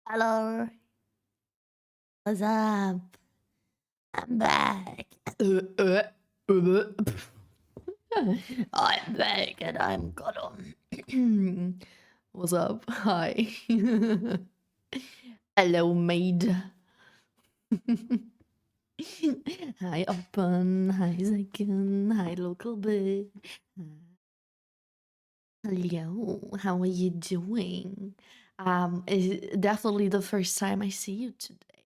Hello. What's up? I'm back. I'm back and I'm gonna. What's up? Hi. Hello, maid. Hi, Open. Hi, Second. Hi, Local Bit. Hello. How are you doing? It's definitely the first time I see you today.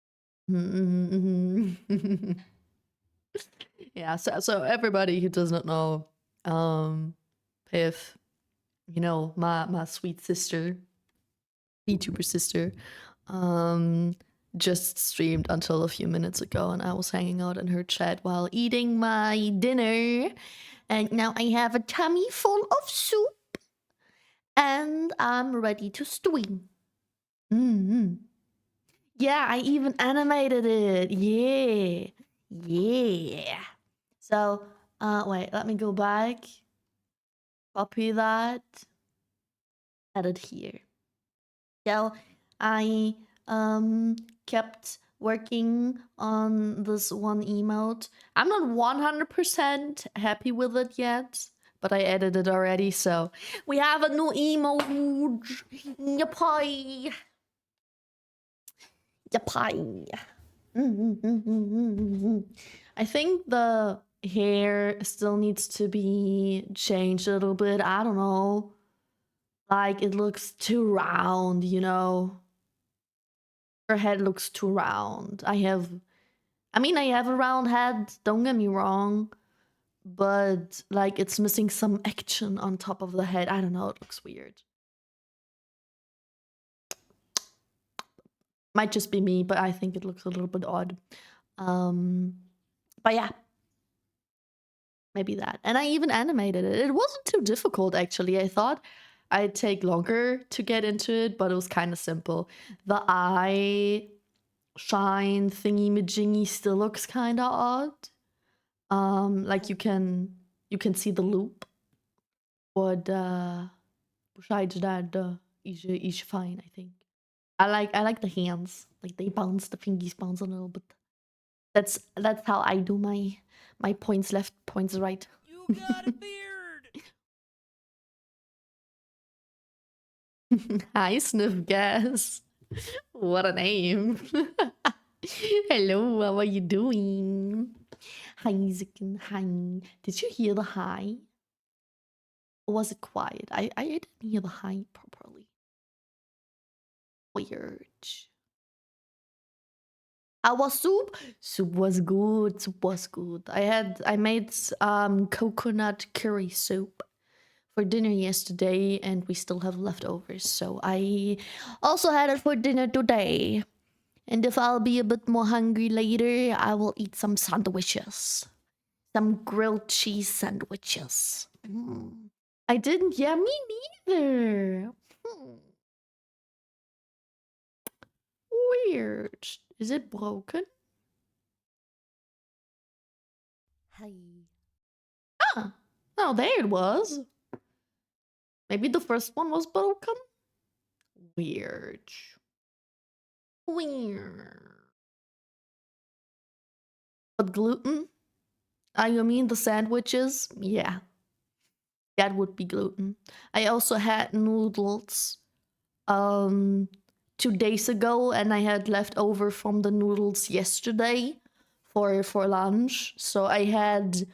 Yeah, so everybody who does not know, if you know my sweet sister, VTuber sister, um, just streamed until a few minutes ago, and I was hanging out in her chat while eating my dinner, and now I have a tummy full of soup, and I'm ready to stream. Mm-hmm. Yeah, I even animated it. Yeah, yeah. So, wait, let me go back. Copy that, add it here. So I kept working on this one emote. I'm not 100% happy with it yet, but I added it already, so we have a new emote. Yapai. Yapai. I think the hair still needs to be changed a little bit. I don't know. Like, it looks too round, you know? Her head looks too round. I mean, I have a round head, don't get me wrong, but, like, it's missing some action on top of the head. I don't know, it looks weird. Might just be me, but I think it looks a little bit odd. But yeah. Maybe that. And I even animated it. It wasn't too difficult, actually. I thought I'd take longer to get into it, but it was kind of simple. The eye shine thingy majingy still looks kind of odd. Like you can see the loop, but besides that, is fine. I think. I like the hands. Like they bounce, the fingies bounce a little bit. That's how I do my points left, points right. You got a beard. Hi, Sniff Gas. What a name. Hello, how are you doing? Hi, Zikin. Hi. Did you hear the hi? Or was it quiet? I didn't hear the hi properly. Weird. How was soup? Soup was good. Soup was good. I made coconut curry soup for dinner yesterday, and we still have leftovers. So I also had it for dinner today. And if I'll be a bit more hungry later, I will eat some sandwiches. Some grilled cheese sandwiches. I didn't. Yeah, me neither. Weird. Is it broken? Hi. Ah. Oh, there it was. Maybe the first one was broken? Weird. Weird. But gluten? You mean the sandwiches? Yeah. That would be gluten. I also had noodles 2 days ago, and I had leftover from the noodles yesterday for lunch. So I had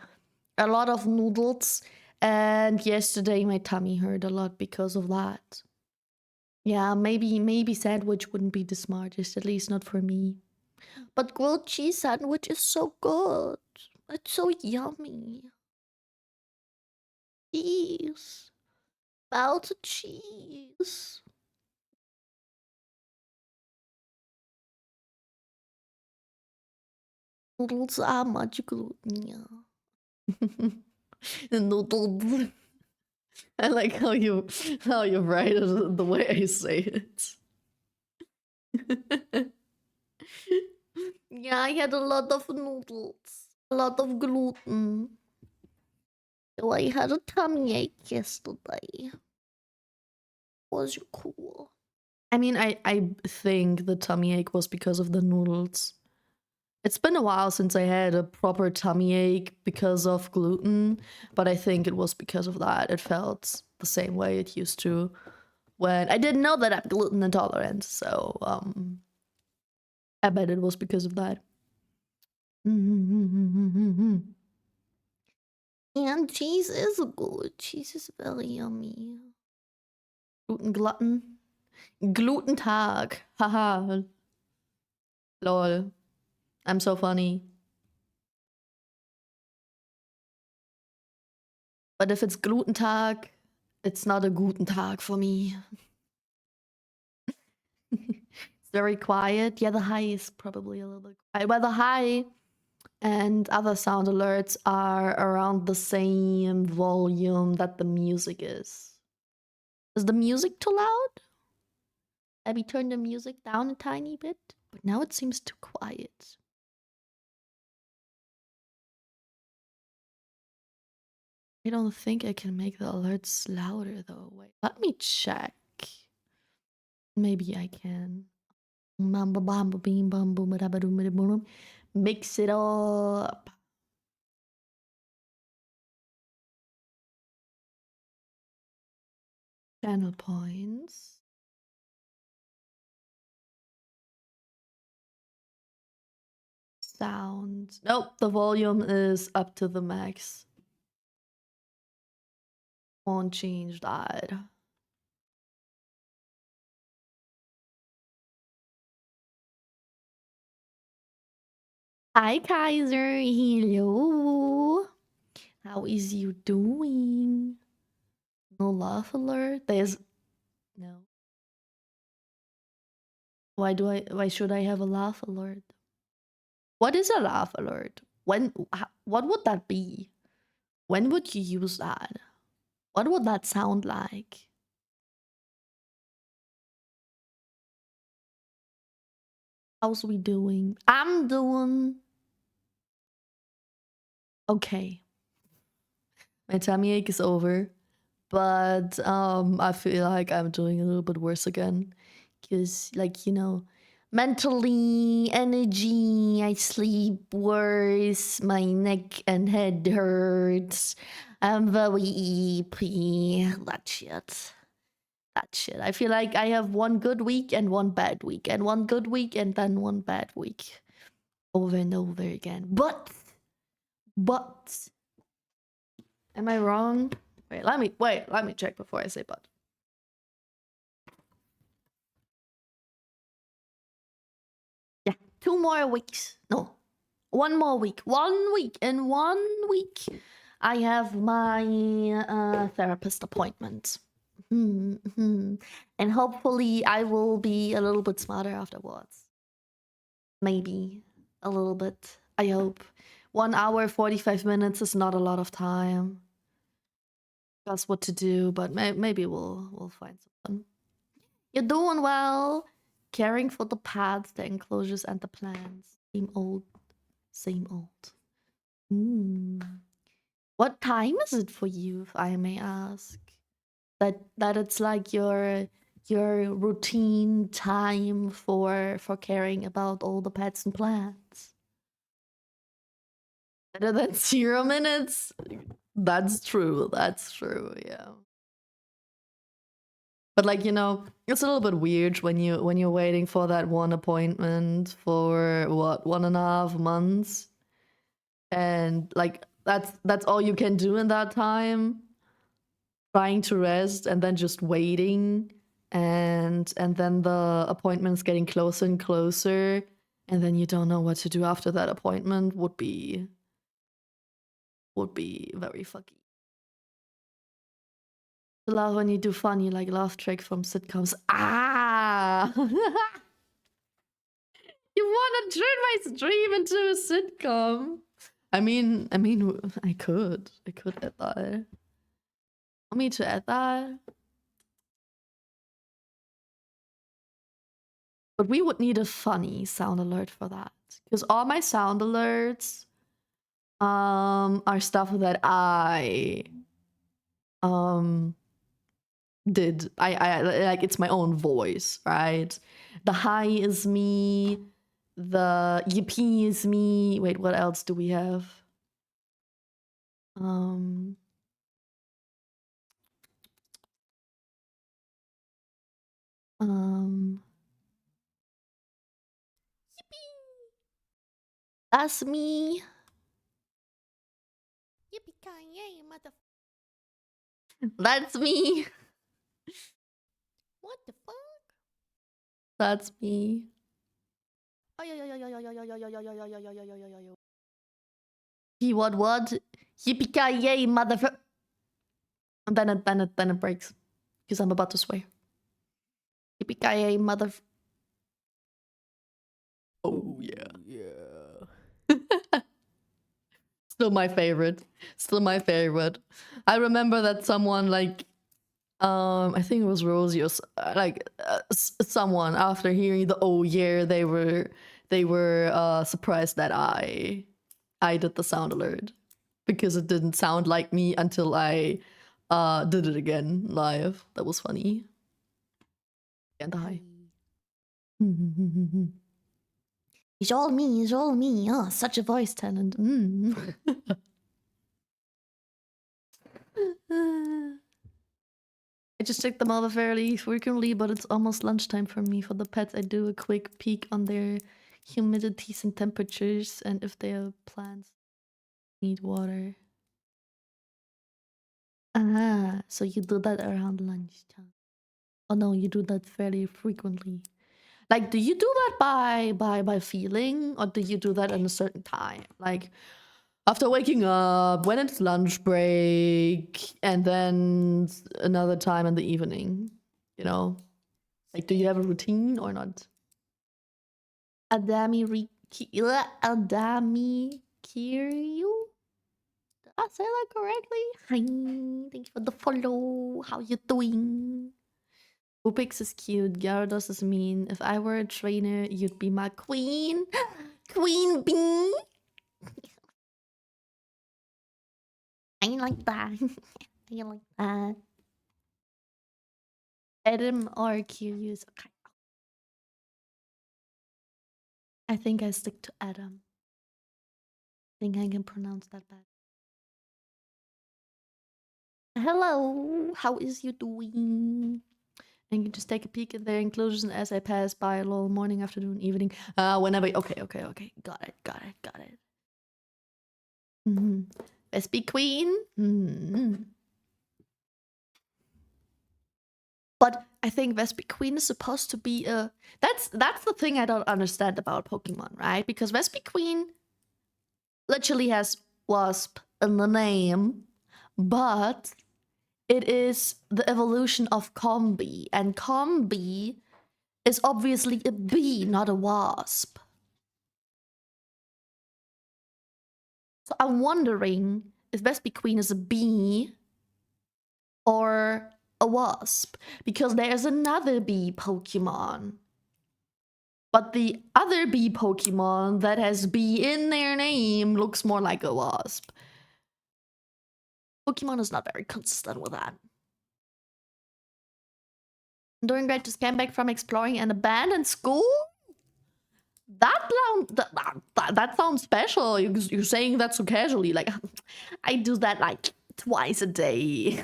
a lot of noodles, and yesterday my tummy hurt a lot because of that. Yeah, maybe sandwich wouldn't be the smartest, at least not for me. But grilled cheese sandwich is so good. It's so yummy. Cheese. Melted cheese. Noodles are much gluten, yeah. Noodles. I like how you write it the way I say it. Yeah, I had a lot of noodles. A lot of gluten. So I had a tummy ache yesterday. Was cool. I mean, I think the tummy ache was because of the noodles. It's been a while since I had a proper tummy ache because of gluten, but I think it was because of that. It felt the same way it used to when I didn't know that I'm gluten intolerant. So I bet it was because of that. And cheese is good. Cheese is very yummy. Gluten Gluten. Glutentag. Haha. Lol. I'm so funny. But if it's Glutentag, it's not a guten Tag for me. It's very quiet. Yeah, the high is probably a little bit quiet. But the high and other sound alerts are around the same volume that the music is. Is the music too loud? Maybe turn the music down a tiny bit? But now it seems too quiet. I don't think I can make the alerts louder though. Wait, let me check. Maybe I can. Mix it up. Channel points. Sound. Nope, the volume is up to the max. Won't change that. Hi, Kaiser. Hello. How is you doing? No laugh alert? There's no. Why should I have a laugh alert? What is a laugh alert? What would that be? When would you use that? What would that sound like? How's we doing? I'm doing okay. My tummy ache is over, but I feel like I'm doing a little bit worse again. Cause like, you know, mentally, energy, I sleep worse, my neck and head hurts. I'm very eepy. That shit. That shit. I feel like I have one good week and one bad week, and one good week and then one bad week. Over and over again. But am I wrong? Let me check before I say but. Yeah, 2 more weeks. No, 1 more week. 1 week. In 1 week, I have my therapist appointment. And hopefully, I will be a little bit smarter afterwards. Maybe a little bit. I hope. 1 hour, 45 minutes is not a lot of time. That's what to do, but maybe we'll find something. You're doing well. Caring for the pads, the enclosures, and the plants. Same old, same old. What time is it for you, if I may ask? That it's like your routine time for caring about all the pets and plants. Better than 0 minutes? That's true. That's true. Yeah. But like, you know, it's a little bit weird when you're waiting for that one appointment for what, 1.5 months, and like that's all you can do in that time, trying to rest and then just waiting, and then the appointment's getting closer and closer, and then you don't know what to do after that appointment would be very fucky. I love when you do funny like laugh track from sitcoms. Ah. You want to turn my stream into a sitcom? I mean, I could add that. Want me to add that? But we would need a funny sound alert for that, because all my sound alerts are stuff that I did. I like, it's my own voice, right? The hi is me. The yippee is me. Wait, what else do we have? Um, um, that's me. Yippee-ki-yay, mother... That's me. What the fuck? That's me. He what? Yippee-ki-yay, motherfucker. And then it breaks. Because I'm about to swear. Yippee-ki-yay, mother... Oh, yeah. Yeah. Still my favorite. Still my favorite. I remember that someone like I think it was Rosie or someone after hearing the oh yeah they were surprised that I did the sound alert because it didn't sound like me until I did it again live. That was funny. And I. It's all me, it's all me. Oh, such a voice talent. I just check them over fairly frequently, but it's almost lunchtime for me. For the pets, I do a quick peek on their humidities and temperatures, and if their plants need water. Ah, so you do that around lunchtime. Oh no, you do that fairly frequently. Like, do you do that by feeling, or do you do that at a certain time? Like, after waking up, when it's lunch break, and then another time in the evening, you know? Like, do you have a routine or not? Adami Kiryu? Did I say that correctly? Hi, thank you for the follow. How you doing? Upix is cute. Gyarados is mean. If I were a trainer, you'd be my queen. Queen bee. I like that. I like that. Adam or Curious. Okay. I think I stick to Adam. I think I can pronounce that bad. Hello, how is you doing? And you just take a peek at their inclusions as I pass by a little morning, afternoon, evening. Whenever. Okay. Got it. Vespi Queen. But I think Vespi Queen is supposed to be a. That's the thing I don't understand about Pokemon, right? Because Vespi Queen literally has wasp in the name, but it is the evolution of Combi, and Combi is obviously a bee, not a wasp. So I'm wondering if Vespi Queen is a bee or a wasp, because there's another bee Pokemon. But the other bee Pokemon that has bee in their name looks more like a wasp. Pokemon is not very consistent with that. I'm doing great, just came back from exploring an abandoned school? That sounds special. You're saying that so casually. Like, I do that like twice a day.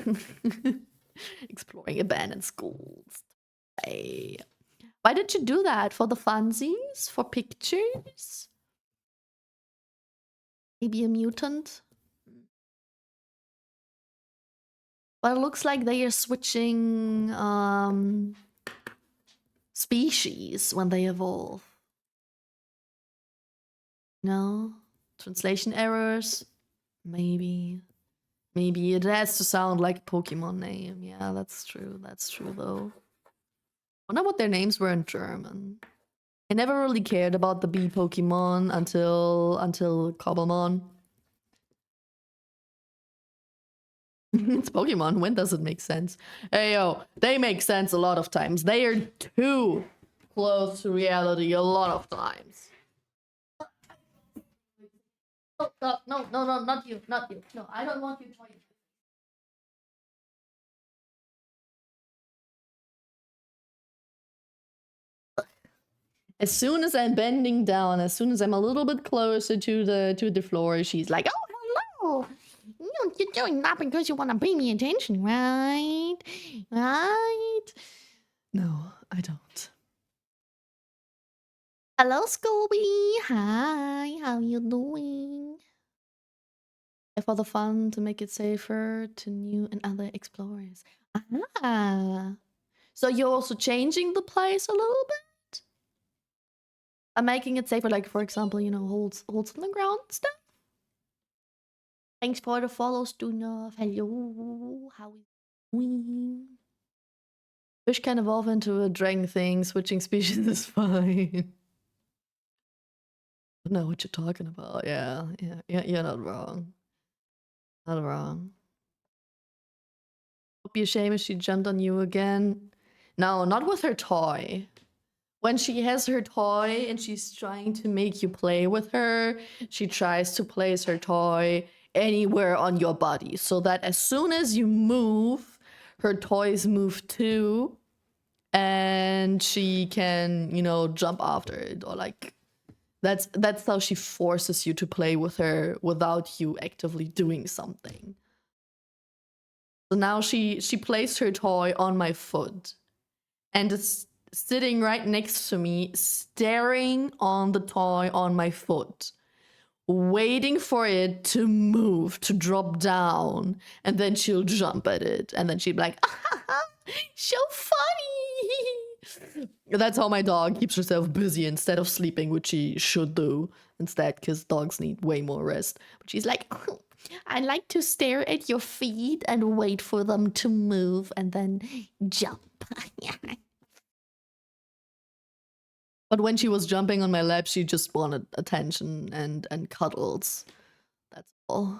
Exploring abandoned schools. Hey. Why did you do that? For the funsies? For pictures? Maybe a mutant? But it looks like they are switching species when they evolve. No? Translation errors? Maybe. Maybe it has to sound like a Pokemon name. Yeah, that's true. That's true, though. I wonder what their names were in German. I never really cared about the bee Pokemon until Cobblemon. It's Pokemon. When does it make sense? Hey, yo, they make sense a lot of times. They are too close to reality a lot of times. Oh, no, not you, not you. No, I don't want you to. As soon as I'm bending down, as soon as I'm a little bit closer to the floor, she's like, "Oh, Oh, you're doing that because you want to pay me attention, right? Right? no, I don't." Hello, Scooby. Hi, how you doing? For the fun to make it safer to new and other explorers. Ah, So you're also changing the place a little bit? I'm making it safer, like for example, you know, holds on the ground and stuff. thanks for the follow, Stunov. Hello, how is doing? Fish can evolve into a dragon thing. Switching species is fine. I know what you're talking about. Yeah, you're not wrong. Not wrong. Would be a shame if she jumped on you again. No, not with her toy. When she has her toy and she's trying to make you play with her, she tries to place her toy anywhere on your body so that as soon as you move, her toys move too, and she can, you know, jump after it, or like that's how she forces you to play with her without you actively doing something. So now she placed her toy on my foot and is sitting right next to me, staring on the toy on my foot, waiting for it to move, to drop down, and then she'll jump at it, and then she'd be like, so funny. That's how my dog keeps herself busy instead of sleeping, which she should do instead, because dogs need way more rest. But she's like, I like to stare at your feet and wait for them to move and then jump. but when she was jumping on my lap, she just wanted attention and cuddles. That's all.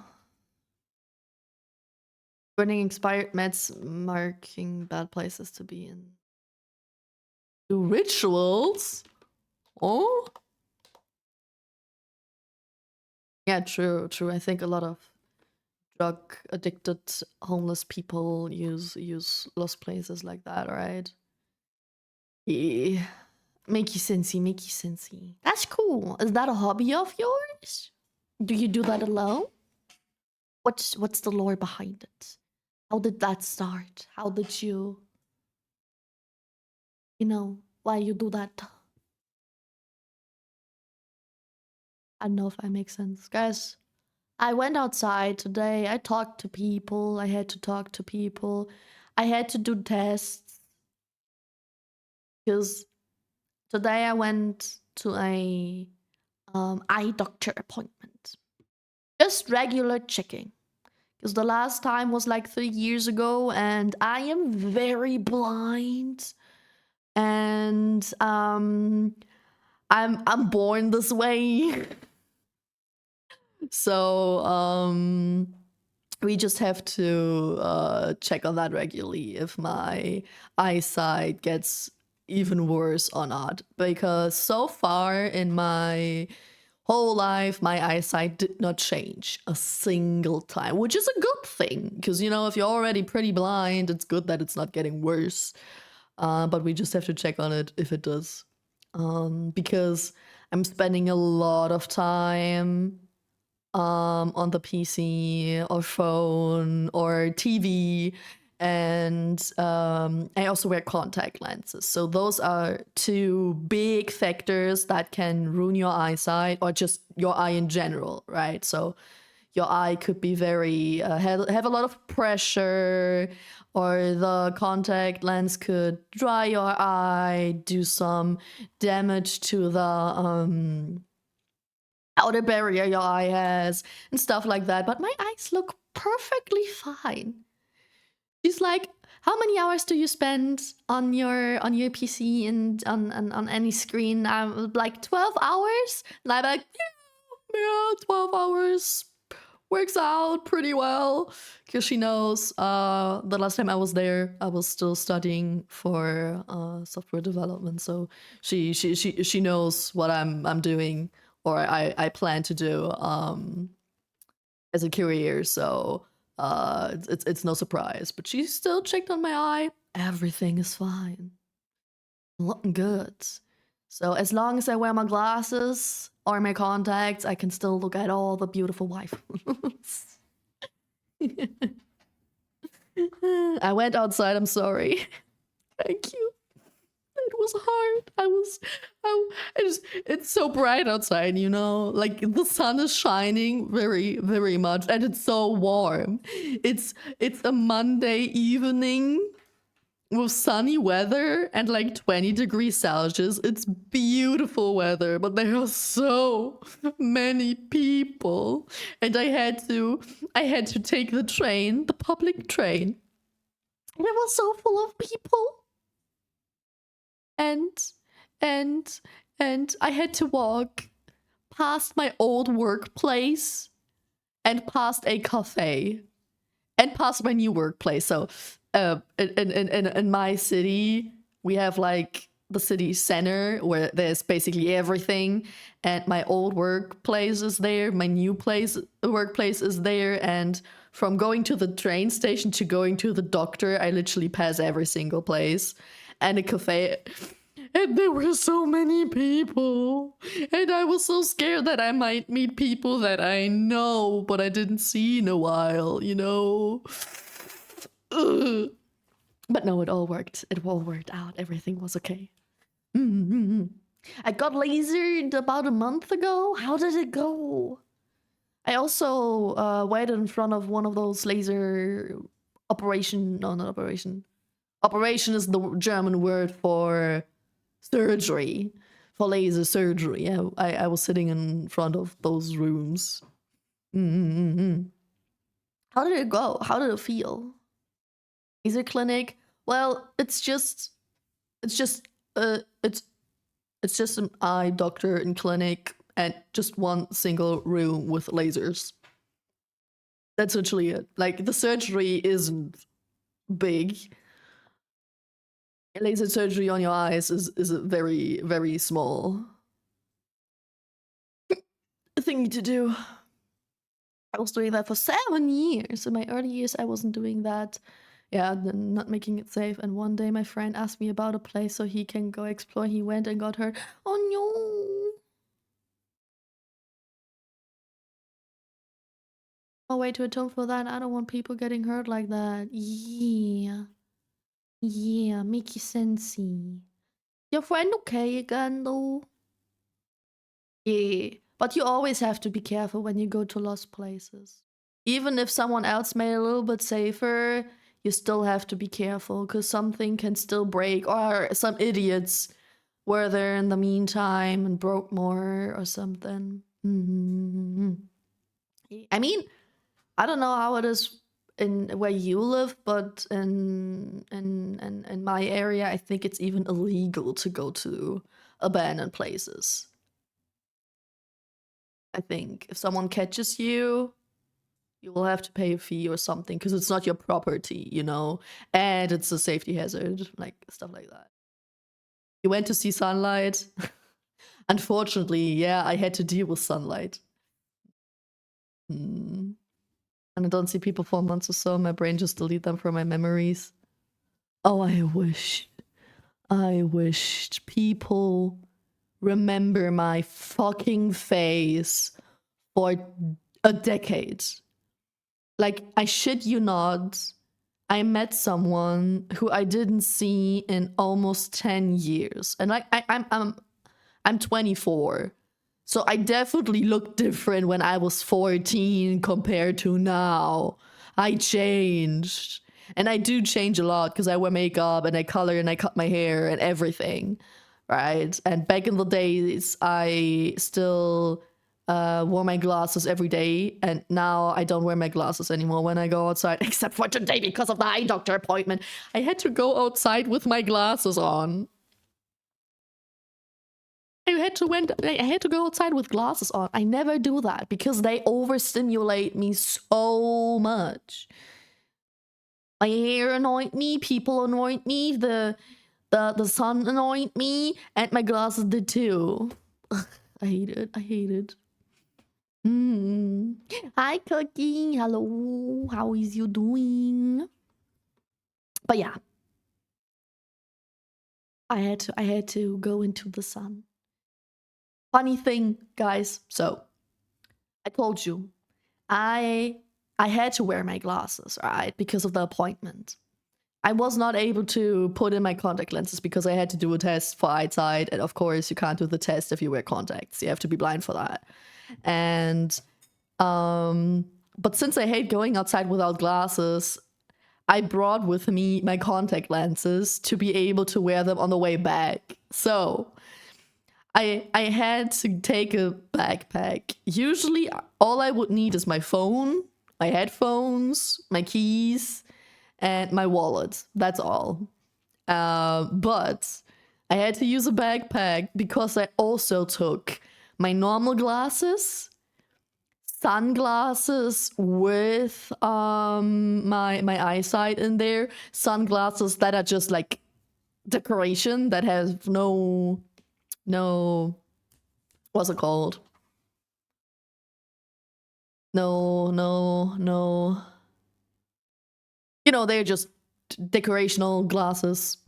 Burning expired meds, marking bad places to be in. Do rituals? Oh? Yeah, true. I think a lot of drug addicted homeless people use lost places like that, right? Yeah. Make you sensey. That's cool. Is that a hobby of yours? Do you do that alone? What's the lore behind it? How did that start? How did you, why you do that? I don't know if I make sense. Guys, I went outside today. I talked to people. I had to talk to people. I had to do tests. Because today I went to a eye doctor appointment. Just regular checking. Because the last time was like 3 years ago, and I am very blind. And I'm born this way. So we just have to check on that regularly if my eyesight gets even worse or not. Because so far in my whole life, my eyesight did not change a single time, which is a good thing. Because, you know, if you're already pretty blind, it's good that it's not getting worse. But we just have to check on it if it does. Because I'm spending a lot of time on the PC or phone or TV. And I also wear contact lenses. So those are two big factors that can ruin your eyesight or just your eye in general, right? So your eye could be very, have a lot of pressure, or the contact lens could dry your eye, do some damage to the outer barrier your eye has, and stuff like that. But my eyes look perfectly fine. She's like, how many hours do you spend on your PC and on any screen? I'm like 12 hours. And I'm like, yeah, 12 hours works out pretty well, because she knows the last time I was there, I was still studying for software development. So she knows what I'm doing, or I plan to do as a career. So it's no surprise. But she still checked on my eye. Everything is fine. Looking good. So as long as I wear my glasses or my contacts, I can still look at all the beautiful waifus. I went outside, I'm sorry. Thank you. It was hard. It's so bright outside, you know? Like the sun is shining very, very much and it's so warm. It's a Monday evening with sunny weather and like 20 degrees Celsius. It's beautiful weather, but there are so many people. And I had to take the train, the public train. And it was so full of people. And I had to walk past my old workplace and past a cafe and past my new workplace. So in my city, we have like the city center where there's basically everything, and my old workplace is there, my new workplace is there, and from going to the train station to going to the doctor, I literally pass every single place and a cafe. And there were so many people. And I was so scared that I might meet people that I know, but I didn't see in a while, you know? Ugh. But no, it all worked. It all worked out. Everything was okay. I got lasered about a month ago. How did it go? I also waited in front of one of those laser operation. No, not operation. Operation is the German word for surgery, for laser surgery. Yeah, I was sitting in front of those rooms. How did it go? How did it feel? Laser clinic? Well, it's just an eye doctor and clinic and just one single room with lasers. That's literally it. Like the surgery isn't big. Laser surgery on your eyes is very, very small thing to do. I was doing that for 7 years. In my early years, I wasn't doing that. Yeah, not making it safe. And one day my friend asked me about a place so he can go explore. He went and got hurt. Oh no. No way to atone for that. I don't want people getting hurt like that. Yeah. Yeah, Mickey Sensei. Your friend okay again though? Yeah. But you always have to be careful when you go to lost places. Even if someone else made it a little bit safer, you still have to be careful because something can still break, or some idiots were there in the meantime and broke more or something. I mean, I don't know how it is in where you live, but in my area, I think it's even illegal to go to abandoned places. I think if someone catches you, you will have to pay a fee or something because it's not your property, you know, and it's a safety hazard, like stuff like that. You went to see sunlight. Unfortunately, yeah, I had to deal with sunlight. And I don't see people for months or so. My brain just delete them from my memories. Oh, I wished people remember my fucking face for a decade. Like, I shit you not, I met someone who I didn't see in almost 10 years. And like I'm 24. So I definitely look different when I was 14 compared to now. I changed. And I do change a lot because I wear makeup and I color and I cut my hair and everything. Right? And back in the days, I still wore my glasses every day, and now I don't wear my glasses anymore when I go outside, except for today because of the eye doctor appointment. I had to go outside with my glasses on. I had to go outside with glasses on. I never do that because they overstimulate me so much. My hair annoyed me, people annoyed me, the sun annoyed me, and my glasses did too. Ugh, I hate it. I hate it. Hi, Cookie. Hello. How is you doing? But yeah. I had to go into the sun. Funny thing, guys. So I told you, I had to wear my glasses, right, because of the appointment. I was not able to put in my contact lenses because I had to do a test for eyesight, and of course, you can't do the test if you wear contacts. You have to be blind for that. And but since I hate going outside without glasses, I brought with me my contact lenses to be able to wear them on the way back. So I had to take a backpack. Usually all I would need is my phone, my headphones, my keys, and my wallet. That's all. But I had to use a backpack because I also took my normal glasses, sunglasses with my eyesight in there, sunglasses that are just like decoration that have no what's it called? No. You know, they're just decorational glasses.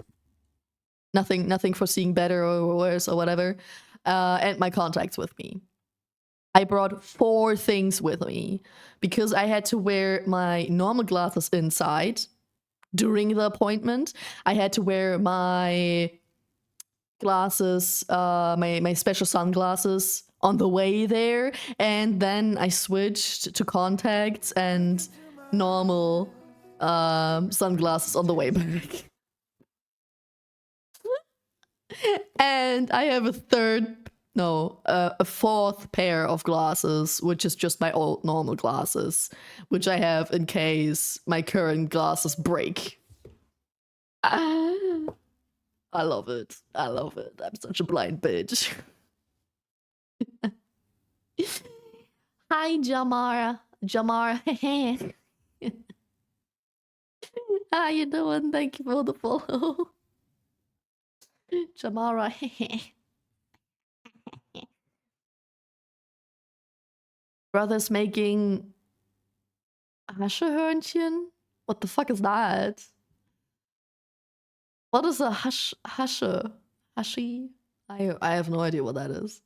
Nothing for seeing better or worse or whatever. And my contacts with me. I brought 4 things with me because I had to wear my normal glasses inside during the appointment. I had to wear my glasses, my special sunglasses on the way there, and then I switched to contacts and normal sunglasses on the way back. And I have a 4th pair of glasses, which is just my old normal glasses, which I have in case my current glasses break. I love it. I love it. I'm such a blind bitch. Hi, Jamara. Jamara. How you doing? Thank you for the follow. Jamara. Brothers making Haschehörnchen? What the fuck is that? What is a hasche? Hashi? I have no idea what that is.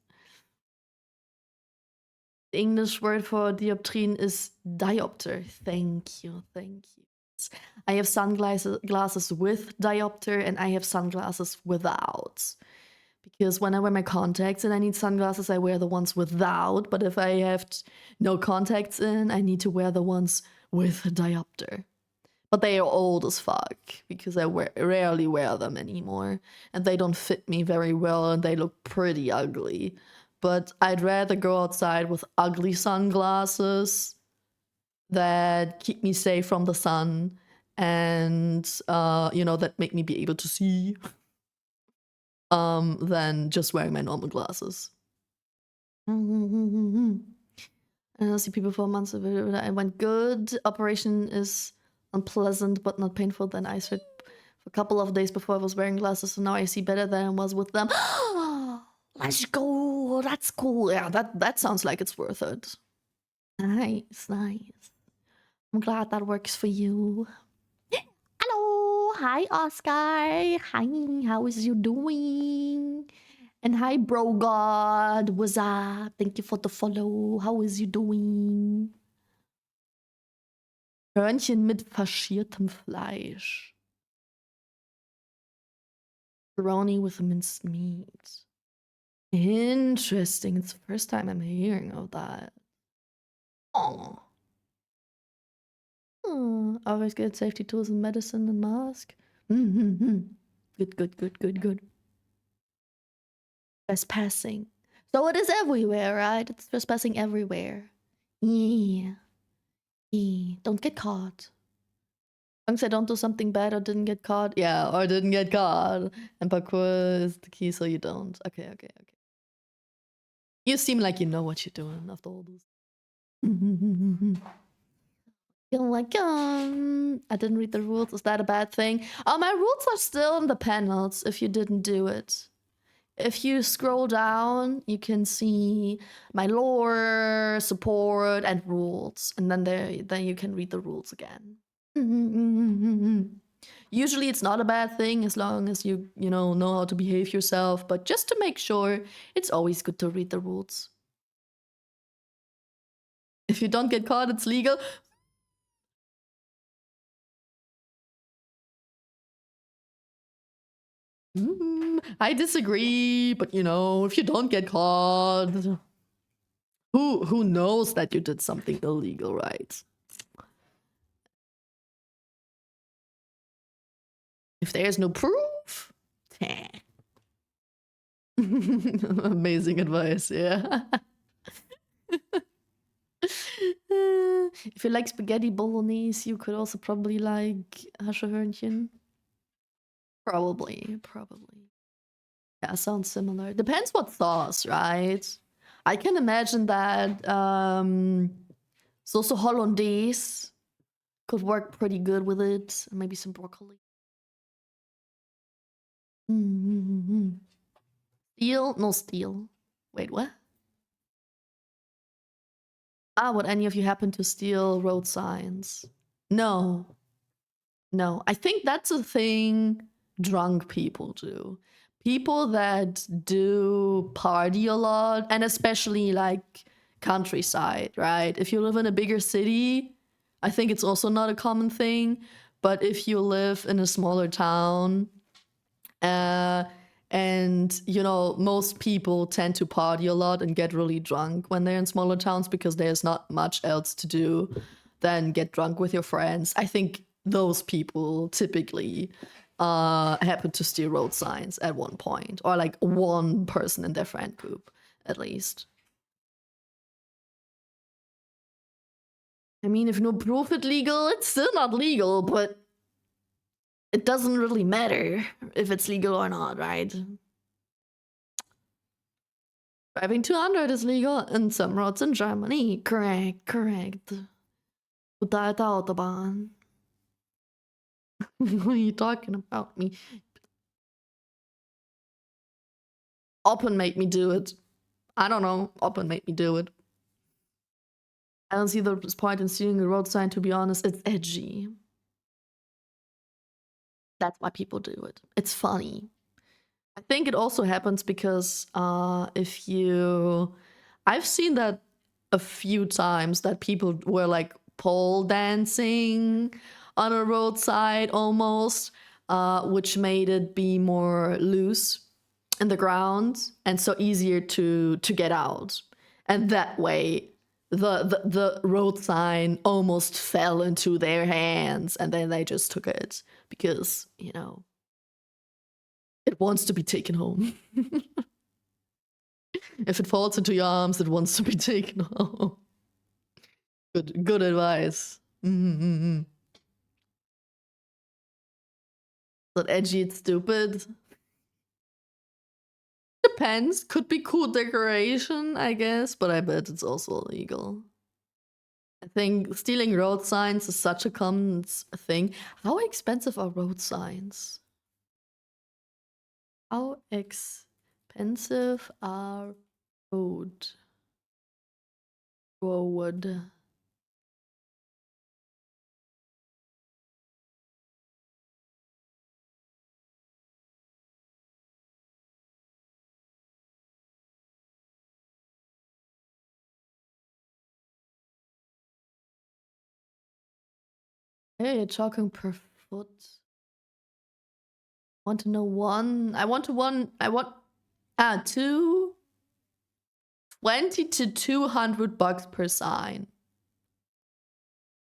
The English word for dioptrine is diopter. Thank you. I have sunglasses with diopter and I have sunglasses without. Because when I wear my contacts and I need sunglasses, I wear the ones without. But if I have no contacts in, I need to wear the ones with diopter. But they are old as fuck because I rarely wear them anymore. And they don't fit me very well and they look pretty ugly. But I'd rather go outside with ugly sunglasses that keep me safe from the sun and, that make me be able to see than just wearing my normal glasses. And I'll see people for months. I went good. Operation is unpleasant but not painful. Then I sweat for a couple of days before I was wearing glasses, so now I see better than I was with them. Let's go. That's cool. Yeah, that sounds like it's worth it. Nice. I'm glad that works for you. Hello. Hi, Oscar. Hi, how is you doing? And hi, Bro God. What's up? Thank you for the follow. How is you doing? Hörnchen mit faschiertem Fleisch. Brownie with minced meat. Interesting. It's the first time I'm hearing of that. Oh. Always get safety tools and medicine and mask. Good. Trespassing. So it is everywhere, right? It's trespassing everywhere. Yeah. Don't get caught. As long as I don't do something bad or didn't get caught. Yeah, or didn't get caught. And parkour is the key so you don't. Okay. You seem like you know what you're doing after all this. You're like, I didn't read the rules. Is that a bad thing? Oh, my rules are still in the panels if you didn't do it. If you scroll down, you can see my lore, support, and rules. And then you can read the rules again. Usually it's not a bad thing as long as you know how to behave yourself, but just to make sure, it's always good to read the rules. If you don't get caught, it's legal. I disagree, but if you don't get caught, who knows that you did something illegal, right? If there's no proof, amazing advice, yeah. If you like spaghetti bolognese, you could also probably like Haschehörnchen. Probably. Yeah, sounds similar. Depends what sauce, right? I can imagine that sauce hollandaise could work pretty good with it. Maybe some broccoli. Steel? No steel. Wait, what? Would any of you happen to steal road signs? No. I think that's a thing drunk people do. People that do party a lot, and especially like countryside, right? If you live in a bigger city, I think it's also not a common thing. But if you live in a smaller town, and most people tend to party a lot and get really drunk when they're in smaller towns because there's not much else to do than get drunk with your friends. I think those people typically happen to steal road signs at one point, or like one person in their friend group at least. I mean, if no proof it's legal, it's still not legal, but it doesn't really matter if it's legal or not, right? Driving 200 is legal in some roads in Germany. Correct. Without the Autobahn. What are you talking about me? Open made me do it. I don't know. Open made me do it. I don't see the point in stealing a road sign, to be honest. It's edgy. That's why people do it. It's funny. I think it also happens because I've seen that a few times that people were like pole dancing on a roadside almost, which made it be more loose in the ground and so easier to get out. And that way the road sign almost fell into their hands and then they just took it because, it wants to be taken home. If it falls into your arms, it wants to be taken home. Good advice. Is that edgy? It's stupid. Depends. Could be cool decoration, I guess, but I bet it's also illegal. I think stealing road signs is such a common thing. How expensive are road signs? How expensive are road? Hey, you're talking per foot. Want to know one? I want 20 to 200 bucks per sign.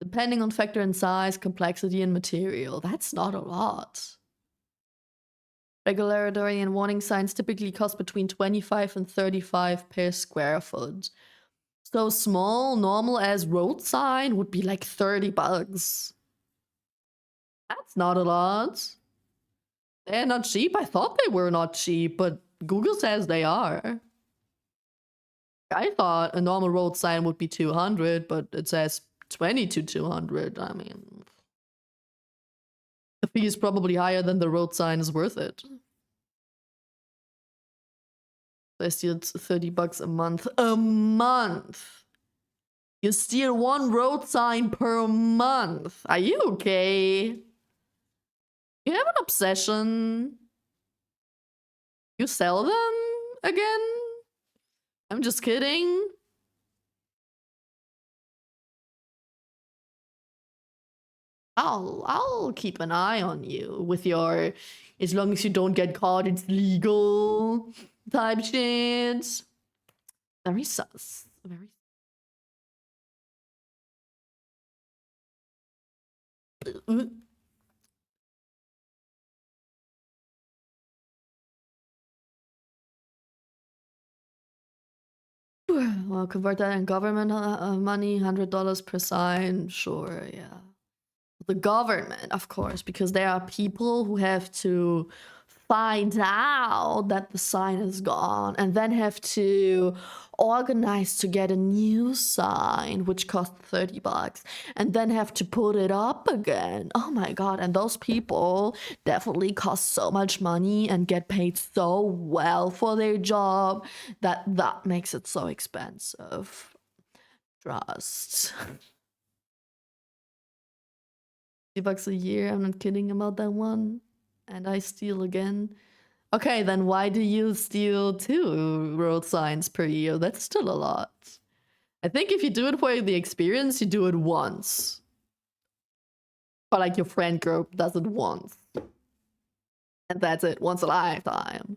Depending on factor and size, complexity, and material. That's not a lot. Regulatory and warning signs typically cost between 25 and 35 per square foot. So small, normal as road sign would be like 30 bucks. That's not a lot. They're not cheap. I thought they were not cheap, but Google says they are. I thought a normal road sign would be 200, but it says 20 to 200. I mean, the fee is probably higher than the road sign is worth it. I steal 30 bucks a month. A month! You steal one road sign per month. Are you okay? You have an obsession. You sell them again? I'm just kidding. I'll keep an eye on you with your, as long as you don't get caught, it's legal type shit. Very sus. Very. Well, convert that in government money, $100 per sign. Sure, yeah. The government, of course, because there are people who have to find out that the sign is gone and then have to organize to get a new sign, which costs $30, and then have to put it up again. Oh my god, and those people definitely cost so much money and get paid so well for their job that makes it so expensive. Trust. $50 a year, I'm not kidding about that one. And I steal again. Okay, then why do you steal 2 road signs per year? That's still a lot. I think if you do it for the experience, you do it once. Or like your friend group does it once. And that's it, once a lifetime.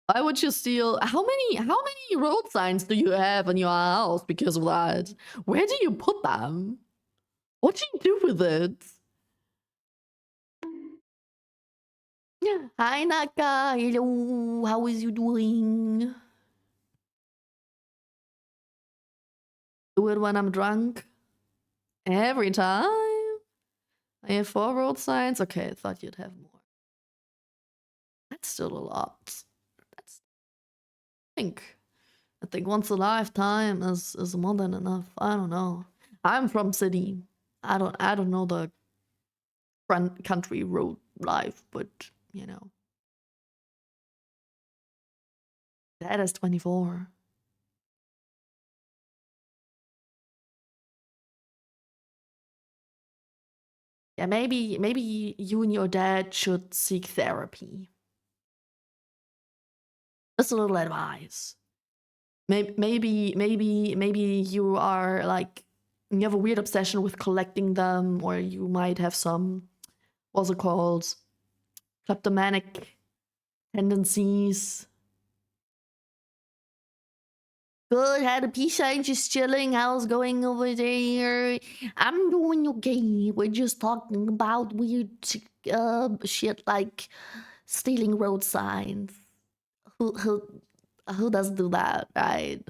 Why would you steal? How many road signs do you have in your house because of that? Where do you put them? What do you do with it? Hi Naka, hello, how is you doing? Do it when I'm drunk? Every time? I have 4 road signs? Okay, I thought you'd have more. That's still a lot. That's I think once a lifetime is more than enough. I don't know. I'm from city. I don't know the country road life, but you know. That is 24. Yeah, maybe you and your dad should seek therapy. Just a little advice. Maybe you are like, you have a weird obsession with collecting them, or you might have some, what's it called, kleptomanic tendencies. Good, had a peace sign, just chilling. How's going over there? I'm doing okay. We're just talking about weird shit like stealing road signs. Who doesn't do that, right?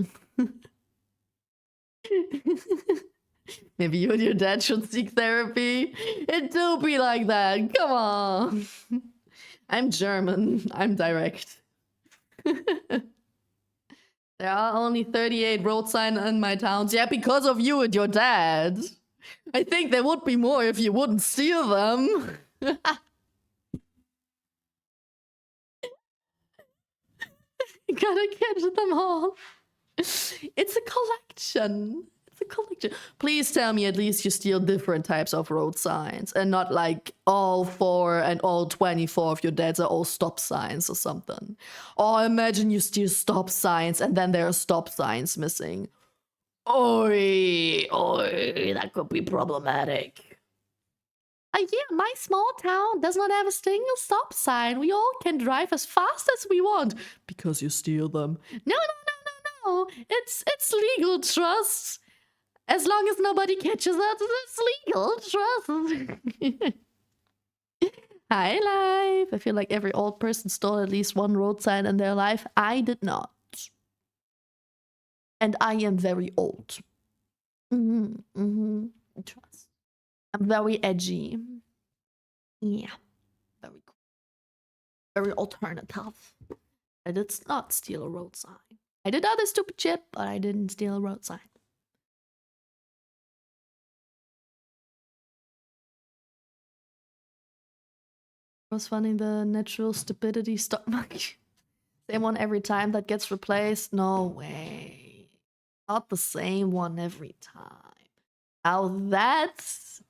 Maybe you and your dad should seek therapy. It do be like that. Come on. I'm German. I'm direct. There are only 38 road signs in my towns. Yeah, because of you and your dad. I think there would be more if you wouldn't steal them. You gotta catch them all. It's a collection. It's a collection. Please tell me at least you steal different types of road signs and not like all 4 and all 24 of your dad's are all stop signs or something. Or imagine you steal stop signs and then there are stop signs missing. Oi, that could be problematic. Yeah, my small town does not have a single stop sign. We all can drive as fast as we want because you steal them. No. It's legal, trust. As long as nobody catches us, it's legal, trust. Hi, life. I feel like every old person stole at least 1 road sign in their life. I did not. And I am very old. Trust. I'm very edgy. Yeah. Very cool. Very alternative. I did not steal a road sign. I did other stupid shit, but I didn't steal a road sign. It was funny, the natural stupidity stock market. Same one every time that gets replaced? No way. Not the same one every time. Now that's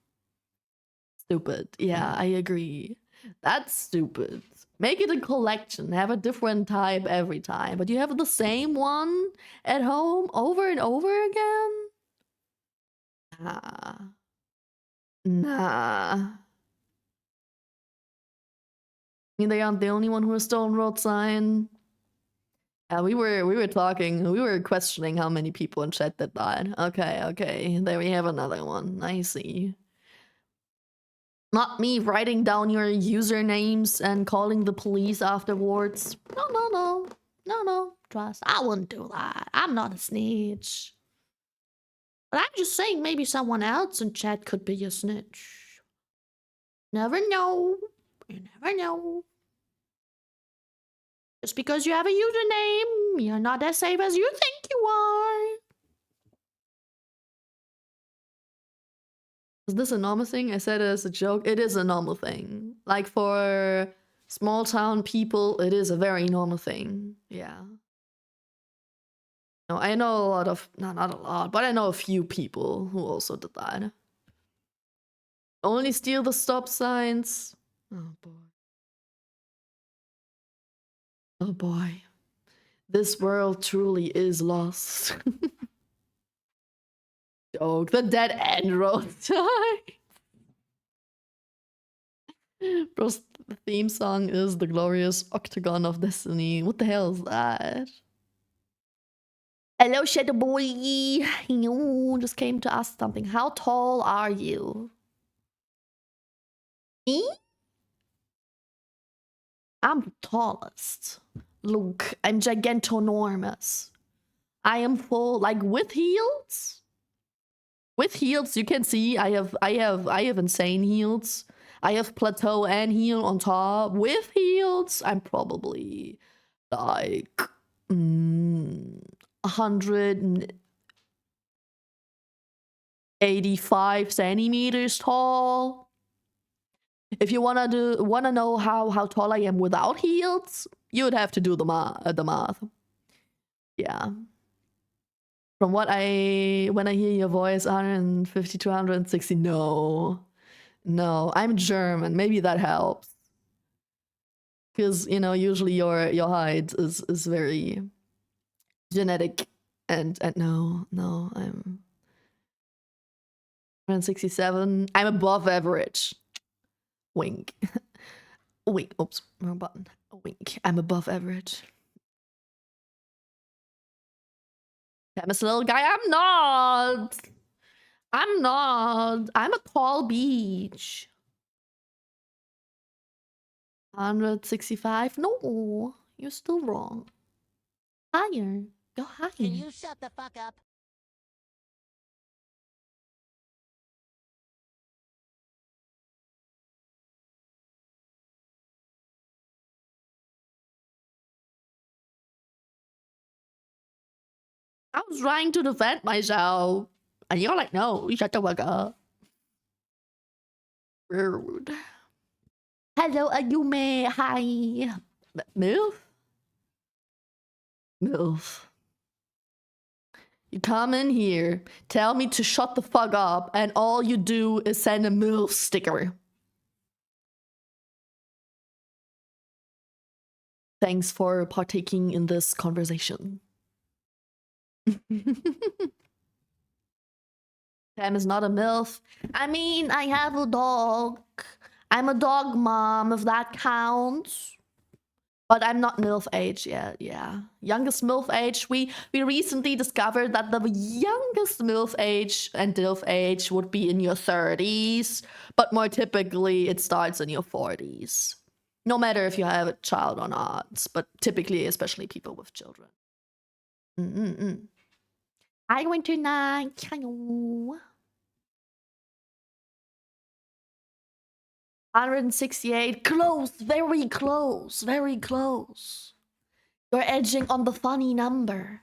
stupid. Yeah, I agree. That's stupid. Make it a collection. Have a different type every time. But you have the same one at home over and over again? Nah. Nah. I mean, they aren't the only one who has stolen road sign. We were talking, we were questioning how many people in chat that died. Okay, there we have another one. I see. Not me writing down your usernames and calling the police afterwards. No. Trust, I wouldn't do that. I'm not a snitch. But I'm just saying maybe someone else in chat could be a snitch. Never know. You never know. Just because you have a username, you're not as safe as you think you are. Is this a normal thing? I said it as a joke. It is a normal thing. Like for small town people, it is a very normal thing. Yeah. No, I know a lot of, not a lot, but I know a few people who also did that. Only steal the stop signs. Oh boy. Oh boy. This world truly is lost. Joke. The dead end road sign. Bros, the theme song is the glorious Octagon of Destiny. What the hell is that? Hello, Shadow Boy. You just came to ask something. How tall are you? Me? I'm the tallest. Look, I'm gigantonormous. I am full, like with heels. With heels, you can see I have insane heels. I have plateau and heel on top. With heels, I'm probably like 185 centimeters tall. If you wanna know how tall I am without heels, you would have to do the math. Yeah. From when I hear your voice, 150 to 160. No, I'm German. Maybe that helps. Because usually your height is very genetic, and no, I'm 167. I'm above average. Wink. Wink. Oops, wrong button. Wink. I'm above average. Famous little guy. I'm not. I'm a tall beach. 165. No, you're still wrong. Higher. Go higher. Can you shut the fuck up? I was trying to defend myself. And you're like, no, shut the fuck up. Rude. Hello, Ayume. Hi. MILF? MILF. You come in here, tell me to shut the fuck up, and all you do is send a MILF sticker. Thanks for partaking in this conversation. Pam is not a MILF. I mean, I have a dog. I'm a dog mom, if that counts. But I'm not MILF age yet, yeah. Youngest MILF age, we recently discovered that the youngest MILF age and DILF age would be in your 30s, but more typically it starts in your 40s. No matter if you have a child or not, but typically, especially people with children. I went to night. 168. Close, very close, very close. You're edging on the funny number.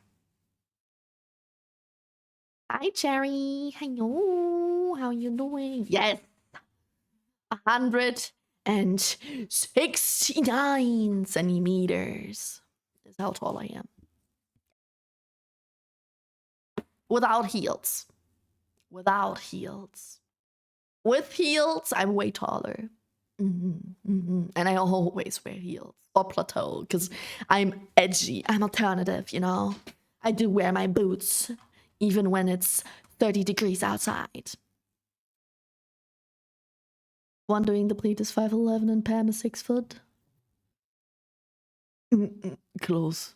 Hi, Cherry. Hello. How you doing? Yes. 169 centimeters is how tall I am. Without heels. Without heels. With heels, I'm way taller. And I always wear heels or plateau because I'm edgy. I'm alternative, you know. I do wear my boots even when it's 30 degrees outside. Wondering the pleat is 5'11" and Pam is 6 foot. Close.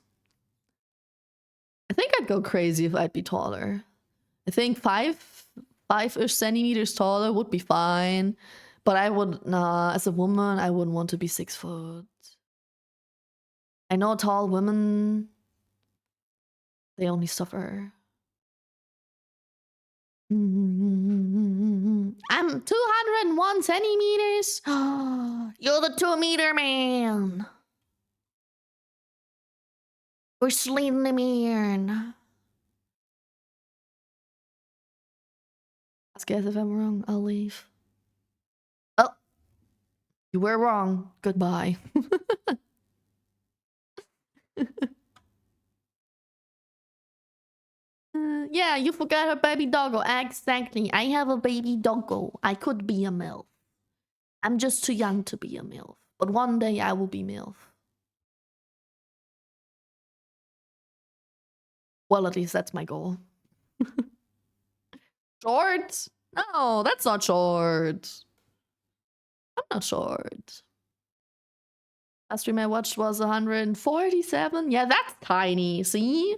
I think I'd go crazy if I'd be taller. I think five-ish centimeters taller would be fine. But I would, nah, as a woman, I wouldn't want to be 6 foot. I know tall women, they only suffer. I'm 201 centimeters. You're the 2-meter man. We're sliding him in. Guys, if I'm wrong, I'll leave. Oh, you were wrong. Goodbye. Yeah, you forgot her baby doggo. Exactly. I have a baby doggo. I could be a MILF. I'm just too young to be a MILF. But one day I will be MILF. Well, at least that's my goal. Short? No, that's not short. I'm not short. Last stream I watched was 147. Yeah, that's tiny. See?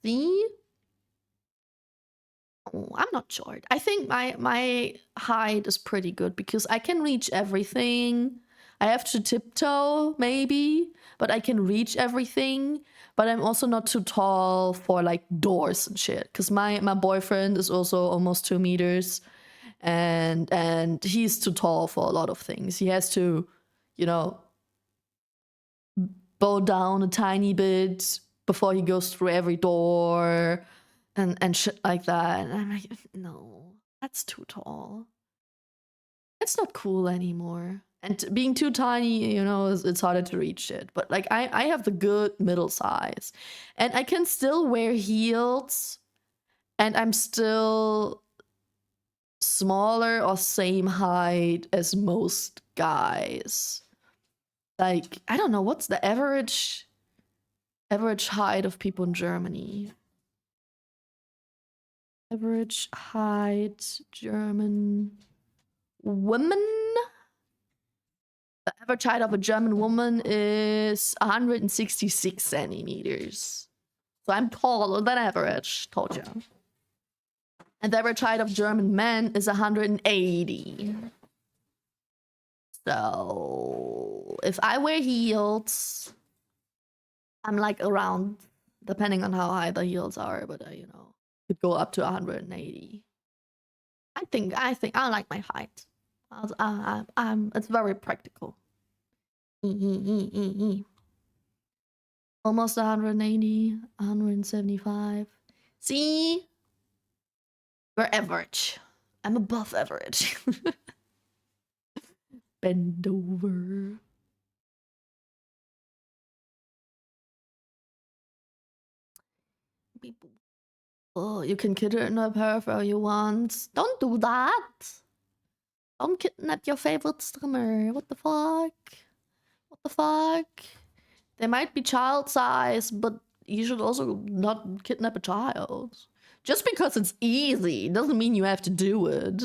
See? Oh, I'm not short. I think my height is pretty good because I can reach everything. I have to tiptoe, maybe, but I can reach everything. But I'm also not too tall for like doors and shit. Because my boyfriend is also almost 2 meters. And he's too tall for a lot of things. He has to, you know, bow down a tiny bit before he goes through every door and shit like that. And I'm like, no, that's too tall. It's not cool anymore. And being too tiny, you know, it's harder to reach it. But like I have the good middle size. And I can still wear heels and I'm still smaller or same height as most guys. Like, I don't know, what's the average height of people in Germany? Average height German woman? The average height of a German woman is 166 centimeters. So I'm taller than average, told you. And the average height of German men is 180. So if I wear heels, I'm like around, depending on how high the heels are, but you know, could go up to 180. I think I like my height. It's very practical. Almost 180, 175. See? We're average. I'm above average. Bend over. Oh, you can kidnap her if you want. Don't do that. Don't kidnap your favorite streamer. What the fuck? What the fuck? They might be child size, but you should also not kidnap a child. Just because it's easy doesn't mean you have to do it.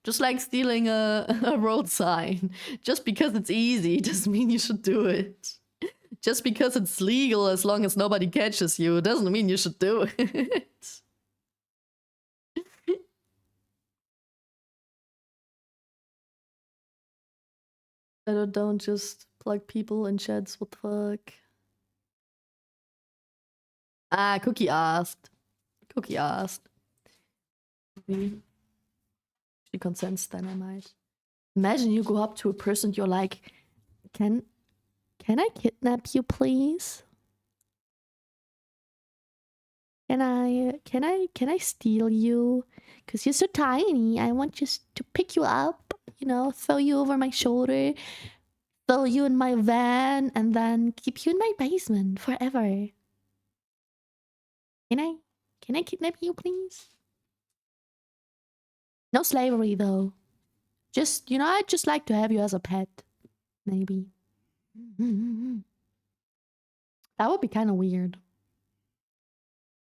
Just like stealing a road sign. Just because it's easy doesn't mean you should do it. Just because it's legal as long as nobody catches you doesn't mean you should do it. Don't just plug people in chats, what the fuck? Ah, Cookie asked. Cookie asked. She consents, then I might. Imagine you go up to a person, you're like, can I kidnap you, please? Can I steal you? Cause you're so tiny. I want just to pick you up, you know, throw you over my shoulder, throw you in my van, and then keep you in my basement forever. Can I kidnap you, please? No slavery, though. Just, I'd just like to have you as a pet. Maybe. That would be kind of weird.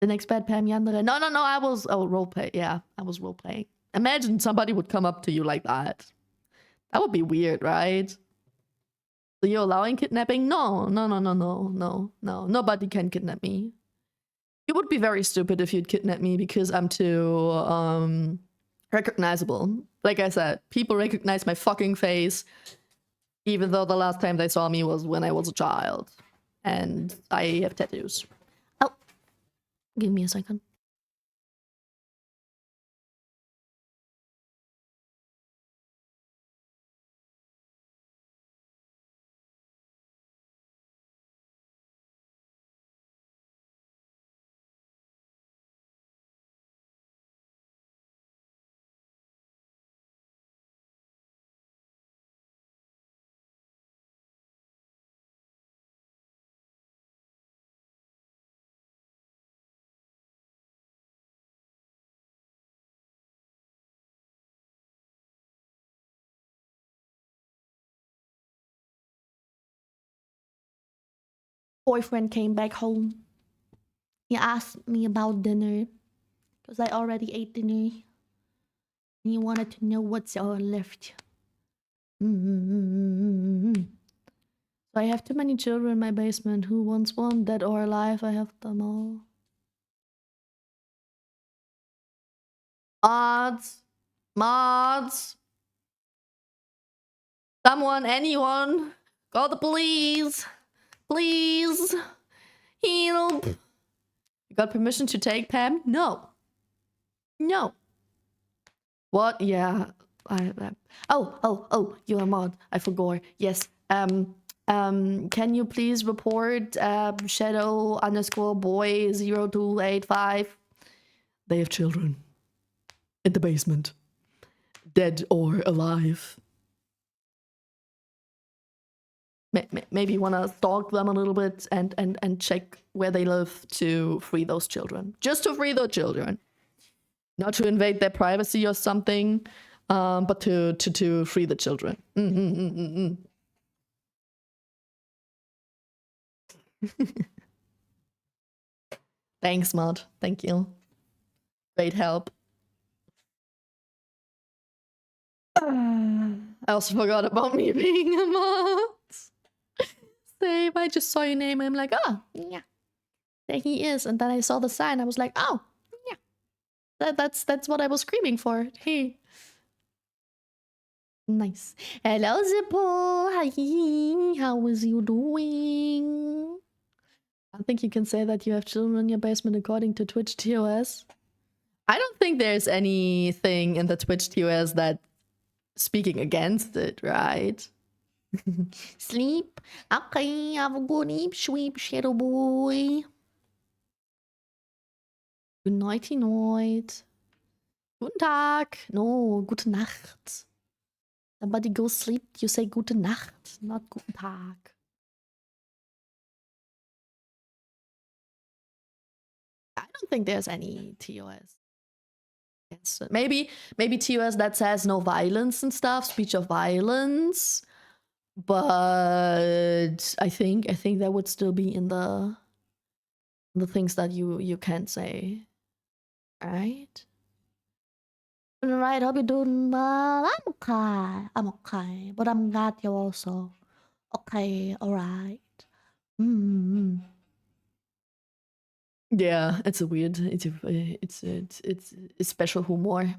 The next bad Pam Yandere. No, I was roleplay. Yeah, I was roleplaying. Imagine somebody would come up to you like that. That would be weird, right? So you're allowing kidnapping? No. Nobody can kidnap me. It would be very stupid if you'd kidnap me because I'm too recognizable. Like I said, people recognize my fucking face, even though the last time they saw me was when I was a child. And I have tattoos. Oh, give me a second. Boyfriend came back home. He asked me about dinner because I already ate dinner. And he wanted to know what's all left. So I have too many children in my basement. Who wants one? Dead or alive? I have them all. Mods. Someone, anyone. Call the police. Please. Help. You got permission to take Pam? No. What? Yeah. Oh, you're a mod. I forgot. Yes. Can you please report shadow underscore boy 0285? They have children. In the basement. Dead or alive. Maybe you want to stalk them a little bit and check where they live to free those children. Just to free those children. Not to invade their privacy or something, but to free the children. Thanks, Mod. Thank you. Great help. I also forgot about me being a mod. Same, I just saw your name and I'm like, oh, yeah. There he is. And then I saw the sign. I was like, oh, yeah. That's what I was screaming for. Hey. Nice. Hello, Zippo. Hi. How is you doing? I think you can say that you have children in your basement according to Twitch TOS. I don't think there's anything in the Twitch TOS that speaking against it, right? Sleep. Okay, have a good sleep, shadow boy. Good nighty night. Guten Tag. No, gute Nacht. Somebody go sleep, you say gute Nacht, not guten Tag. I don't think there's any TOS. Yes, maybe TOS that says no violence and stuff, speech of violence. But I think that would still be in the things that you can't say. Right? Right, hope you're doing well. I'm okay. But I'm glad you're also okay, alright. Yeah, it's a weird, it's special humor.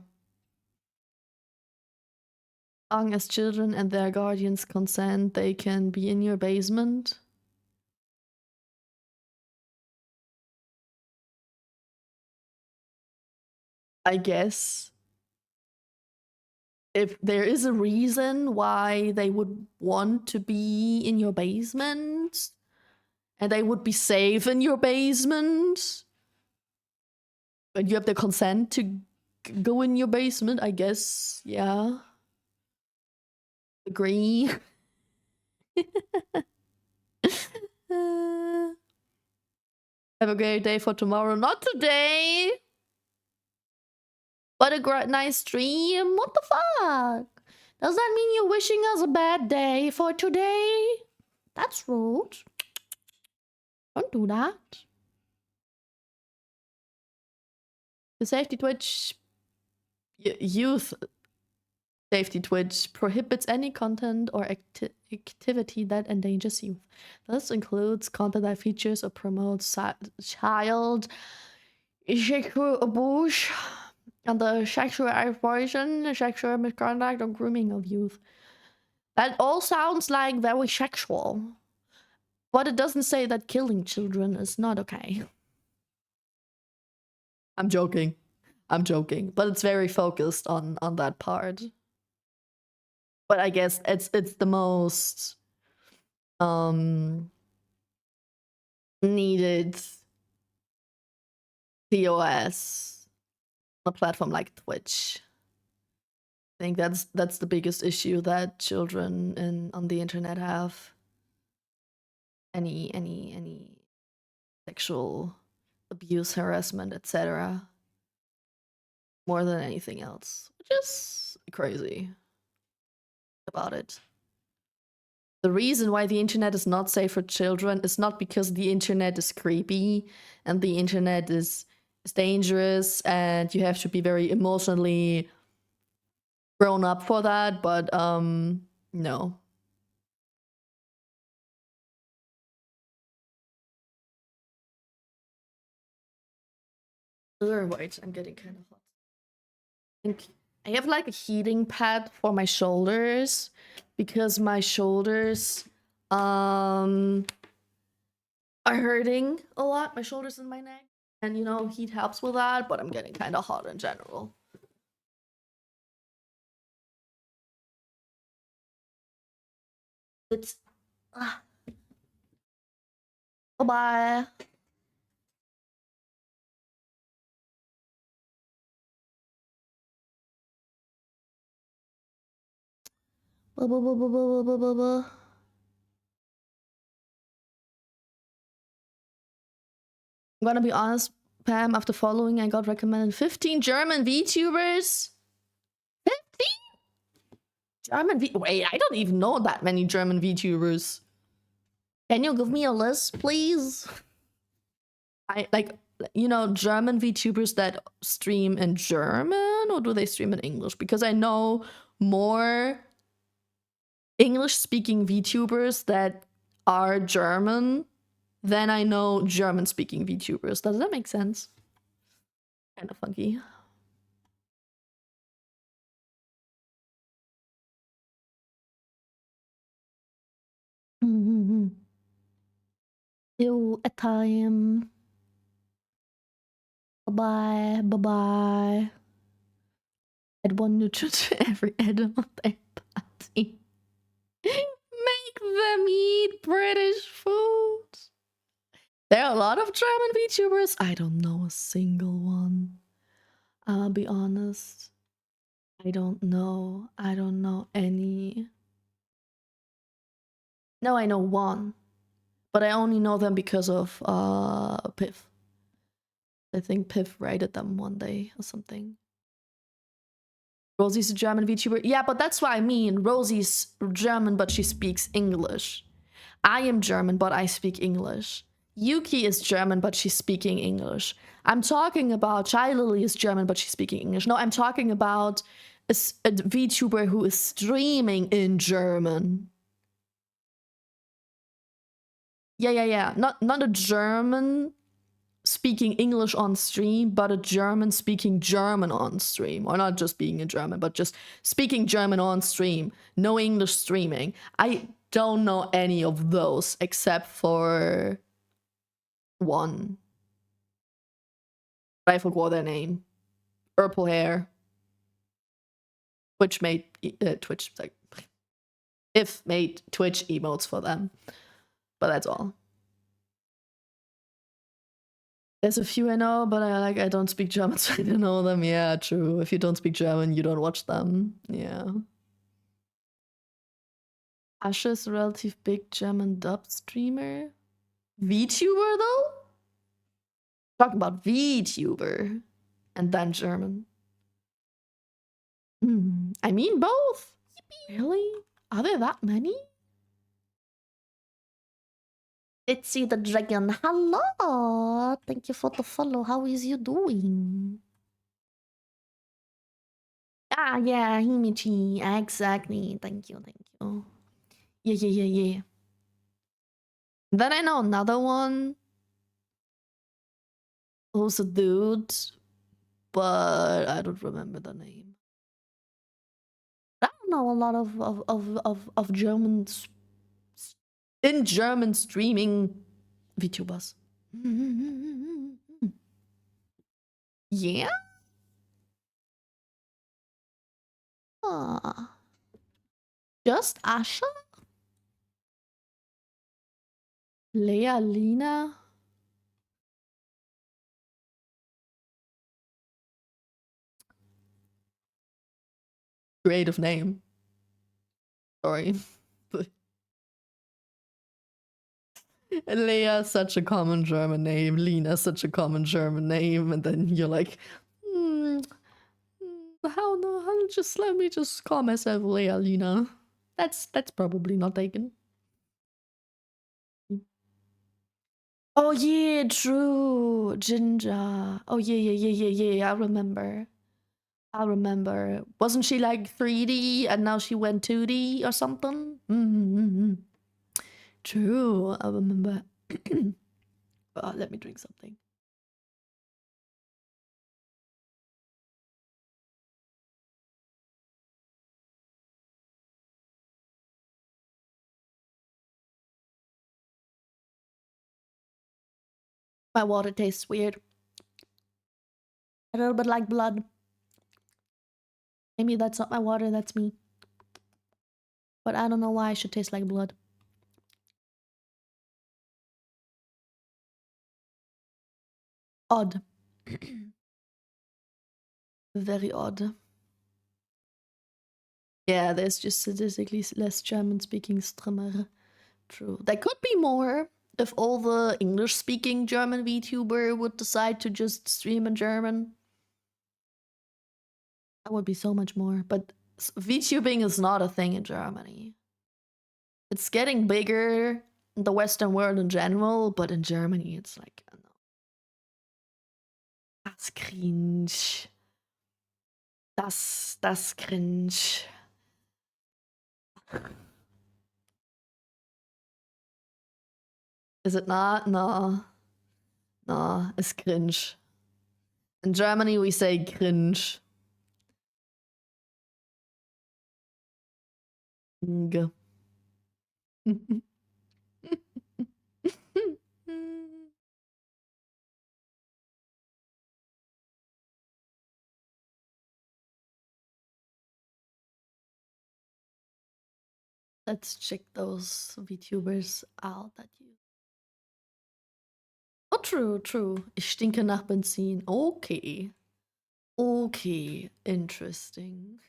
As long as children and their guardians consent, they can be in your basement. I guess. If there is a reason why they would want to be in your basement, and they would be safe in your basement, and you have the consent to go in your basement, I guess, yeah. Agree. Have a great day for tomorrow. Not today! What a great nice stream. What the fuck? Does that mean you're wishing us a bad day for today? That's rude. Don't do that. The safety Twitch youth safety Twitch prohibits any content or activity that endangers youth. This includes content that features or promotes child sexual abuse and the sexual exploitation, sexual misconduct, or grooming of youth. That all sounds like very sexual. But it doesn't say that killing children is not okay. I'm joking. I'm joking. But it's very focused on that part. But I guess it's the most needed TOS on a platform like Twitch. I think that's the biggest issue that children on the internet have. Any sexual abuse, harassment, etc. More than anything else, which is crazy about it. The reason why the internet is not safe for children is not because the internet is creepy and the internet is dangerous and you have to be very emotionally grown up for that, but no. Wait, I'm getting kind of hot. I have like a heating pad for my shoulders because my shoulders are hurting a lot, my shoulders and my neck. And you know, heat helps with that, but I'm getting kind of hot in general. It's bye-bye. Blah, blah, blah, blah, blah, blah, blah, blah. I'm gonna be honest, Pam, after following, I got recommended 15 German VTubers. 15? German Wait, I don't even know that many German VTubers. Can you give me a list, please? I like, you know, German VTubers that stream in German, or do they stream in English? Because I know more English-speaking VTubers that are German than I know German-speaking VTubers. Does that make sense? Kind of funky. Till a time. Bye-bye. Bye-bye. Add one nutrient to every item of their party. Make them eat British food. There are a lot of German VTubers. I don't know a single one. I'll be honest. I don't know. I don't know any. No, I know one. But I only know them because of Piff. I think Piff rated them one day or something. Rosie's a German VTuber. Yeah, but that's what I mean. Rosie's German, but she speaks English. I am German, but I speak English. Yuki is German, but she's speaking English. I'm talking about Chai Lily is German, but she's speaking English. No, I'm talking about a VTuber who is streaming in German. Yeah. Not a German speaking English on stream, but a German speaking German on stream. Or not just being a German, but just speaking German on stream. No English streaming. I don't know any of those except for one. I forgot their name. Purple hair. Twitch made If made Twitch emotes for them. But that's all. There's a few I know, but I don't speak German, so I don't know them. Yeah, true. If you don't speak German, you don't watch them. Yeah. Asher is a relative big German dub streamer. VTuber though? Talking about VTuber. And then German. I mean both. Really? Are there that many? Itzy the Dragon. Hello! Thank you for the follow. How is you doing? Ah, yeah, Himichi. Exactly. Thank you, thank you. Yeah. Then I know another one who's a dude, but I don't remember the name. I don't know a lot of German in German streaming VTubers. Yeah. Just Asha, Lea, Lina. Creative name. Sorry. Lea, such a common German name. Lina, such a common German name. And then you're like, how no? Just let me just call myself Lea Lina. That's probably not taken. Oh yeah, true. Ginger. Oh yeah. I remember. Wasn't she like 3D and now she went 2D or something? True, I remember. Let me drink something. My water tastes weird. A little bit like blood. Maybe that's not my water, that's me. But I don't know why I should taste like blood. Odd. Very odd. Yeah, there's just statistically less German-speaking streamer. True. There could be more if all the English-speaking German VTuber would decide to just stream in German. That would be so much more. But VTubing is not a thing in Germany. It's getting bigger in the Western world in general, but in Germany, it's like, I don't know. Das cringe. Das cringe. Is it not? No. No, it's cringe. In Germany, we say cringe. G. Let's check those VTubers out that you. Oh, true. Ich stinke nach Benzin. Okay. Okay, interesting.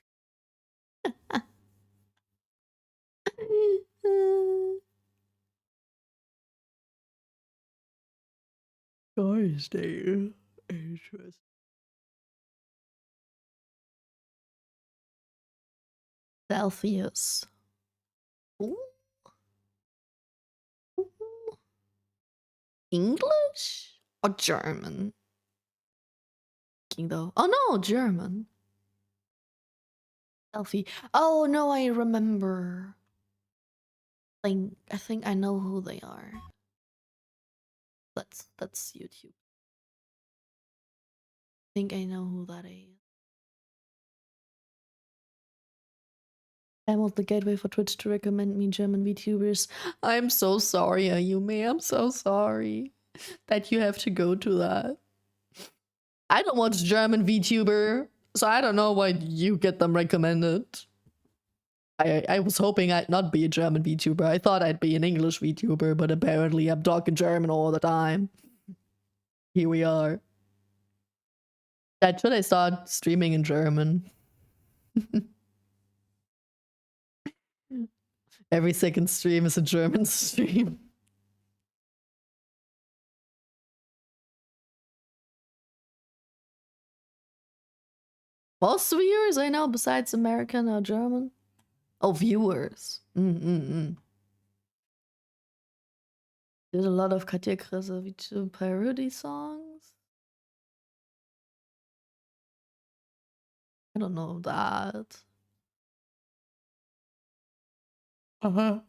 Interesting. Celsius. Ooh. English or German? Though. Oh no, German. Selfie. Oh no, I remember. I think I know who they are. That's YouTube. I think I know who that is. I want the gateway for Twitch to recommend me German VTubers. I'm so sorry, Ayumi. I'm so sorry that you have to go to that. I don't watch German VTuber, so I don't know why you get them recommended. I was hoping I'd not be a German VTuber. I thought I'd be an English VTuber, but apparently I'm talking German all the time. Here we are. Should I start streaming in German? Every second stream is a German stream. Most viewers I know besides American are German. Oh, viewers. Mm-mm-mm. Did a lot of Katja Krasavice parody songs? I don't know that. Uh-huh.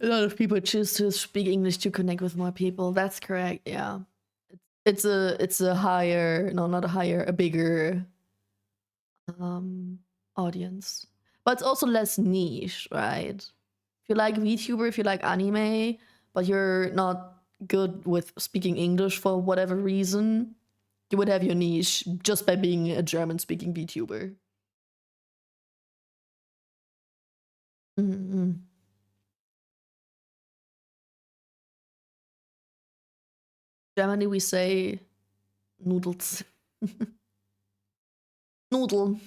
A lot of people choose to speak English to connect with more people. That's correct, yeah. It's a higher, no, not a higher, a bigger audience. But it's also less niche, right? If you like VTuber, if you like anime, but you're not good with speaking English for whatever reason, you would have your niche just by being a German speaking VTuber. Mm-hmm. Germany, we say noodles. Noodle.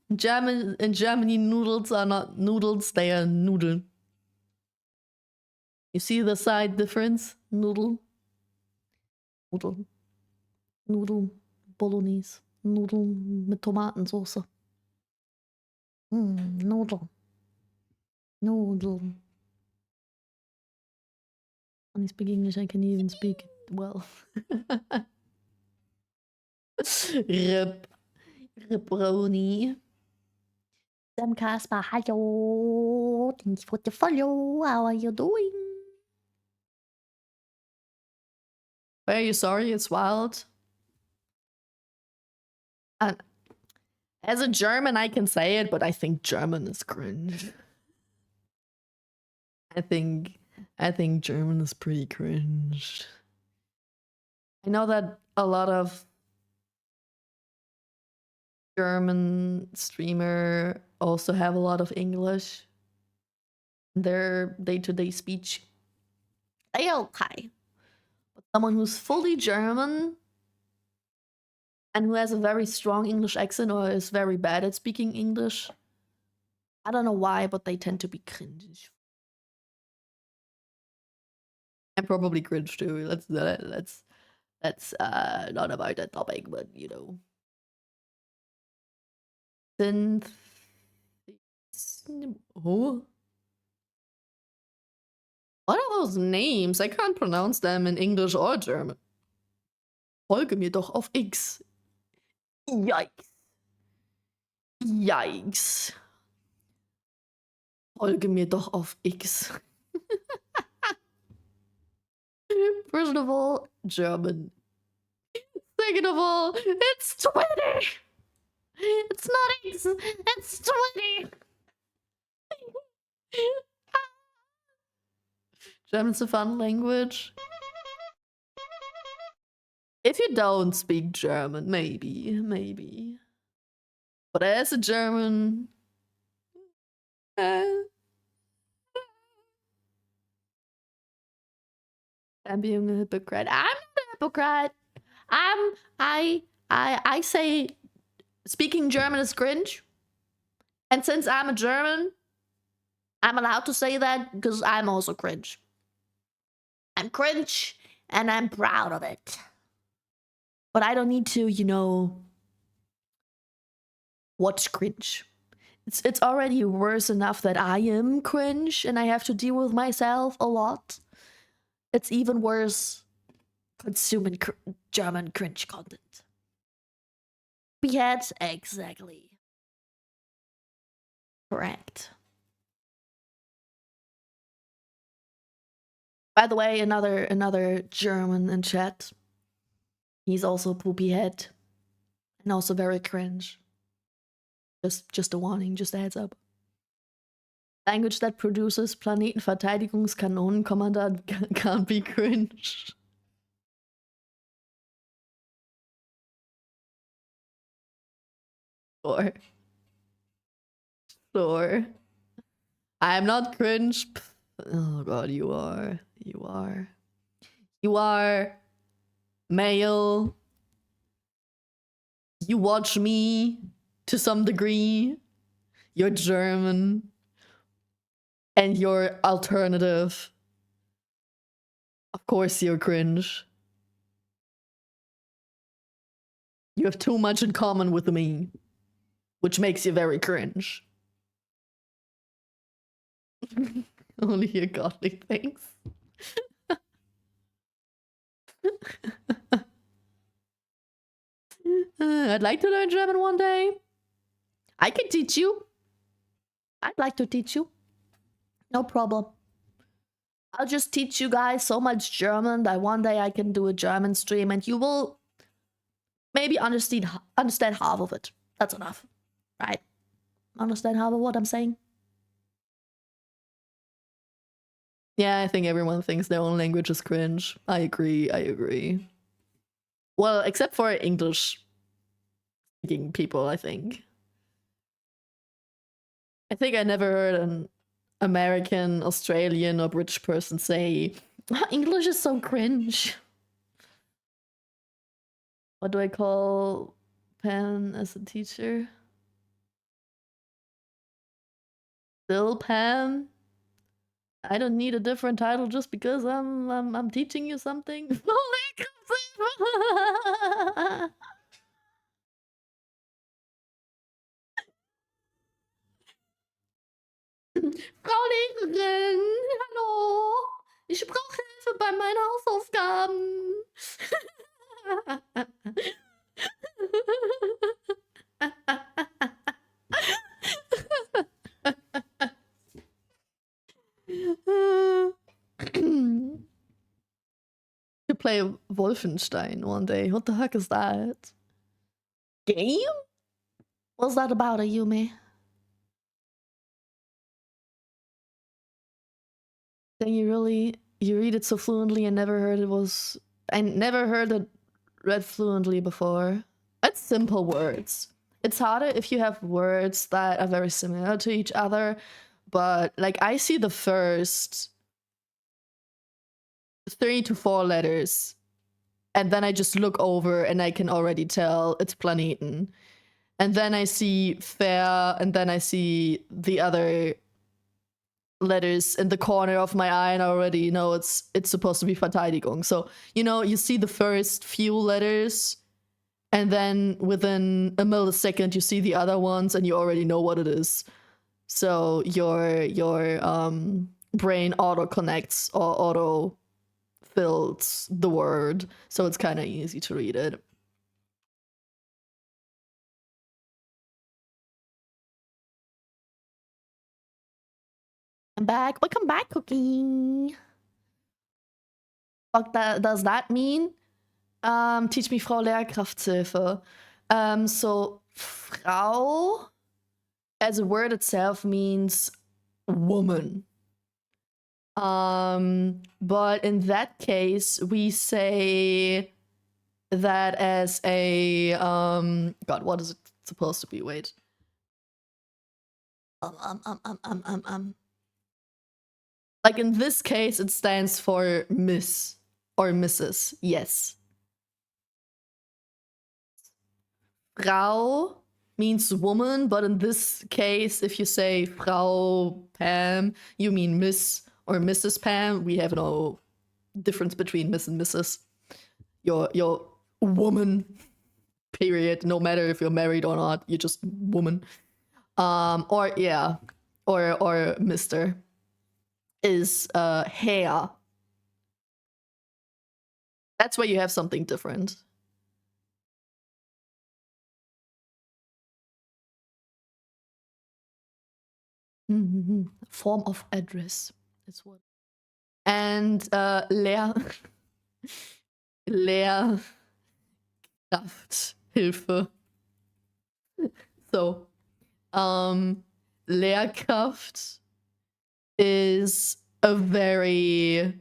In Germany, noodles are not noodles, they are Nudeln. You see the side difference? Noodle. Noodle. Noodle. Bolognese. Nudeln mit Tomatensauce. Noodle. Noodle. When I speak English, I can even speak it well. Rip. Ripperoni. Sam Casper, hello. Thank you for the follow. How are you doing? Why are you sorry? It's wild. As a German, I can say it, but I think German is cringe. I think German is pretty cringe. I know that a lot of German streamer also have a lot of English in their day-to-day speech. They okay. But someone who's fully German and who has a very strong English accent or is very bad at speaking English, I don't know why, but they tend to be cringe. I'm probably cringe too. That's not about that topic, but you know. Synth. Oh. What are those names? I can't pronounce them in English or German. Folge mir doch auf X. Yikes. Yikes. Folge mir doch auf X. First of all, German. Second of all, it's 20. It's not X, it's 20. German's a fun language. If you don't speak German, maybe. But as a German, I'm being a hypocrite. I'm not a hypocrite. I say speaking German is cringe. And since I'm a German, I'm allowed to say that because I'm also cringe. I'm cringe and I'm proud of it. But I don't need to, you know, watch cringe. It's already worse enough that I am cringe and I have to deal with myself a lot. It's even worse consuming German cringe content. We had exactly. Correct. By the way, another German in chat. He's also poopy head. And also very cringe. Just a warning, just a heads up. Language that produces Planetenverteidigungskanonenkommandant can't be cringe. Sure. Sure. I'm not cringe. Oh god, you are. You are. You are male. You watch me to some degree. You're German. And you're alternative. Of course you're cringe. You have too much in common with me, which makes you very cringe. Only hear godly things. I'd like to learn German one day. I can teach you. I'd like to teach you. No problem. I'll just teach you guys so much German that one day I can do a German stream and you will maybe understand half of it. That's enough, right? Understand half of what I'm saying? Yeah, I think everyone thinks their own language is cringe. I agree. Well, except for English speaking people, I think. I think I never heard an American, Australian, or British person say, English is so cringe. What do I call Pam as a teacher? Still Pam? I don't need a different title just because I'm teaching you something. Frau Lehrerin, hallo. Ich brauche Hilfe bei meinen Hausaufgaben. To play Wolfenstein one day. What the heck is that? Game? What's that about, Ayumi? Then you read it so fluently and I never heard it read fluently before. That's simple words. It's harder if you have words that are very similar to each other, but like I see the first 3 to 4 letters and then I just look over and I can already tell it's planeten. And then I see fair and then I see the other letters in the corner of my eye and I already know it's supposed to be Verteidigung. So, you see the first few letters and then within a millisecond you see the other ones and you already know what it is. So your brain auto connects or auto fills the word, so it's kind of easy to read it. I'm back. Welcome back, Cooking. What does that mean? Teach me Frau Lehrkraftshilfe. So Frau as a word itself means woman. But in that case, we say that as a God, what is it supposed to be? Wait. Like in this case, it stands for Miss or Mrs. Yes. Frau means woman, but in this case, if you say Frau Pam, you mean Miss or Mrs. Pam. We have no difference between Miss and Mrs. You're woman, period. No matter if you're married or not, you're just woman. Or yeah, or Mr. is Herr. That's where you have something different. Form of address is what. And Lehrkrafthilfe. So, Lehrkraft is a very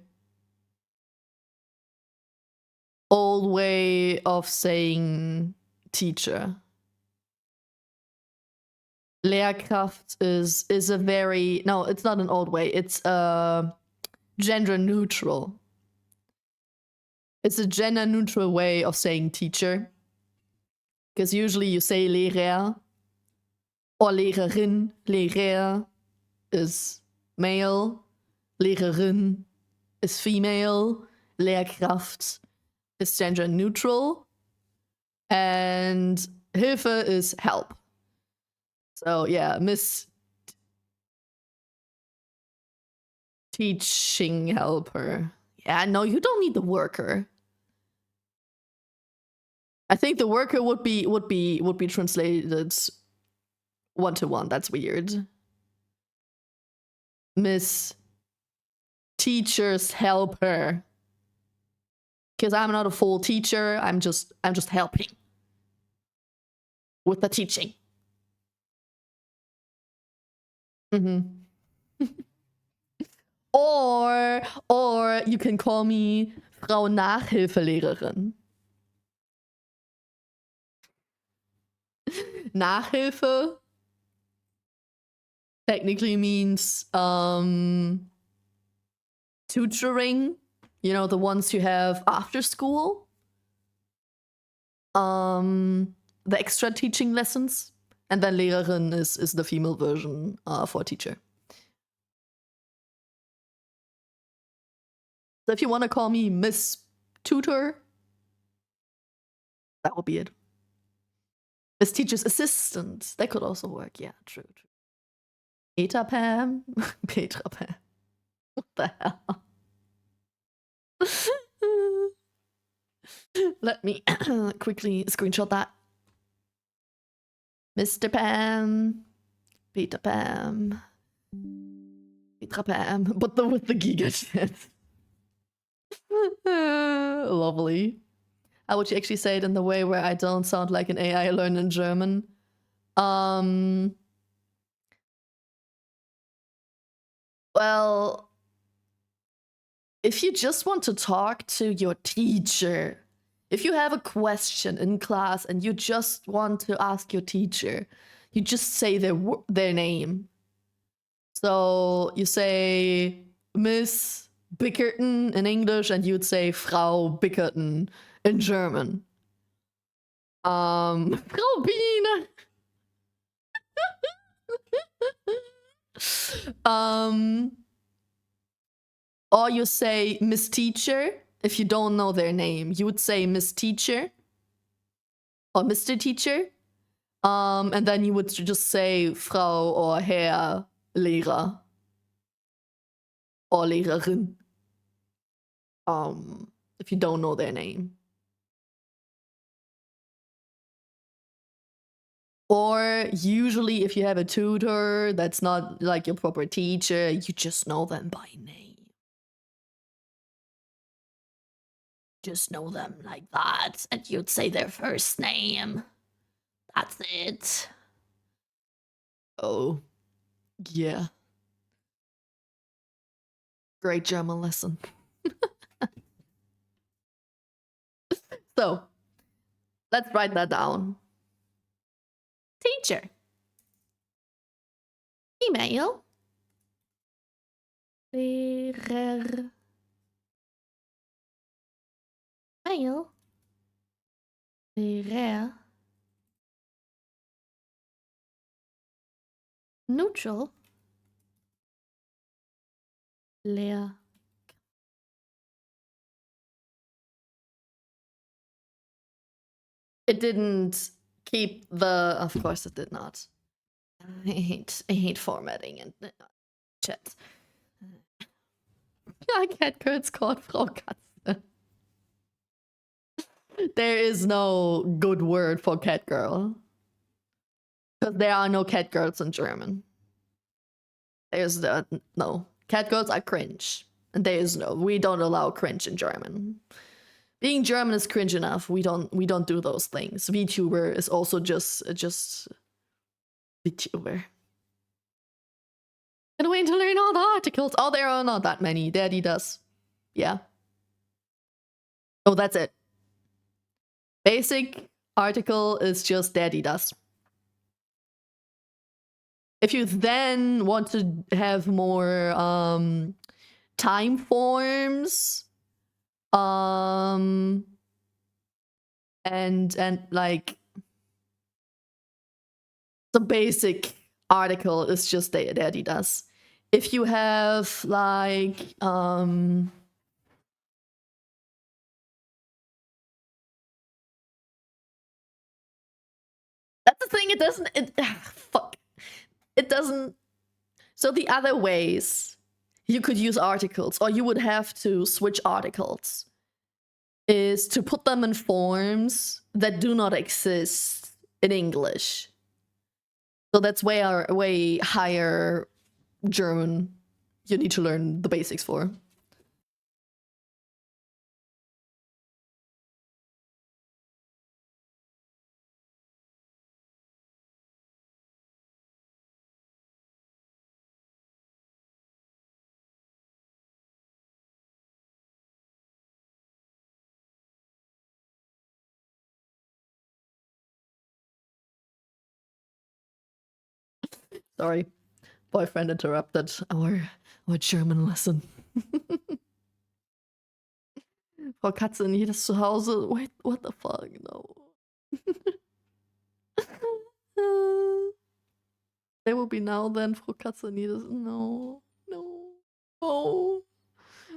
old way of saying teacher. Lehrkraft is a very, no, it's not an old way. It's gender neutral. It's a gender neutral way of saying teacher. Because usually you say Lehrer or Lehrerin. Lehrer is male. Lehrerin is female. Lehrkraft is gender neutral. And Hilfe is help. So yeah, Miss Teaching helper. Yeah, no, you don't need the worker. I think the worker would be translated one-to-one. That's weird. Miss Teacher's helper. Because I'm not a full teacher. I'm just helping with the teaching. Or you can call me Frau Nachhilfelehrerin. Nachhilfe technically means tutoring, you know, the ones you have after school. The extra teaching lessons. And then Lehrerin is the female version for teacher. So if you want to call me Miss Tutor, that would be it. Miss Teacher's Assistant, that could also work. Yeah, true. Peter Pam? Petra Pam. What the hell? Let me quickly screenshot that. Mr. Pam. Peter Pam. Petra Pam. But with the giga shit. Lovely. How would you actually say it in the way where I don't sound like an AI learning German? Well, if you just want to talk to your teacher, if you have a question in class and you just want to ask your teacher, you just say their name. So you say Miss Bickerton in English and you'd say Frau Bickerton in German. Frau Biene. Or you say Miss Teacher. If you don't know their name, you would say Miss Teacher or Mr. Teacher. And then you would just say Frau or Herr Lehrer or Lehrerin. If you don't know their name. Or usually if you have a tutor that's not like your proper teacher, you just know them by name. Just know them like that, and you'd say their first name. That's it. Oh, yeah. Great German lesson. So, let's write that down. Teacher. Email. Lehrer. Mail. Lehrer. Neutral. Leer. It didn't keep the. Of course, it did not. I hate formatting and chat. Ja, Catgirl's called Frau Katze. There is no good word for catgirl. Because there are no catgirls in German. There's no. Catgirls are cringe. And there is no. We don't allow cringe in German. Being German is cringe enough. We don't do those things. VTuber is also just VTuber. Gonna wait to learn all the articles. Oh, there are not that many. Daddy does. Yeah. Oh, that's it. Basic article is just Daddy does. If you then want to have more time forms, and like the basic article is just Daddy does. If you have like that's the thing, fuck. It doesn't. So the other ways you could use articles, or you would have to switch articles, is to put them in forms that do not exist in English. So that's way higher German you need to learn the basics for. Sorry, boyfriend interrupted our German lesson. Frau Katze in jedes Zuhause. Wait, what the fuck? No. There will be now then, Frau Katze in jedes. No, no, no.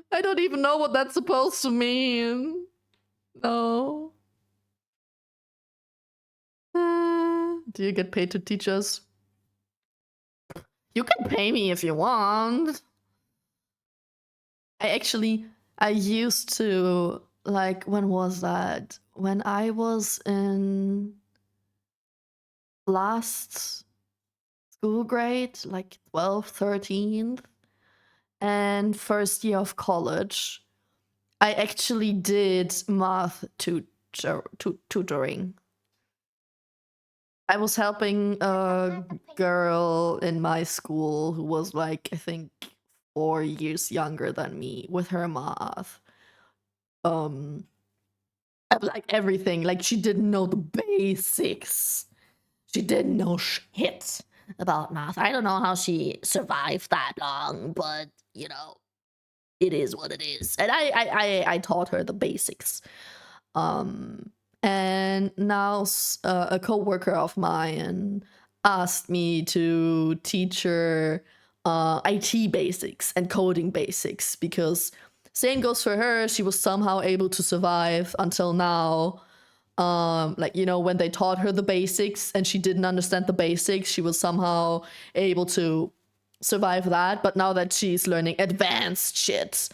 I don't even know what that's supposed to mean. No. Do you get paid to teach us? You can pay me if you want. I used to, like, when was that? When I was in last school grade, like 12th, 13th, and first year of college, I actually did math tutoring. I was helping a girl in my school who was like, I think 4 years younger than me with her math. Like everything. Like she didn't know the basics. She didn't know shit about math. I don't know how she survived that long, but you know, it is what it is. And I taught her the basics. And now a coworker of mine asked me to teach her IT basics and coding basics because same goes for her. She was somehow able to survive until now. Like, you know, when they taught her the basics and she didn't understand the basics, she was somehow able to survive that. But now that she's learning advanced shit,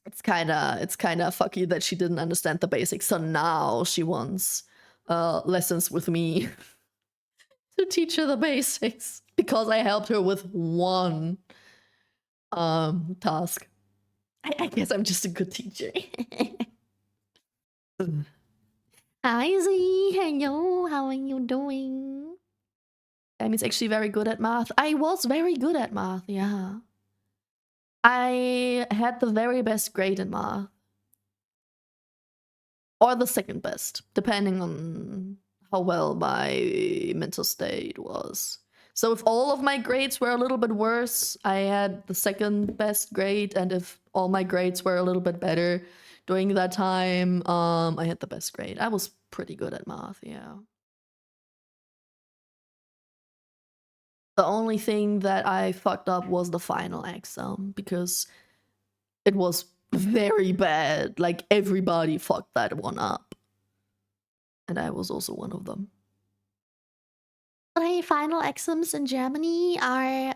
it's kind of fucky that she didn't understand the basics. So now she wants lessons with me to teach her the basics because I helped her with one task. I guess I'm just a good teacher. Hi Z, hello, how are you doing? I'm actually very good at math. I was very good at math, yeah. I had the very best grade in math. Or the second best, depending on how well my mental state was. So if all of my grades were a little bit worse, I had the second best grade, and if all my grades were a little bit better during that time, I had the best grade. I was pretty good at math, yeah. The only thing that I fucked up was the final exam because it was very bad. Like everybody fucked that one up. And I was also one of them. The final exams in Germany are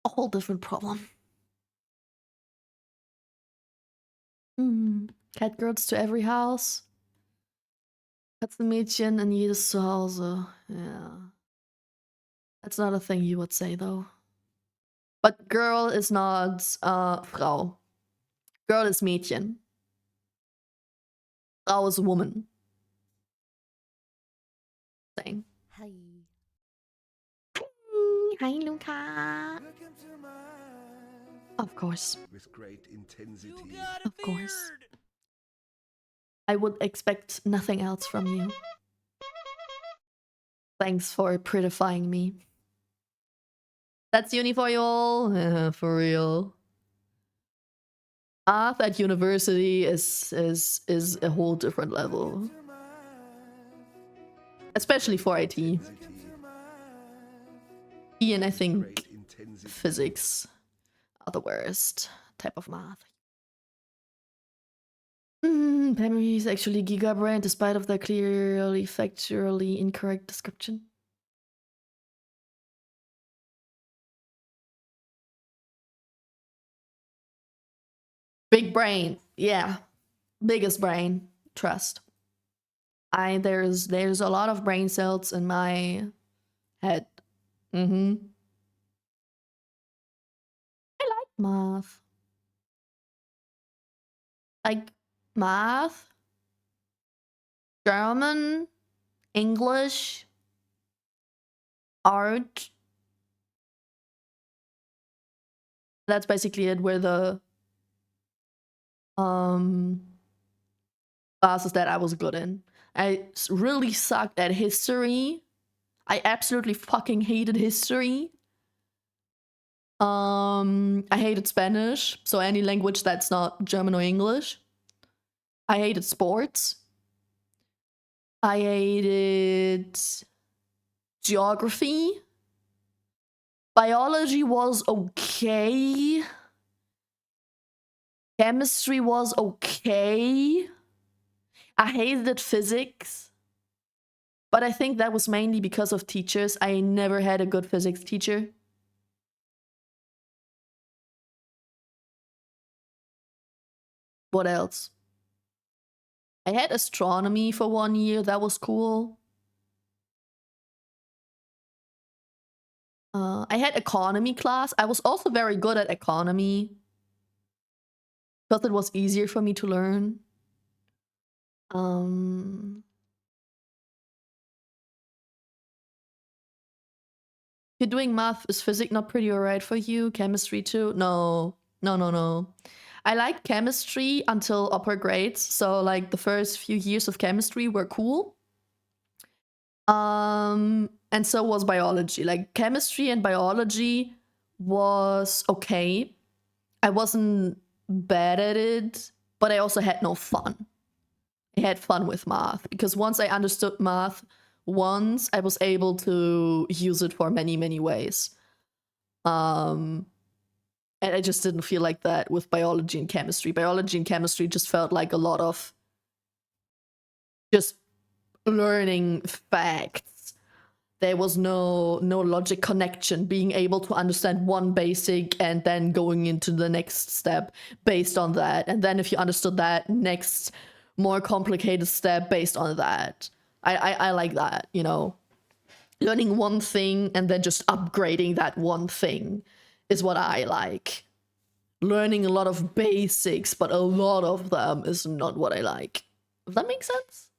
a whole different problem. Catgirls to every house. Katzenmädchen in jedes Zuhause. Yeah. That's not a thing you would say though. But girl is not Frau. Girl is Mädchen. Frau is woman. Saying. Hi. Hi, Luca. Of course. With great intensity. Of course. I would expect nothing else from you. Thanks for prettifying me. That's uni for you all. For real. Math at university is a whole different level. Especially for IT. And I think physics are the worst type of math. Memory is actually gigabrain despite of the clearly factually incorrect description. Big brain. Yeah. Biggest brain. Trust. There's a lot of brain cells in my head. Mm-hmm. I like math. Like math, German, English, art. That's basically it. Where the classes that I was good in. Really sucked at history. I absolutely fucking hated history. I hated Spanish, so any language that's not German or English. I hated sports. I hated geography. Biology was okay. Chemistry was okay. I hated physics. But I think that was mainly because of teachers. I never had a good physics teacher. What else? I had astronomy for 1 year. That was cool. I had economy class. I was also very good at economy because it was easier for me to learn. You're doing math. Is physics not pretty alright for you? Chemistry too? No. No. I liked chemistry until upper grades. So like the first few years of chemistry were cool. And so was biology. Like chemistry and biology was okay. I wasn't bad at it, but I also had no fun. I had fun with math because once I understood math once, I was able to use it for many, many ways. And I just didn't feel like that with biology and chemistry. Biology and chemistry just felt like a lot of just learning facts. There was no logic connection, being able to understand one basic and then going into the next step based on that. And then if you understood that, next more complicated step based on that. I like that, you know. Learning one thing and then just upgrading that one thing is what I like. Learning a lot of basics, but a lot of them is not what I like. If that makes sense?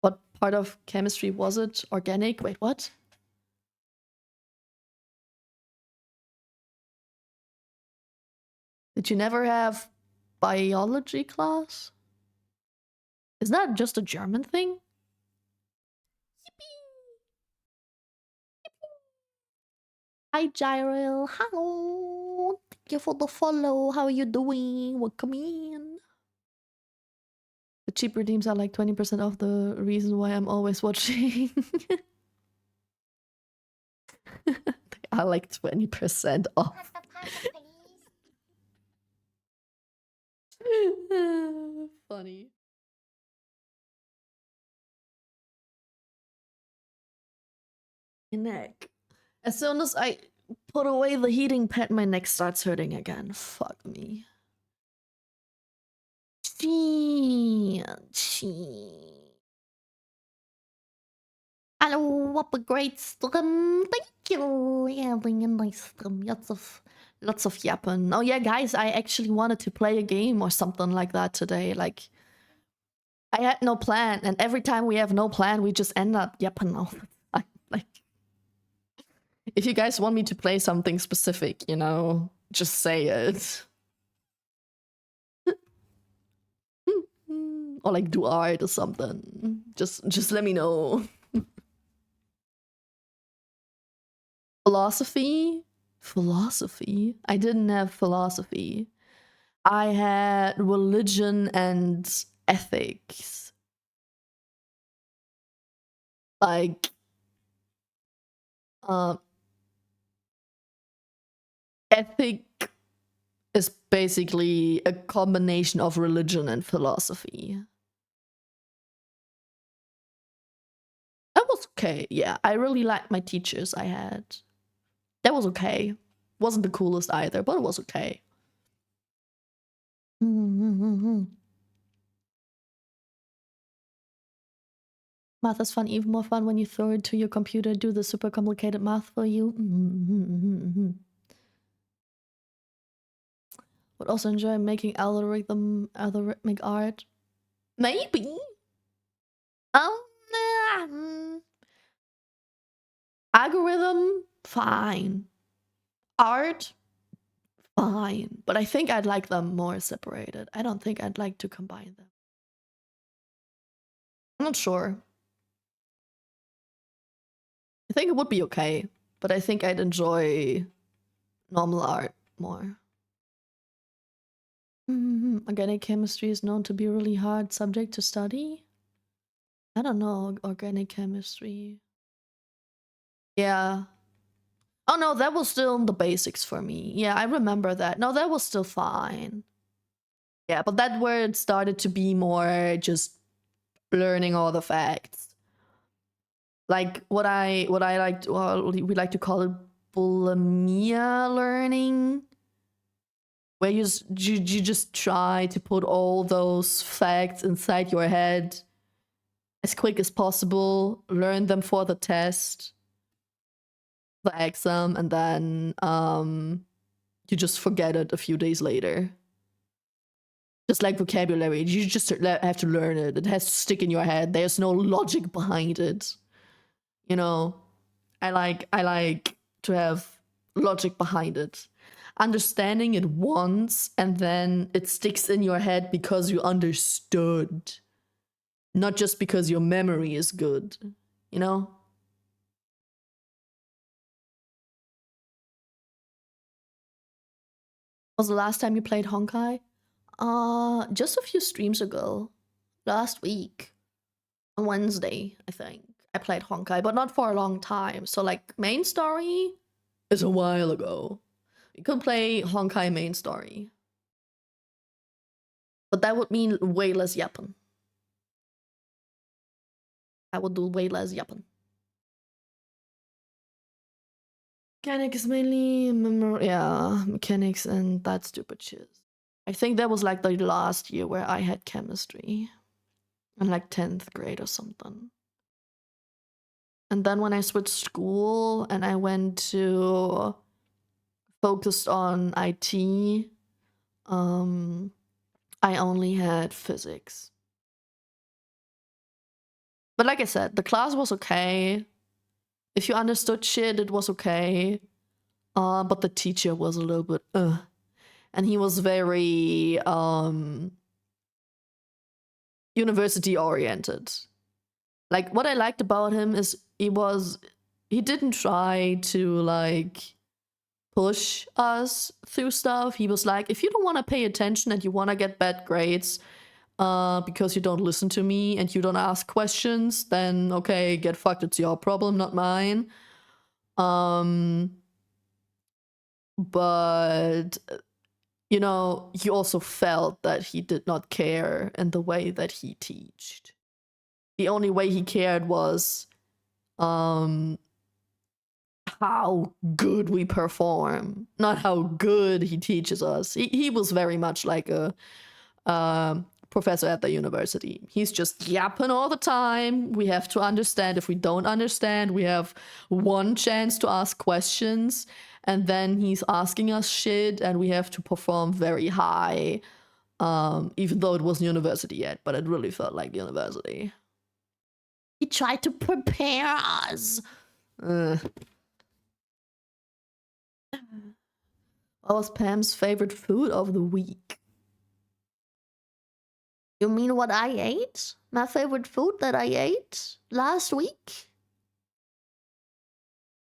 What part of chemistry was it? Organic? Wait, what? Did you never have biology class? Is that just a German thing? Hi, Gyril. Hello. Thank you for the follow. How are you doing? Welcome in. The cheap redeems are like 20% off the reason why I'm always watching. They are like 20% off. Funny. Neck. As soon as I put away the heating pad, my neck starts hurting again. Fuck me. Hello, what a great stream. Thank you. Having a nice stream. Lots of yapping. Oh yeah, guys, I actually wanted to play a game or something like that today. Like, I had no plan, and every time we have no plan, we just end up yapping all the time. Like, if you guys want me to play something specific, you know, just say it. Or like do art or something. Just let me know. Philosophy? Philosophy? I didn't have philosophy. I had religion and ethics. Like, ethic is basically a combination of religion and philosophy. That was okay. Yeah, I really liked my teachers I had. That was okay. Wasn't the coolest either, but it was okay. Math is fun, even more fun when you throw it to your computer, do the super complicated math for you. Would also enjoy making algorithmic art. Maybe. Algorithm, fine. Art, fine. But I think I'd like them more separated. I don't think I'd like to combine them. I'm not sure. I think it would be okay, but I think I'd enjoy normal art more. Organic chemistry is known to be a really hard subject to study. I don't know organic chemistry. Yeah. Oh no, that was still in the basics for me. Yeah, I remember that. No, that was still fine. Yeah, but that where it started to be more just learning all the facts. Like what I like, well, we like to call it bulimia learning, where you just try to put all those facts inside your head as quick as possible, learn them for the test, the exam, and then you just forget it a few days later. Just like vocabulary, you just have to learn it. It has to stick in your head. There's no logic behind it. You know, I like to have logic behind it. Understanding it once and then it sticks in your head because you understood, not just because your memory is good, you know? Was the last time you played Honkai? Just a few streams ago. Last week. On Wednesday, I think. I played Honkai, but not for a long time. So like main story is a while ago. You could play Honkai main story. But that would mean way less yapping. I would do way less yapping. Mechanics mainly, mechanics and that stupid shit. I think that was like the last year where I had chemistry. In like 10th grade or something. And then when I switched school and I went to focused on IT, I only had physics. But like I said, the class was okay. If you understood shit, it was okay. But the teacher was a little bit and he was very university oriented. Like what I liked about him is he didn't try to like push us through stuff. He was like, if you don't want to pay attention and you want to get bad grades because you don't listen to me and you don't ask questions, then okay, get fucked. It's your problem, not mine. But you know, he also felt that he did not care in the way that he taught. The only way he cared was how good we perform, not how good he teaches us. He was very much like a professor at the university. He's just yapping all the time. We have to understand. If we don't understand, we have one chance to ask questions, and then he's asking us shit, and we have to perform very high, even though it wasn't university yet, but it really felt like university. He tried to prepare us. What was Pam's favorite food of the week? You mean what I ate? My favorite food that I ate last week?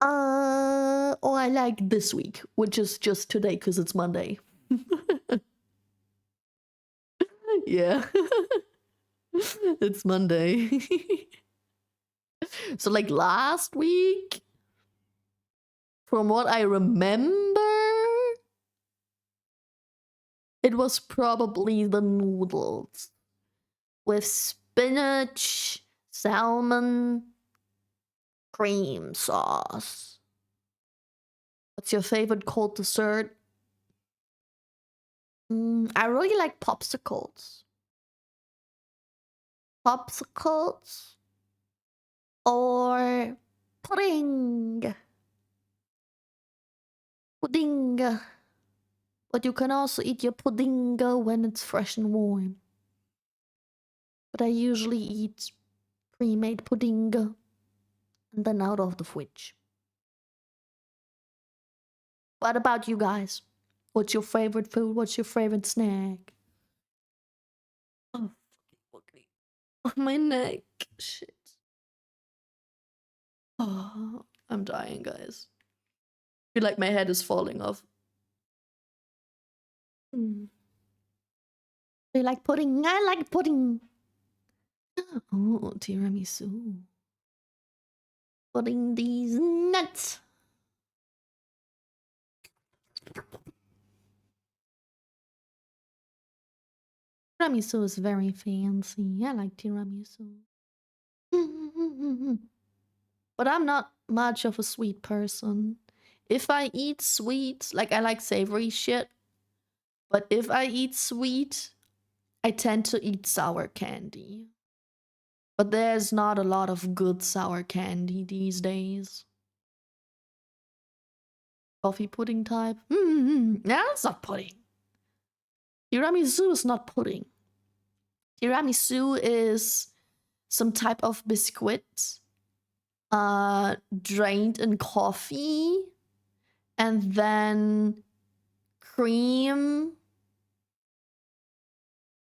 Or I like this week, which is just today because it's Monday. Yeah. It's Monday. So like last week, from what I remember, it was probably the noodles with spinach, salmon, cream sauce. What's your favorite cold dessert? I really like popsicles. Popsicles or pudding. Pudding. But you can also eat your pudding when it's fresh and warm. But I usually eat pre-made pudding and then out of the fridge. What about you guys? What's your favorite food? What's your favorite snack? Oh, fucking my neck. Shit. Oh, I'm dying, guys. I feel like my head is falling off. Do you like pudding? I like pudding. Oh, tiramisu. Pudding these nuts. Tiramisu is very fancy. I like tiramisu. But I'm not much of a sweet person. If I eat sweet, like I like savory shit, but if I eat sweet, I tend to eat sour candy. But there's not a lot of good sour candy these days. Coffee pudding type? Yeah, it's not pudding. Tiramisu is not pudding. Tiramisu is some type of biscuit drained in coffee and then cream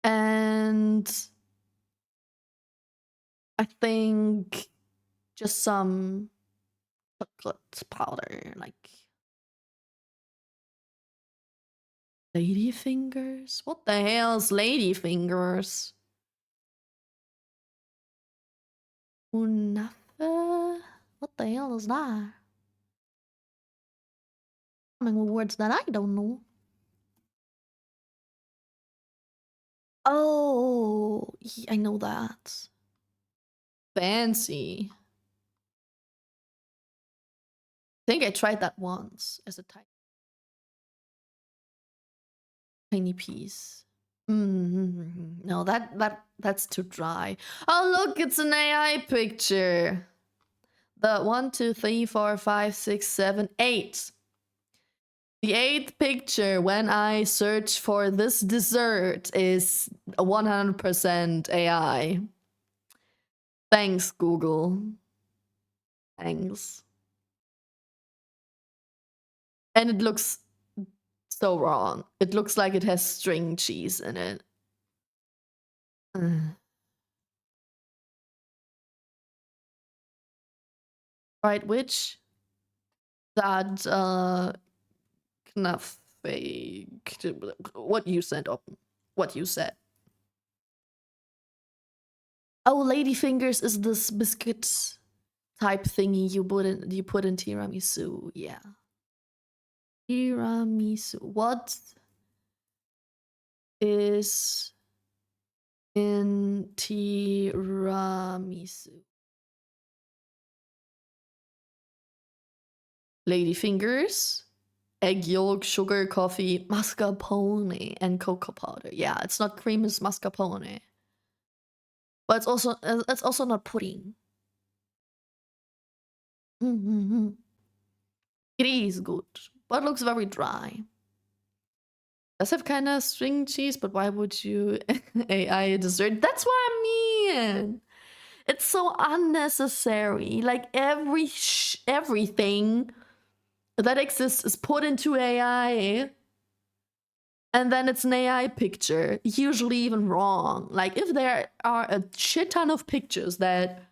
and I think just some chocolate powder, like lady fingers. What the hell's lady fingers? Kunafa? What the hell is that? Coming with words that I don't know. Oh, I know that. Fancy. I think I tried that once as a tiny piece. No, that's too dry. Oh look, it's an AI picture. The 1, 2, 3, 4, 5, 6, 7, 8. The 8th picture when I search for this dessert is 100% AI. Thanks, Google. Thanks. And it looks so wrong. It looks like it has string cheese in it. Right, which? That, Knafe. What you said, what you said. Oh, ladyfingers is this biscuit type thingy you put in tiramisu. Yeah. Tiramisu. What is in tiramisu? Ladyfingers, egg yolk, sugar, coffee, mascarpone, and cocoa powder. Yeah, it's not cream, it's mascarpone. But it's also not pudding. It is good, but looks very dry. Does have kind of string cheese, but why would you AI a dessert? That's what I mean. It's so unnecessary. Like everything that exists is put into AI, and then it's an AI picture, usually even wrong. Like if there are a shit ton of pictures that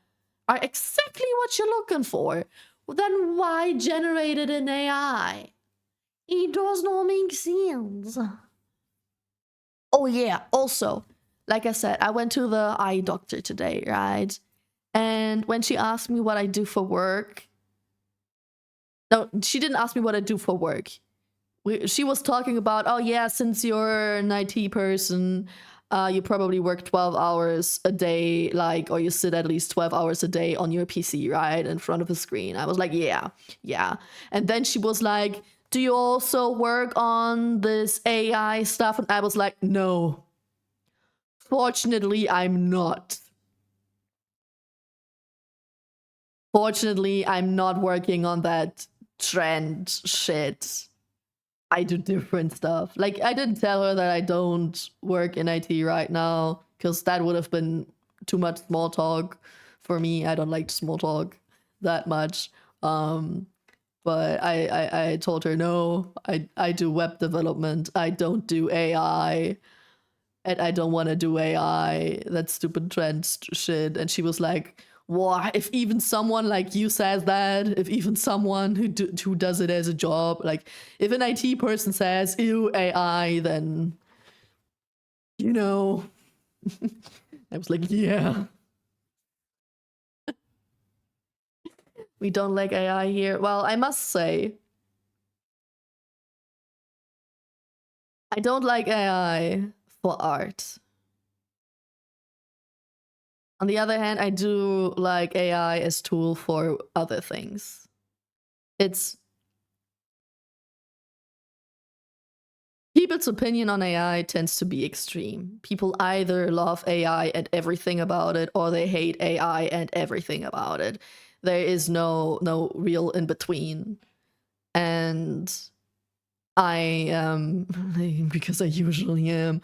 are exactly what you're looking for, then why generate it in AI? It does not make sense. Oh yeah, also, like I said, I went to the eye doctor today, right? And when she asked me what I do for work, no, she didn't ask me what I do for work. She was talking about, oh yeah, since you're an IT person, you probably work 12 hours a day, like, or you sit at least 12 hours a day on your PC, right? In front of a screen. I was like, yeah, yeah. And then she was like, do you also work on this AI stuff? And I was like, no. Fortunately, I'm not. Fortunately, I'm not working on that trend shit. I do different stuff. Like, I didn't tell her that I don't work in IT right now, because that would have been too much small talk for me. I don't like small talk that much. But I told her, no, I do web development. I don't do AI. And I don't want to do AI. That stupid trend shit. And she was like, "What? If even someone like you says that, if even someone who does it as a job, like if an IT person says, ew, AI, then, you know." I was like, yeah. We don't like AI here. Well, I must say, I don't like AI for art. On the other hand, I do like AI as tool for other things. It's people's opinion on AI tends to be extreme. People either love AI and everything about it, or they hate AI and everything about it. There is no real in between. And I am, because I usually am,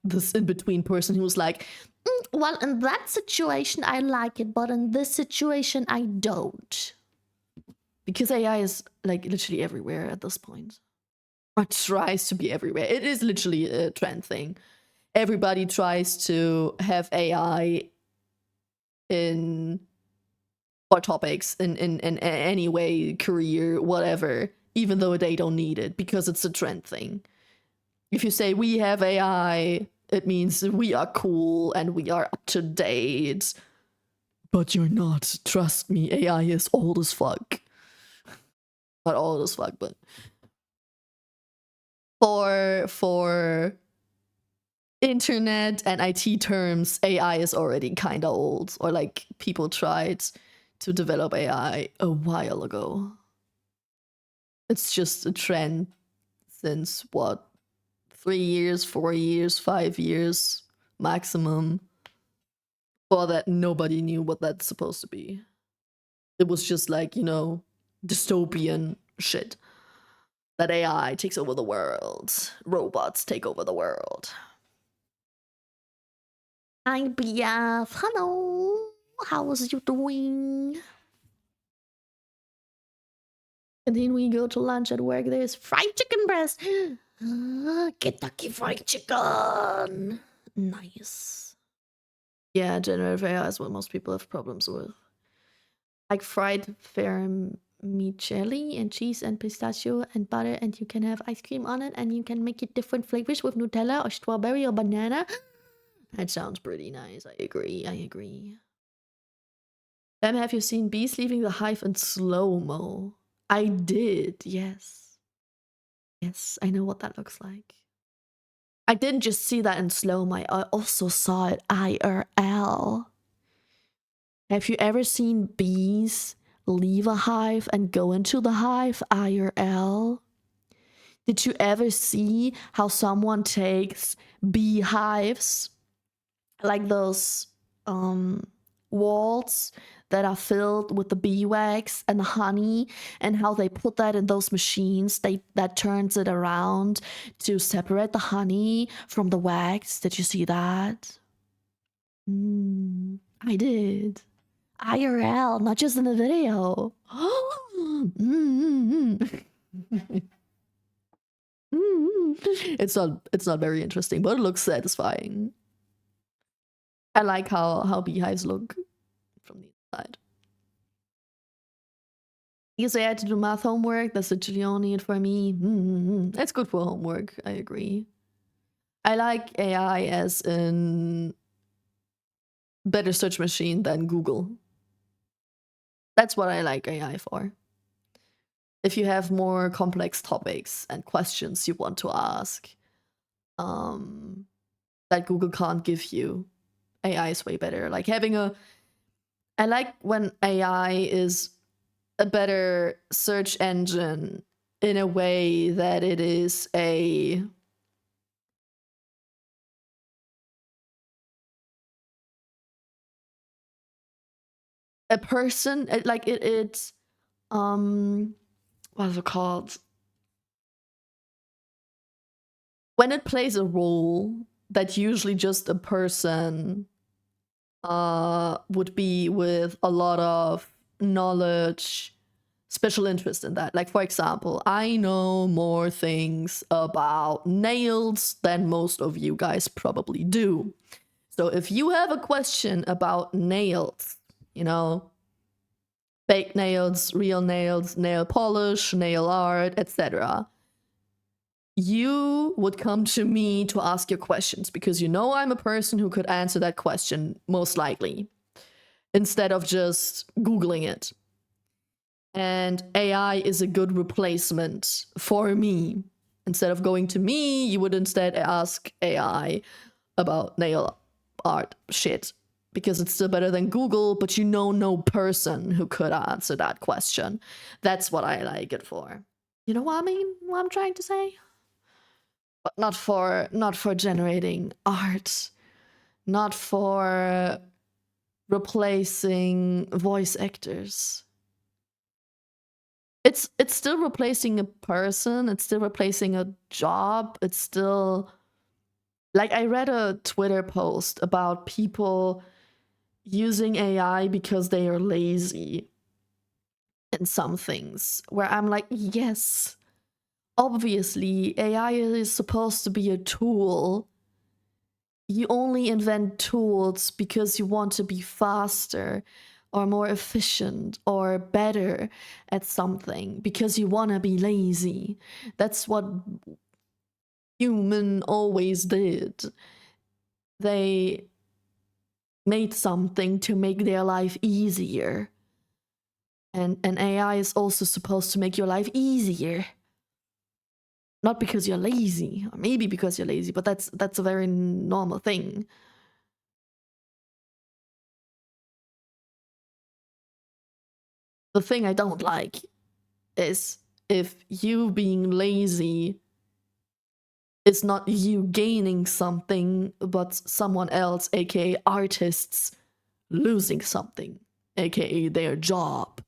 this in between person who's like, well, in that situation I like it, but in this situation I don't. Because AI is like literally everywhere at this point. Or tries to be everywhere. It is literally a trend thing. Everybody tries to have AI in or topics in any way, career, whatever, even though they don't need it, because it's a trend thing. If you say we have AI, it means we are cool and we are up to date. But you're not. Trust me, AI is old as fuck. Not old as fuck, but for internet and IT terms, AI is already kind of old, or like people tried to develop AI a while ago. It's just a trend since what, 3 years, 4 years, 5 years maximum. For that, nobody knew what that's supposed to be. It was just like, dystopian shit. That AI takes over the world, robots take over the world. Hi, BF. Hello. How was you doing? And then we go to lunch at work. There's fried chicken breast. Kentucky Fried Chicken. Nice. Yeah, generative AI is what most people have problems with. Like fried vermicelli and cheese and pistachio and butter, and you can have ice cream on it, and you can make it different flavors with Nutella or strawberry or banana. That sounds pretty nice. I agree. I agree. Have you seen bees leaving the hive in slow-mo? I did, yes. Yes, I know what that looks like. I didn't just see that in slow-mo, I also saw it IRL. Have you ever seen bees leave a hive and go into the hive IRL? Did you ever see how someone takes beehives, like those walls that are filled with the bee wax and the honey, and how they put that in those machines that turns it around to separate the honey from the wax? Did you see that? I did. IRL, not just in the video. It's not very interesting, but it looks satisfying. I like how beehives look from the inside. Because I had to do math homework, that's literally only it for me. That's good for homework, I agree. I like AI as a better search machine than Google. That's what I like AI for. If you have more complex topics and questions you want to ask, that Google can't give you. AI is way better. Like having a I like when AI is a better search engine in a way that it is a person, like it's what is it called, when it plays a role that usually just a person would be with a lot of knowledge, special interest in that. Like, for example, I know more things about nails than most of you guys probably do. So if you have a question about nails, you know, fake nails, real nails, nail polish, nail art, etc., you would come to me to ask your questions because you know I'm a person who could answer that question most likely, instead of just Googling it. And AI is a good replacement for me. Instead of going to me, you would instead ask AI about nail art shit because it's still better than Google, but you know no person who could answer that question. That's what I like it for. You know what I mean? What I'm trying to say? But not for generating art, not for replacing voice actors. It's still replacing a person, it's still replacing a job, it's still like I read a Twitter post about people using AI because they are lazy in some things, where I'm like, yes, obviously AI is supposed to be a tool. You only invent tools because you want to be faster or more efficient or better at something, because you want to be lazy. That's what human always did. They made something to make their life easier. And AI is also supposed to make your life easier. Not because you're lazy, or maybe because you're lazy, but that's a very normal thing. The thing I don't like is if you being lazy is not you gaining something, but someone else, aka artists, losing something, aka their job.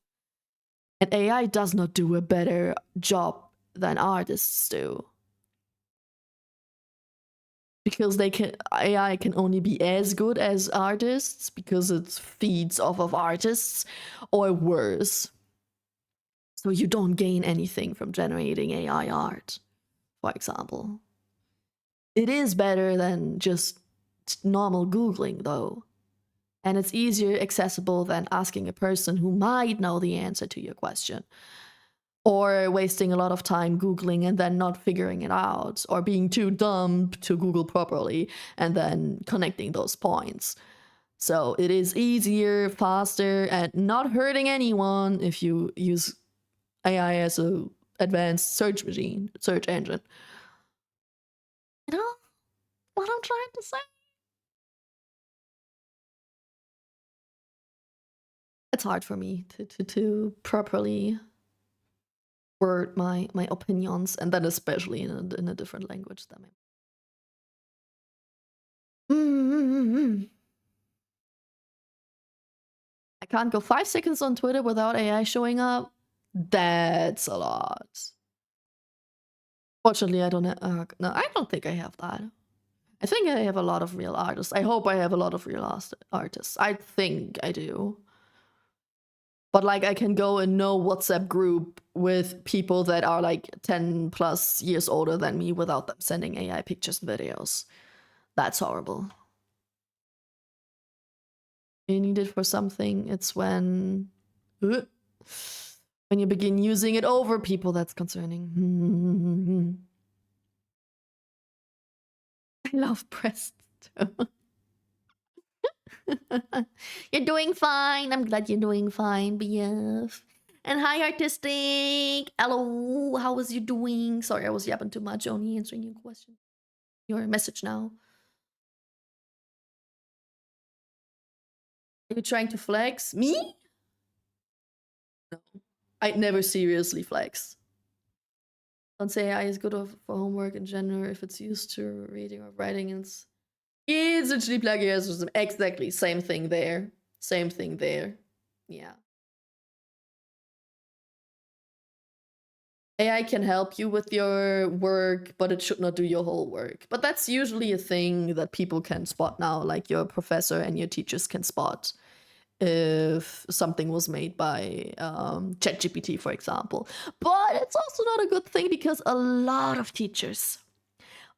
And AI does not do a better job than artists do. Because AI can only be as good as artists because it feeds off of artists, or worse. So you don't gain anything from generating AI art, for example. It is better than just normal Googling, though. And it's easier accessible than asking a person who might know the answer to your question. Or wasting a lot of time Googling and then not figuring it out. Or being too dumb to Google properly and then connecting those points. So it is easier, faster, and not hurting anyone if you use AI as a advanced search engine. You know what I'm trying to say? It's hard for me to properly word my opinions, and then especially in a different language than my. I can't go 5 seconds on Twitter without AI showing up. That's a lot. Fortunately, I don't have, no, I don't think I have that. I think I have a lot of real artists. I hope I have a lot of real artists. I think I do. But like I can go in no WhatsApp group with people that are like 10 plus years older than me without them sending AI pictures and videos. That's horrible. You need it for something. It's when you begin using it over people that's concerning. I love breasts too. You're doing fine. I'm glad you're doing fine, BF. And hi, Artistic. Hello, how was you doing? Sorry, I was yapping too much. Only answering your question. Your message now. Are you trying to flex? Me? No. I'd never seriously flex. Don't say AI is good for homework in general if it's used to reading or writing. It's literally plagiarism. Exactly. Same thing there. Same thing there. Yeah. AI can help you with your work, but it should not do your whole work. But that's usually a thing that people can spot now, like your professor and your teachers can spot if something was made by ChatGPT, for example. But it's also not a good thing because a lot of teachers,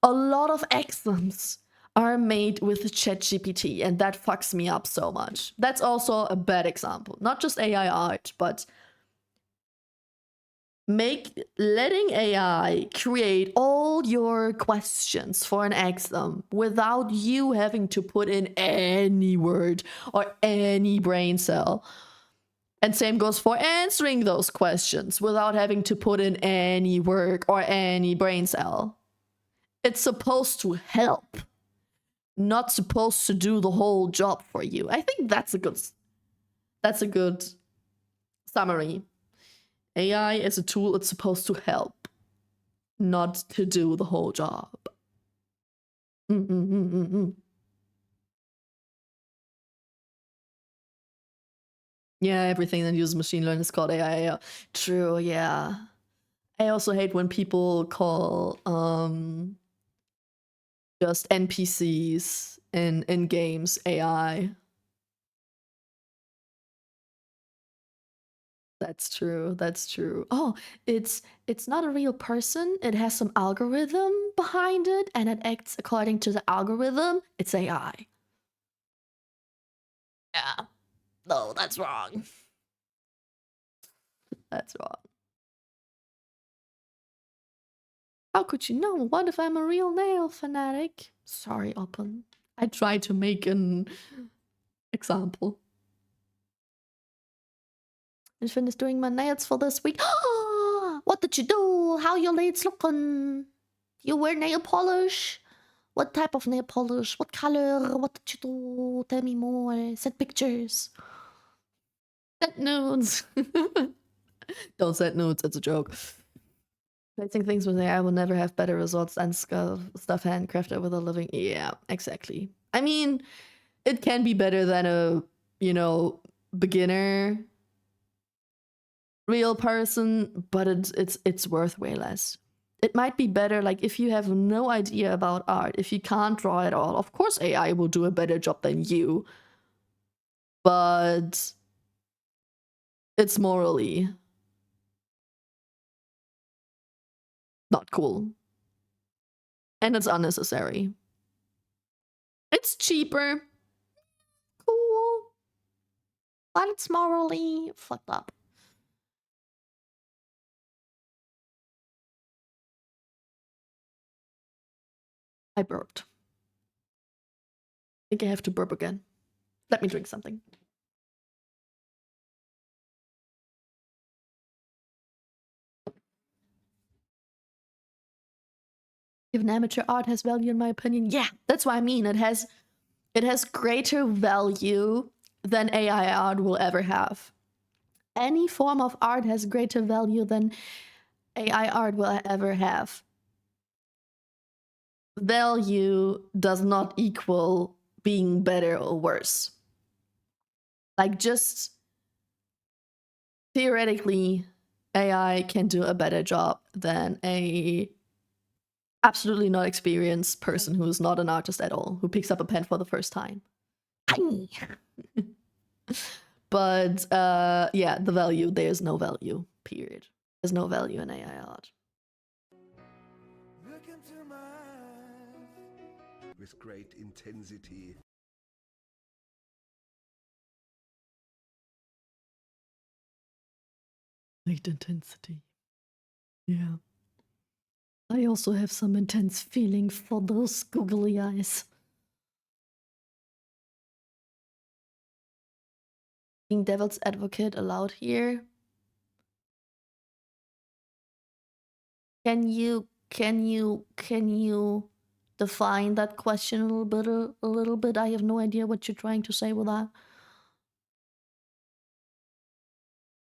a lot of exams are made with ChatGPT, and that fucks me up so much. That's also a bad example. Not just AI art, but letting AI create all your questions for an exam without you having to put in any word or any brain cell. And same goes for answering those questions without having to put in any work or any brain cell. It's supposed to help, not supposed to do the whole job for you. I think that's a good summary. AI is a tool, it's supposed to help, not to do the whole job. Yeah, everything that uses machine learning is called AI. Yeah. True, yeah. I also hate when people call just NPCs in games AI. That's true. That's true. Oh, it's not a real person. It has some algorithm behind it, and it acts according to the algorithm. It's AI. Yeah. No, that's wrong. That's wrong. How could you know? What if I'm a real nail fanatic? Sorry, Open. I tried to make an example. I finished doing my nails for this week. What did you do? How your nails looking? You wear nail polish? What type of nail polish? What color? What did you do? Tell me more. Send pictures. Send nudes. Don't send nudes. It's a joke. Placing things with AI will never have better results than stuff handcrafted with a living. Yeah, exactly. I mean, it can be better than a, beginner real person, but it's worth way less. It might be better, like, if you have no idea about art, if you can't draw at all. Of course, AI will do a better job than you, but it's morally not cool. And it's unnecessary. It's cheaper. Cool. But it's morally fucked up. I burped. I think I have to burp again. Let me drink something. Even amateur art has value, in my opinion. Yeah, that's what I mean. It has greater value than AI art will ever have. Any form of art has greater value than AI art will ever have. Value does not equal being better or worse. Like, just theoretically, AI can do a better job than a absolutely not experienced person who is not an artist at all, who picks up a pen for the first time. But yeah, the value, there's no value, period. There's no value in AI art. Look into my eyes with great intensity. Great intensity. Yeah. I also have some intense feeling for those googly eyes. Being devil's advocate allowed here. Can you define that question a little bit? I have no idea what you're trying to say with that.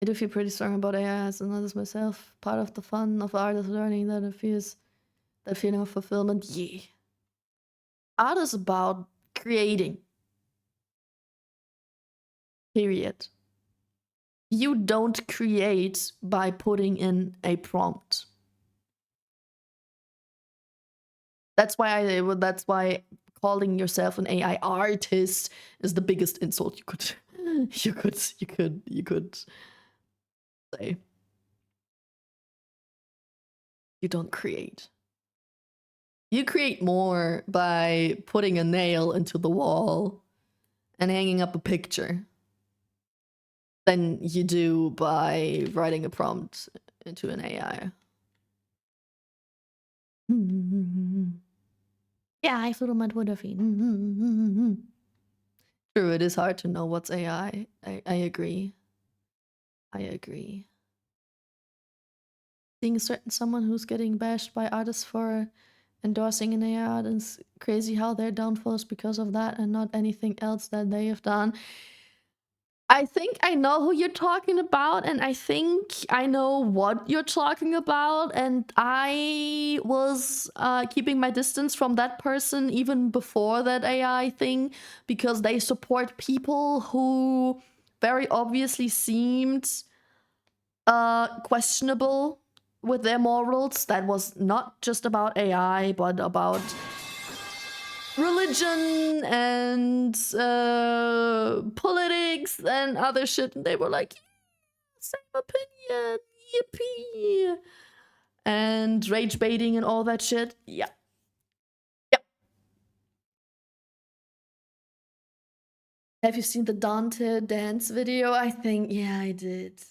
I do feel pretty strong about AI as an artist myself. Part of the fun of art is learning that it feels that feeling of fulfillment. Yeah. Art is about creating. Period. You don't create by putting in a prompt. That's why calling yourself an AI artist is the biggest insult you could you could say. You don't create. You create more by putting a nail into the wall and hanging up a picture than you do by writing a prompt into an AI. Yeah, I threw my Twitter feed. True, it is hard to know what's AI. I agree. I agree. Seeing someone who's getting bashed by artists for endorsing an AI art is crazy how their downfall is because of that and not anything else that they have done. I think I know who you're talking about, and I think I know what you're talking about, and I was keeping my distance from that person even before that AI thing because they support people who very obviously seemed questionable with their morals. That was not just about AI, but about religion and politics and other shit. And they were like, yeah, same opinion, yippee. And rage baiting and all that shit. Yeah. Yep. Have you seen the Dante dance video? I think, yeah, I did.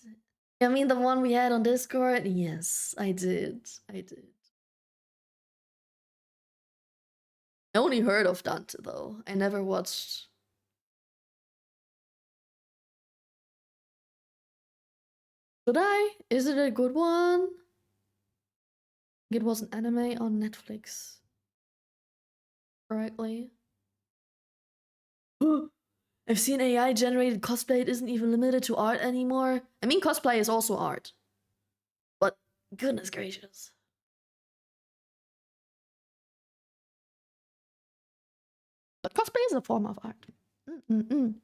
I mean, the one we had on Discord? Yes, I did. I did. I only heard of Dante, though. I never watched. Should I? Is it a good one? It was an anime on Netflix. Correctly. I've seen AI generated cosplay. It isn't even limited to art anymore. I mean, cosplay is also art. But goodness gracious. But cosplay is a form of art. Let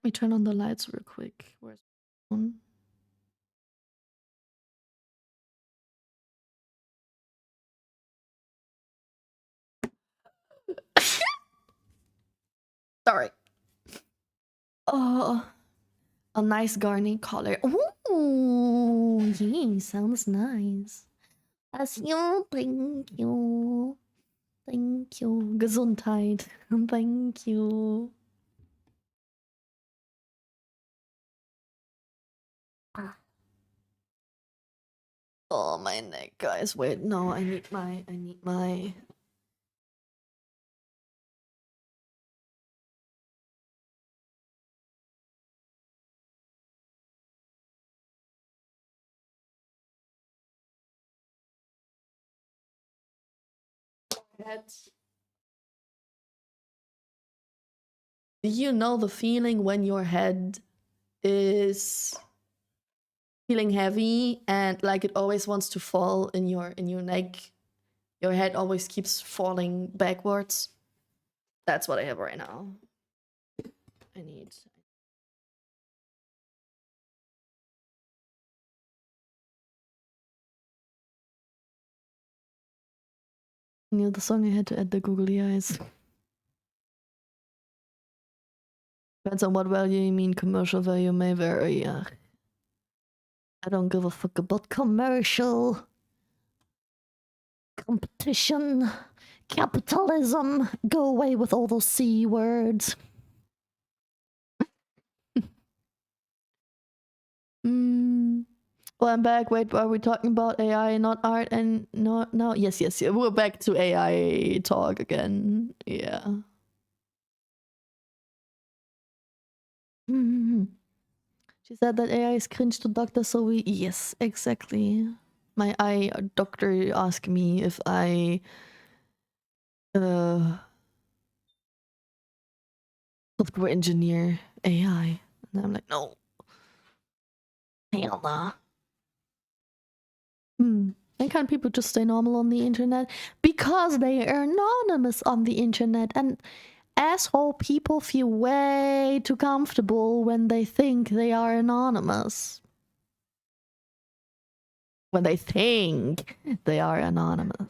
me turn on the lights real quick. Where's my phone? Sorry. Oh, a nice garnet collar. Ooh, yeah, sounds nice. Thank you. Thank you. Gesundheit. Thank you. Oh, my neck, guys. Wait, no, I need my head. Do you know the feeling when your head is feeling heavy and like it always wants to fall in your neck? Your head always keeps falling backwards. That's what I have right now. I need. You know the song I had to add the googly eyes. Depends on what value you mean. Commercial value may vary. Yeah. I don't give a fuck about commercial. Competition. Capitalism. Go away with all those C words. Well, I'm back. Wait, are we talking about AI, not art? And no. Yes. We're back to AI talk again. Yeah. She said that AI is cringe to doctor, so we. Yes, exactly. My eye doctor asked me if I. Software engineer AI. And I'm like, no. Hell nah. Then can people just stay normal on the internet? Because they are anonymous on the internet, and asshole people feel way too comfortable when they think they are anonymous. When they think they are anonymous.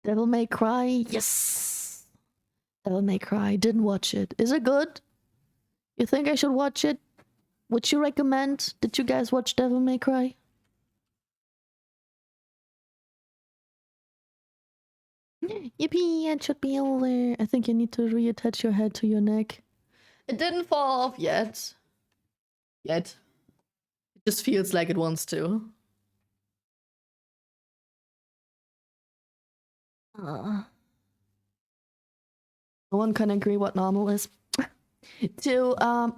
Devil May Cry, yes. Devil May Cry, didn't watch it. Is it good? You think I should watch it? Would you recommend? Did you guys watch Devil May Cry? Yippee, it should be over. I think you need to reattach your head to your neck. It didn't fall off yet. It just feels like it wants to. No one can agree what normal is. To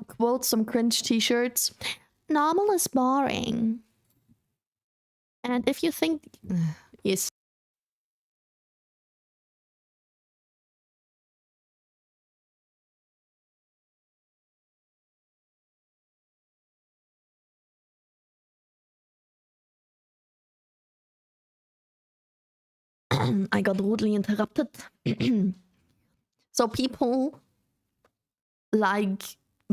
quote some cringe t-shirts, normal is boring. And if you think... yes. I got rudely interrupted. So people like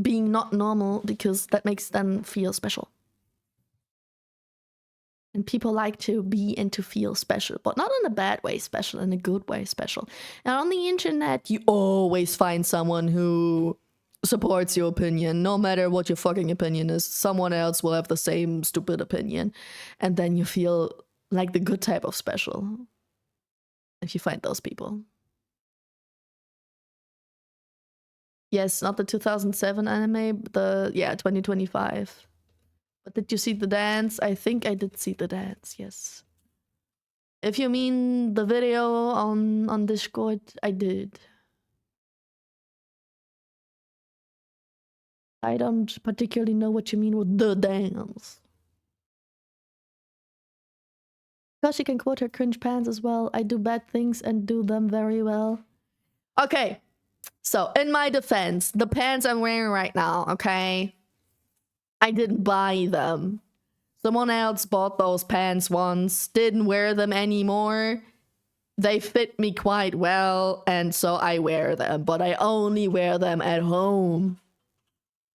being not normal because that makes them feel special. And people like to be and to feel special, but not in a bad way special, in a good way special. And on the internet, you always find someone who supports your opinion, no matter what your fucking opinion is. Someone else will have the same stupid opinion. And then you feel like the good type of special. If you find those people. Yes, not the 2007 anime, but the 2025. But did you see the dance? I think I did see the dance, yes. If you mean the video on Discord, I did. I don't particularly know what you mean with the dance. Because she can quote her cringe pants as well. I do bad things and do them very well. Okay, so in my defense, the pants I'm wearing right now, okay? I didn't buy them. Someone else bought those pants once, didn't wear them anymore. They fit me quite well, and so I wear them, but I only wear them at home.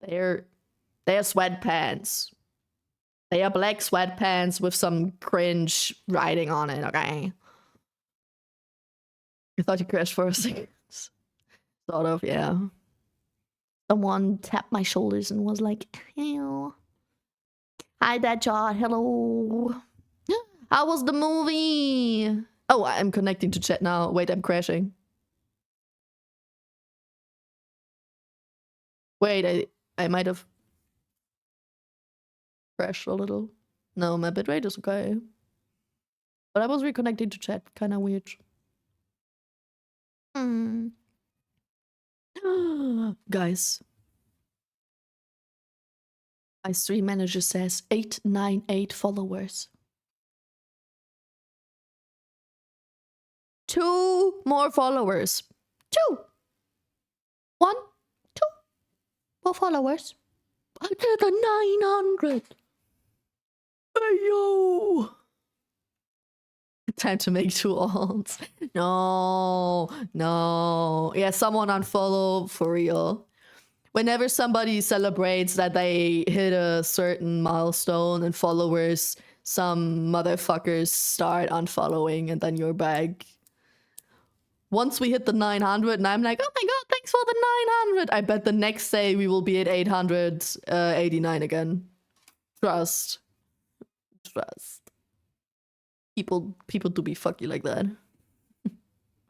They're sweatpants. They are black sweatpants with some cringe writing on it, okay? I thought you crashed for a second. Sort of, yeah. Someone tapped my shoulders and was like, "Ew. Hi, Deadjaw. Hello. How was the movie?" Oh, I'm connecting to chat now. Wait, I'm crashing. Wait, I might have crashed a little. No, my bitrate is okay. But I was reconnecting to chat. Kind of weird. Guys. My stream manager says 898 followers. 2 more followers. 2. 1, 2 more followers. I did a 900. Hey, yo. Time to make 2 alts. No. Yeah, someone unfollow for real. Whenever somebody celebrates that they hit a certain milestone and followers, some motherfuckers start unfollowing and then you're back. Once we hit the 900 and I'm like, oh my god, thanks for the 900. I bet the next day we will be at 889 again. Trust. People do be fucky like that.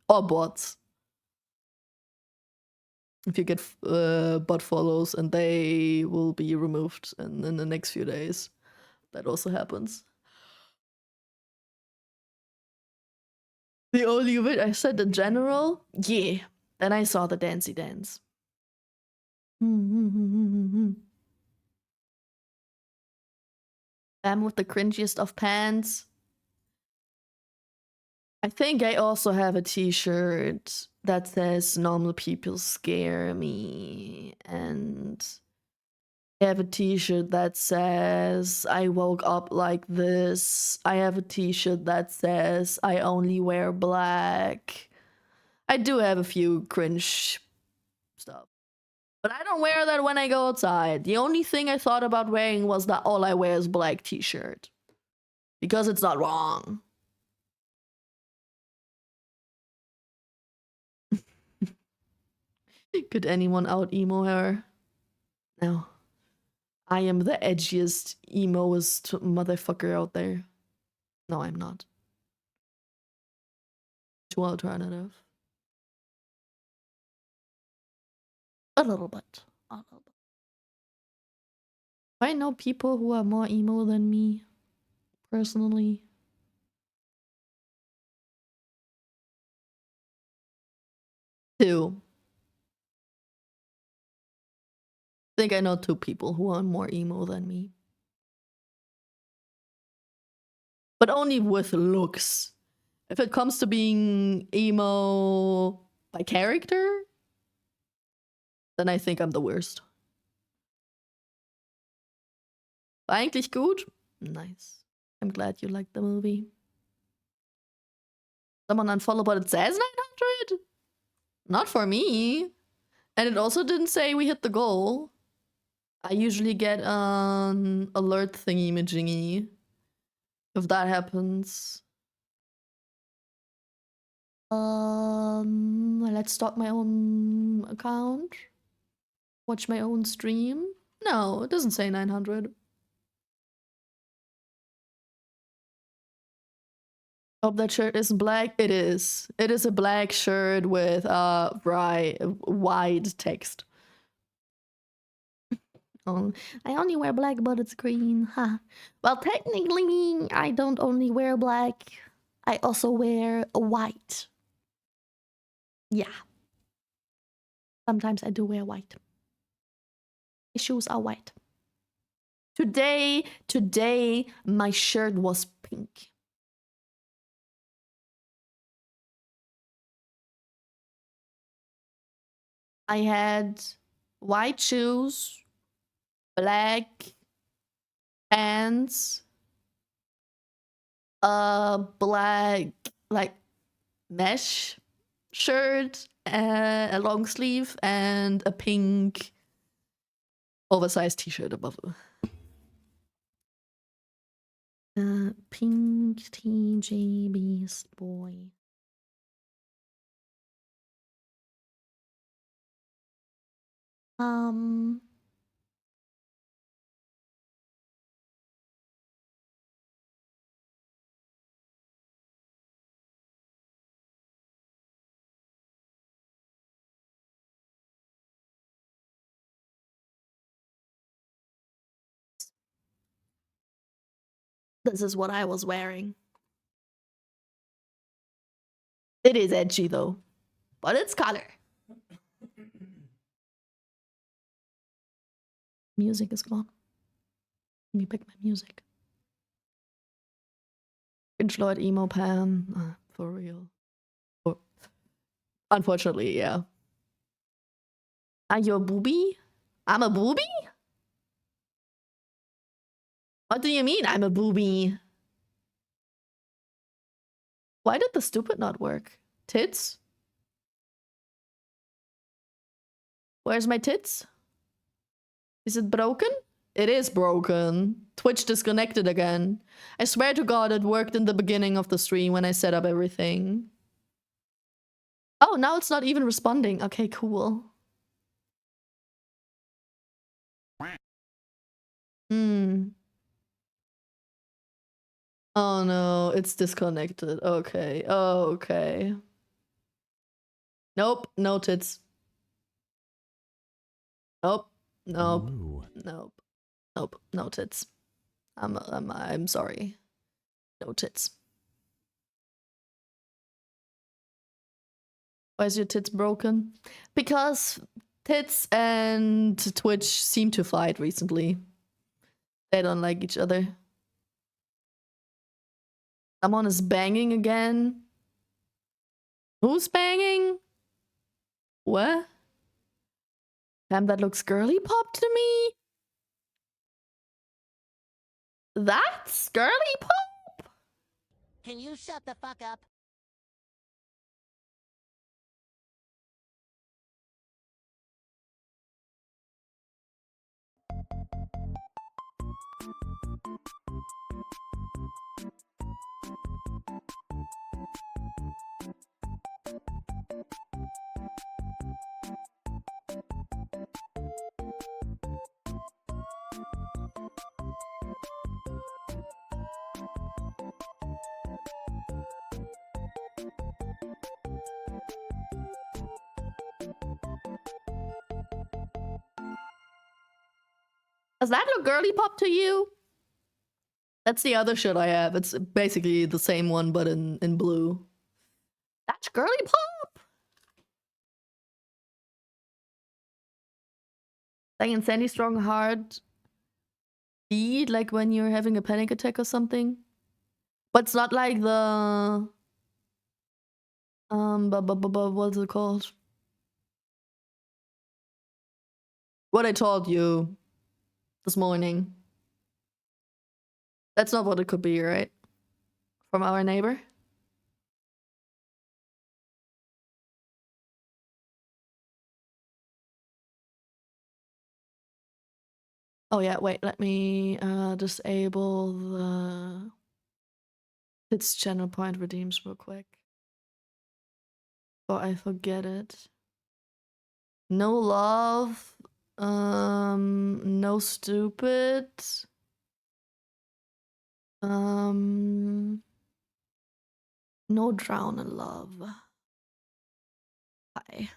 Or bots. If you get bot follows and they will be removed in the next few days. That also happens. The only bit I said in general, yeah. Then I saw the dancey dance. I'm with the cringiest of pants. I think I also have a t-shirt that says normal people scare me, and I have a t-shirt that says I woke up like this. I have a t-shirt that says I only wear black. I do have a few cringe stuff. But I don't wear that when I go outside. The only thing I thought about wearing was that all I wear is black t-shirt. Because it's not wrong. Could anyone out emo her? No. I am the edgiest, emoest motherfucker out there. No, I'm not. Too alternative. A little bit. A little bit. I know people who are more emo than me, personally. Two. I think I know two people who are more emo than me. But only with looks. If it comes to being emo by character, then I think I'm the worst. War eigentlich gut? Nice. I'm glad you liked the movie. Someone unfollow, but it says 900? Not for me. And it also didn't say we hit the goal. I usually get an alert thingy majingy if that happens. Let's start my own account. Watch my own stream. No, it doesn't say 900. Oh, that shirt is black. It is. It is a black shirt with wide text. Oh, I only wear black, but it's green. Huh. Well, technically, I don't only wear black. I also wear white. Yeah. Sometimes I do wear white. My shoes are white. Today, my shirt was pink. I had white shoes, black pants, a black like mesh shirt, a long sleeve, and a pink oversized t-shirt above it. Pink TJ Beast Boy. This is what I was wearing. It is edgy though, but it's color. Music is gone. Let me pick my music. Prince Floyd emo Pam. For real. Oh. Unfortunately, yeah. Are you a booby? I'm a booby? What do you mean I'm a booby? Why did the stupid not work? Tits? Where's my tits? Is it broken? It is broken. Twitch disconnected again. I swear to God it worked in the beginning of the stream when I set up everything. Oh, now it's not even responding. Okay, cool. Oh no, it's disconnected. Okay, okay. Nope, no tits. Nope, nope, Ooh. nope, nope, no tits. I'm sorry. No tits. Why is your tits broken? Because tits and Twitch seem to fight recently. They don't like each other. Someone is banging again. Who's banging? What? Damn, that looks girly pop to me. That's girly pop? Can you shut the fuck up? Does that look girly pop to you? That's the other shit I have. It's basically the same one, but in blue. That's girly pop. Like in Sandy Strong Heart beat, like when you're having a panic attack or something. But it's not like the what's it called? What I told you this morning. That's not what it could be, right? From our neighbor? Oh yeah, wait, let me disable the its channel point redeems real quick. Oh, I forget it. No love. No stupid. No drown in love. Hi.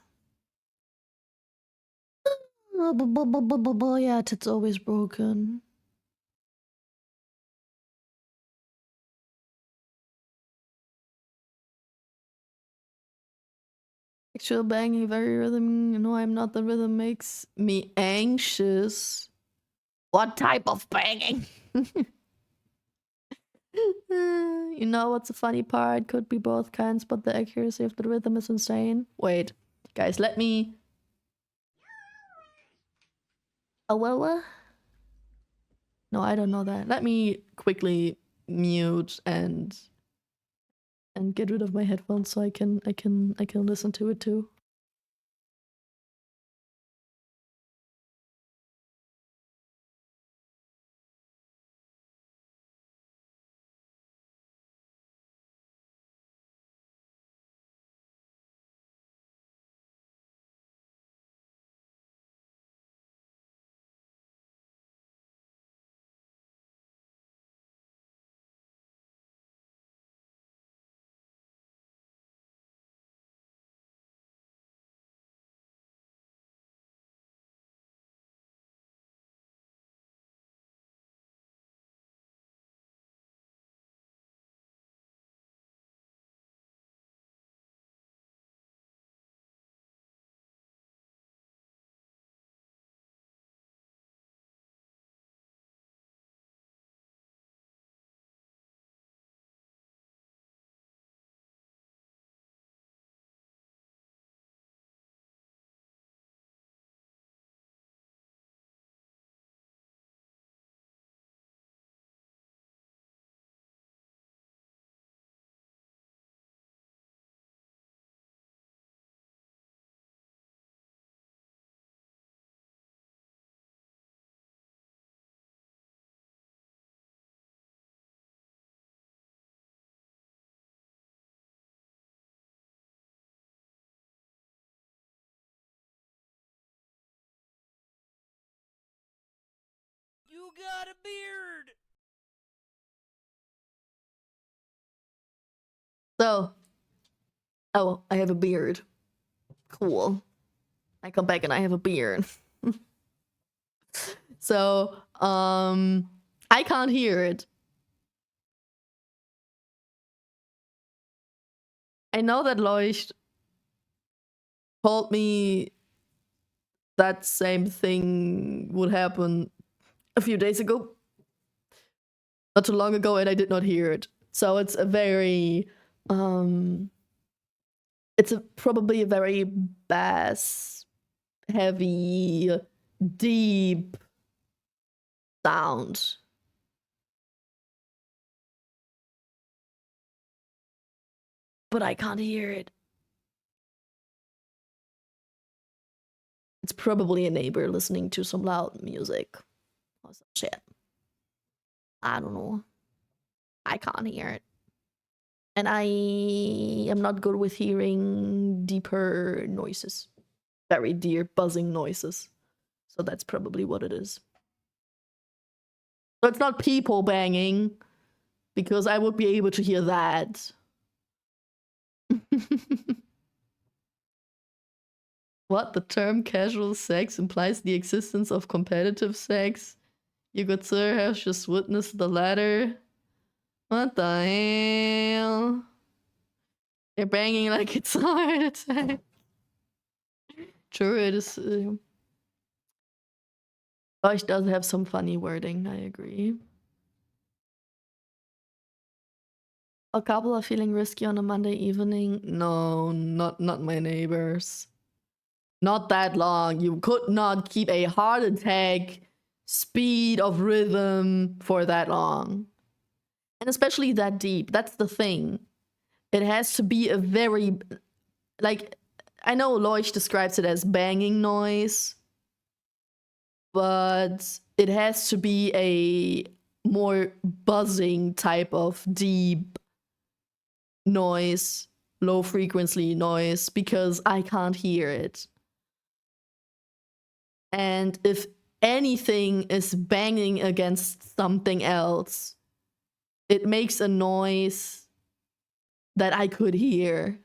Yeah, it's always broken. Actual banging, very rhythm. No, I'm not. The rhythm makes me anxious. What type of banging? You know what's the funny part? Could be both kinds, but the accuracy of the rhythm is insane. Wait, guys, let me. Oh, well, no, I don't know that. Let me quickly mute and get rid of my headphones so I can listen to it too. You got a beard! So, oh, I have a beard. Cool. I come back and I have a beard. So, I can't hear it. I know that Leucht told me that same thing would happen a few days ago. Not too long ago, and I did not hear it. So it's a very It's probably a very bass, heavy, deep sound. But I can't hear it. It's probably a neighbor listening to some loud music or some shit. I don't know. I can't hear it. And I am not good with hearing deeper noises. Very dear buzzing noises. So that's probably what it is. So it's not people banging, because I would be able to hear that. What? The term casual sex implies the existence of competitive sex? You good sir has just witnessed the latter. What the hell? They're banging like it's a heart attack. Sure, it is. It does have some funny wording, I agree. A couple are feeling risky on a Monday evening. No, not my neighbors. Not that long. You could not keep a heart attack speed of rhythm for that long. And especially that deep. That's the thing. It has to be a very, like, I know Leuch describes it as banging noise, but it has to be a more buzzing type of deep noise, low frequency noise, because I can't hear it. And if anything is banging against something else, it makes a noise that I could hear.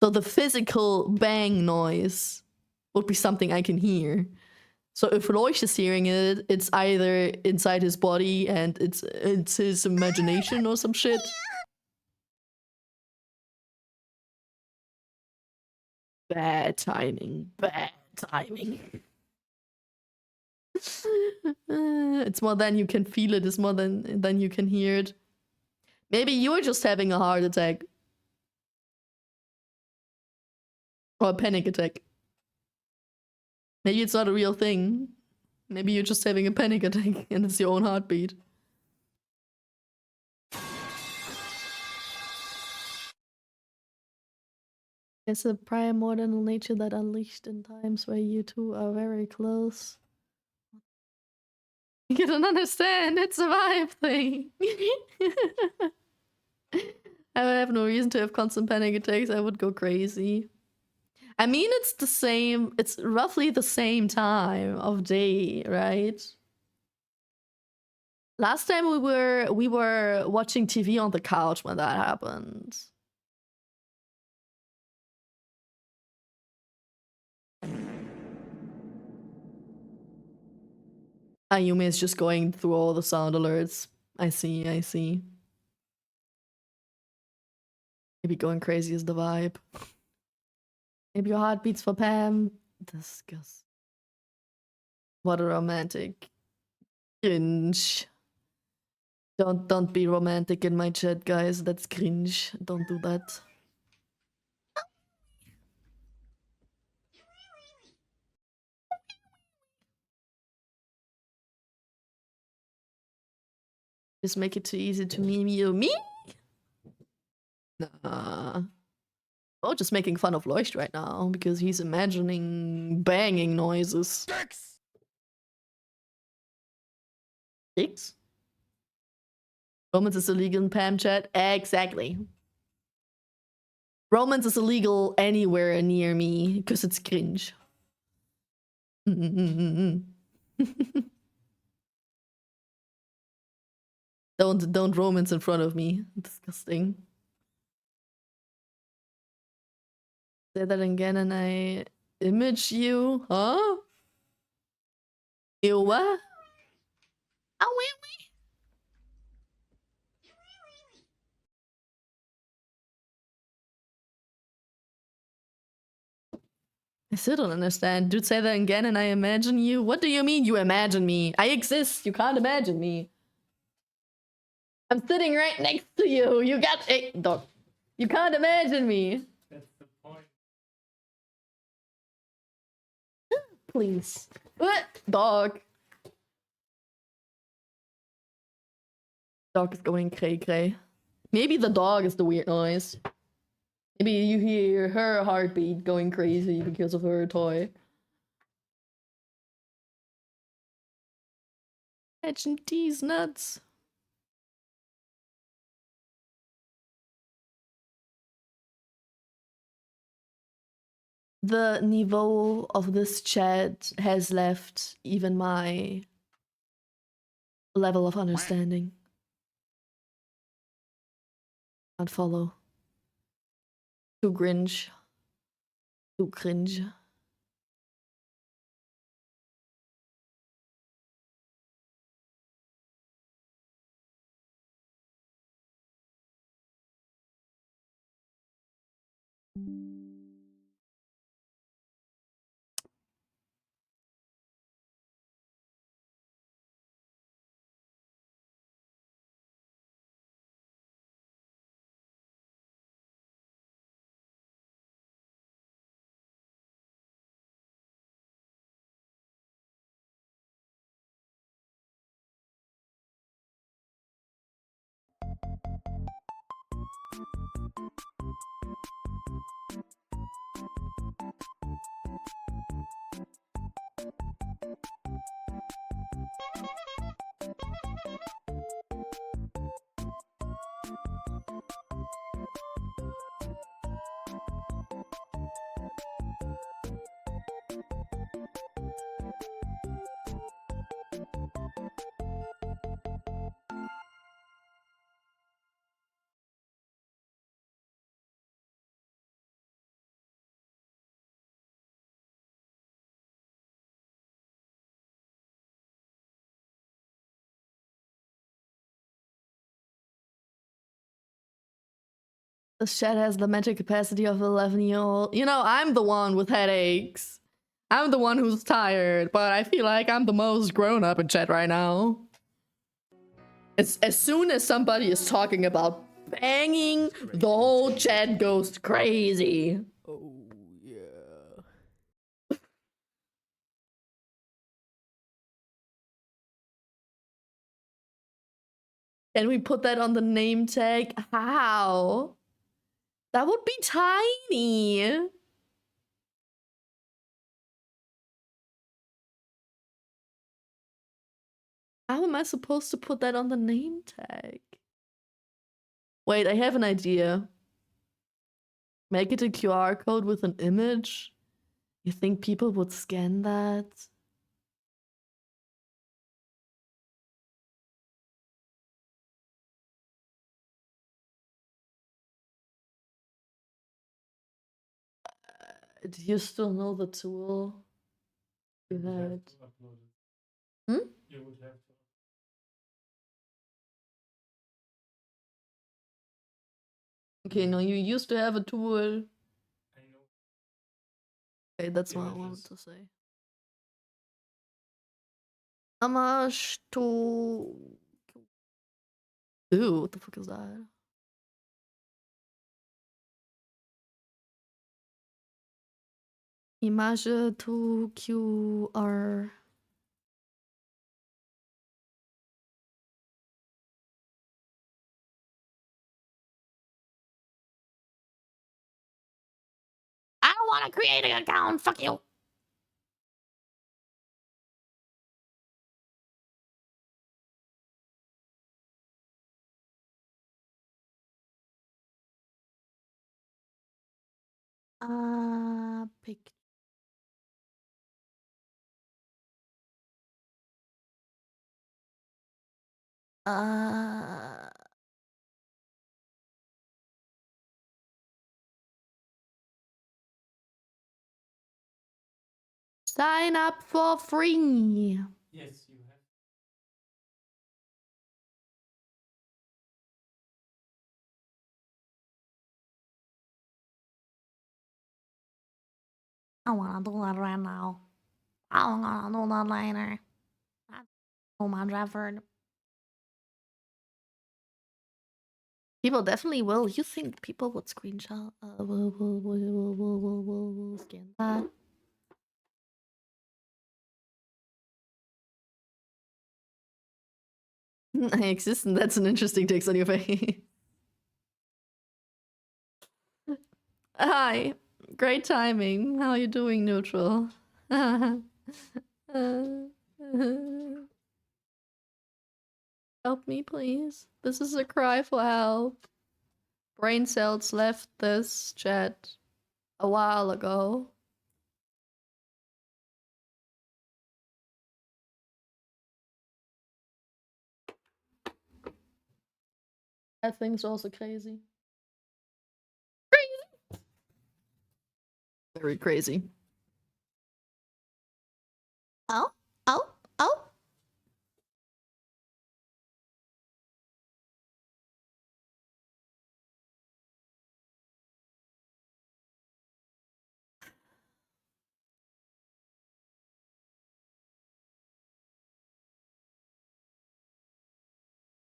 So the physical bang noise would be something I can hear. So if Leuch is hearing it, it's either inside his body and it's his imagination or some shit. Bad timing. Bad timing. It's more than you can feel it. It's more than you can hear it. Maybe you're just having a heart attack. Or a panic attack. Maybe it's not a real thing. Maybe you're just having a panic attack and it's your own heartbeat. It's a primordial nature that unleashed in times where you two are very close. You don't understand, it's a vibe thing. I would have no reason to have constant panic attacks, I would go crazy. I mean, it's the same, it's roughly the same time of day, right? Last time we were watching TV on the couch when that happened. Ayumi is just going through all the sound alerts. I see, I see. Maybe going crazy is the vibe. Maybe your heart beats for Pam. Disgust. What a romantic. Cringe. Don't be romantic in my chat, guys. That's cringe. Don't do that. Just make it too easy to meme you. Me? Nah. Oh, just making fun of Leucht right now because he's imagining banging noises. Six? Romance is illegal in Pam chat? Exactly. Romance is illegal anywhere near me because it's cringe. Don't romance in front of me. Disgusting. Say that again and I image you, huh? You what? Oh, wait. I still don't understand. Dude, say that again and I imagine you? What do you mean you imagine me? I exist. You can't imagine me. I'm sitting right next to you. You got it. Dog. You can't imagine me. please. Dog. Dog is going cray cray. Maybe the dog is the weird noise. Maybe you hear her heartbeat going crazy because of her toy. Catching these nuts. The niveau of this chat has left even my level of understanding. Can't follow. Too cringe. Too cringe. This chat has the mental capacity of 11-year-old. You know, I'm the one with headaches. I'm the one who's tired, but I feel like I'm the most grown up in chat right now. It's as soon as somebody is talking about banging, the whole chat goes crazy. Oh, yeah. Can we put that on the name tag? How? That would be tiny. How am I supposed to put that on the name tag? Wait, I have an idea. Make it a QR code with an image? You think people would scan that? Do you still know the tool you had? Hmm? You would have to. Okay, no, you used to have a tool. I know. Okay, that's what I wanted Images. to say. How much to... Ooh, what the fuck is that? Image to QR. I don't want to create an account. Fuck you. Pick. Sign up for free. Yes, you have. I want to do that right now. I'm gonna do that later. That's too much effort. People definitely will. You think people would screenshot? Will scan that? I exist, and that's an interesting text on your face. Hi. Great timing. How are you doing, neutral? Help me, please. This is a cry for help. Brain cells left this chat a while ago. That thing's also crazy. Crazy! Very crazy. Oh, oh, oh.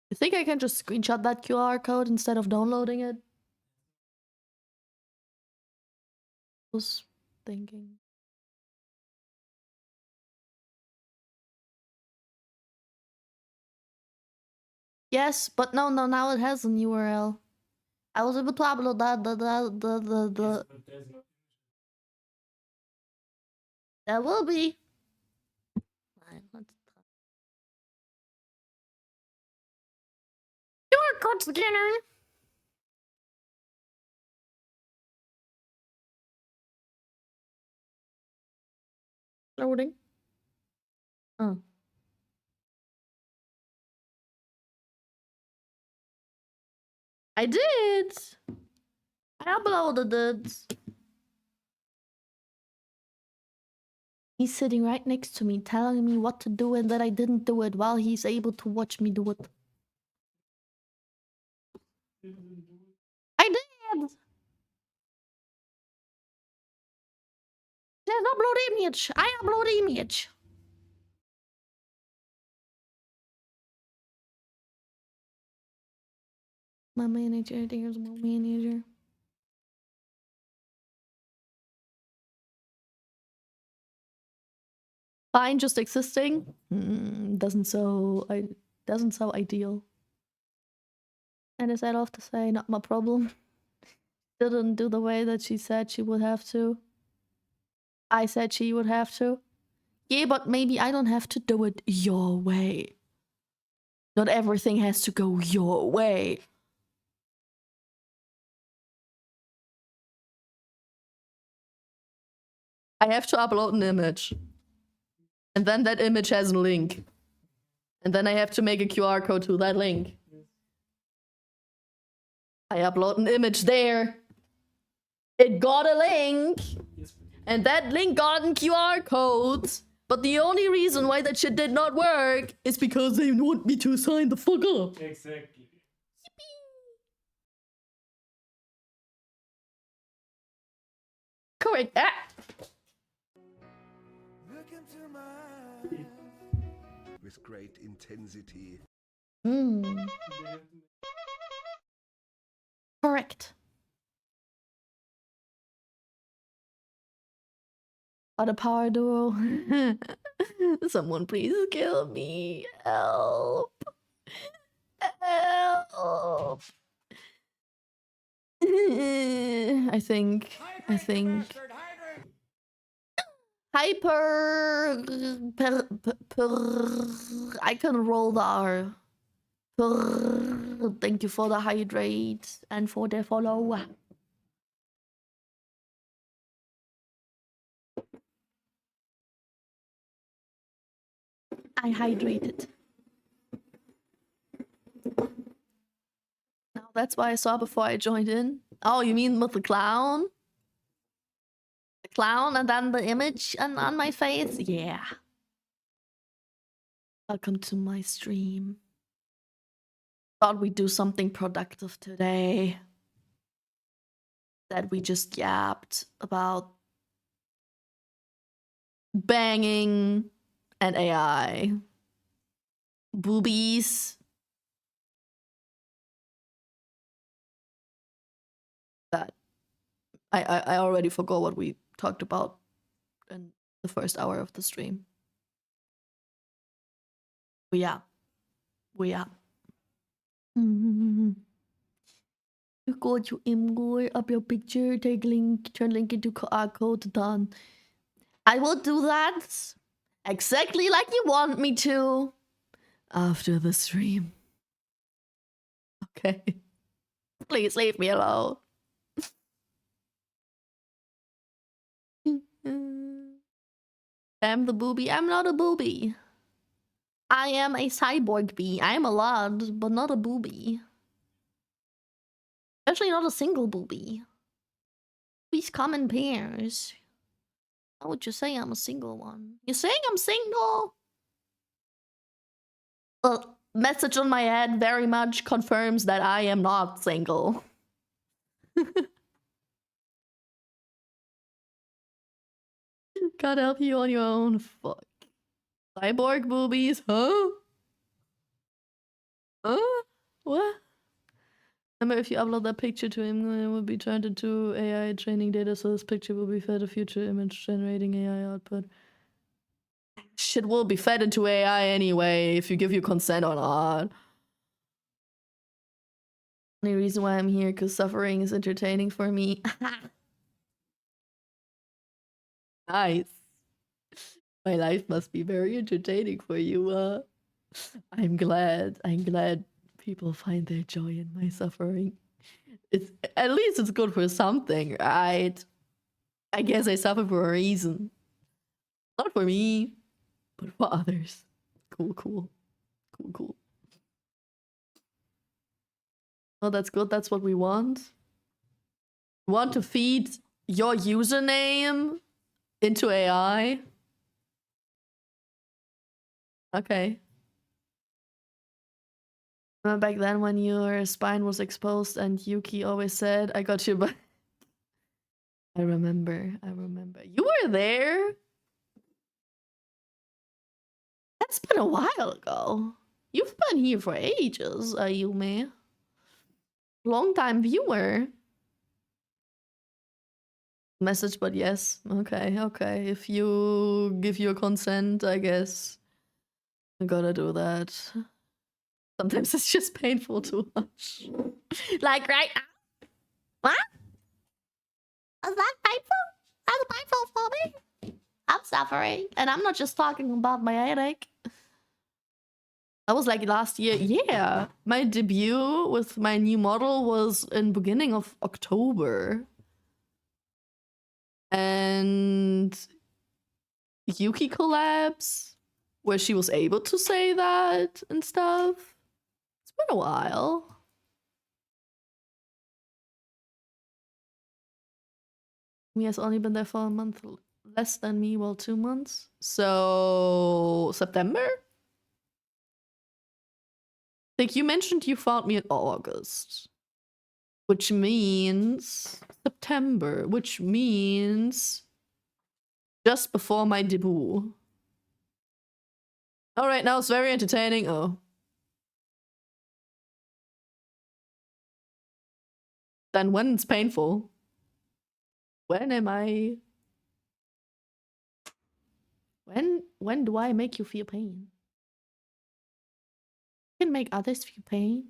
You think I can just screenshot that QR code instead of downloading it? Was thinking. Yes, but no, now it has an URL. I was able to upload that, Yes, but there's no. There will be. Right, let's try. QR code scanner. Loading. Oh. I did. I uploaded it. He's sitting right next to me, telling me what to do and that I didn't do it while he's able to watch me do it. I did. There's upload image. I upload image. My manager, there's my manager. Fine, just existing. Doesn't so ideal. And as I love to say, not my problem. Didn't do the way that she said she would have to. I said she would have to. Yeah, but maybe I don't have to do it your way. Not everything has to go your way. I have to upload an image. And then that image has a link. And then I have to make a QR code to that link. I upload an image there. It got a link. Yes, And that link got a QR code. But the only reason why that shit did not work is because they want me to sign the fuck up. exactly. Correct. Ah. Look into my eyes with great intensity. Correct. What a power duo. Someone please kill me. Help. Help. I think hyper I can roll the R. Thank you for the hydrate and for the follow. I hydrated. Now that's what I saw before I joined in. Oh, you mean with the clown? The clown and then the image on my face? Yeah. Welcome to my stream. Thought we'd do something productive today. That we just yapped about banging and AI. Boobies. That I already forgot what we talked about in the first hour of the stream. We are. You go to Imgur, up your picture, take link, turn link into QR code, done. I will do that exactly like you want me to after the stream. Okay. Please leave me alone. I'm the booby. I'm not a booby. I am a cyborg bee. I am a lad, but not a booby. Especially not a single booby. Please come in pairs. How would you say I'm a single one? You're saying I'm single? Message on my head very much confirms that I am not single. Can't help you on your own. Fuck. Cyborg boobies, huh? Huh? What? Remember, if you upload that picture to him, it will be turned into AI training data, so this picture will be fed a future image generating AI output. Shit will be fed into AI anyway, if you give your consent or not. Only reason why I'm here, because suffering is entertaining for me. Nice. My life must be very entertaining for you, I'm glad people find their joy in my suffering. It's at least it's good for something, right? I guess I suffer for a reason. Not for me, but for others. Cool. Oh, that's good. That's what we want. We want to feed your username into AI. Okay. Remember back then when your spine was exposed and Yuki always said, I got you back. I remember. You were there? That's been a while ago. You've been here for ages, Ayumi. Long time viewer. Message, but yes. Okay. If you give your consent, I guess I gotta do that. Sometimes it's just painful to watch. Like right now. What? Is that painful? That's painful for me. I'm suffering. And I'm not just talking about my headache. That was like last year. Yeah. My debut with my new model was in beginning of October. And Yuki collabs, where she was able to say that and stuff. It's been a while. He has only been there for a month less than me, well, 2 months. So September? I think you mentioned you found me in August. Which means September, which means just before my debut. Alright, now it's very entertaining. Oh. Then when it's painful? When am I... When do I make you feel pain? I can make others feel pain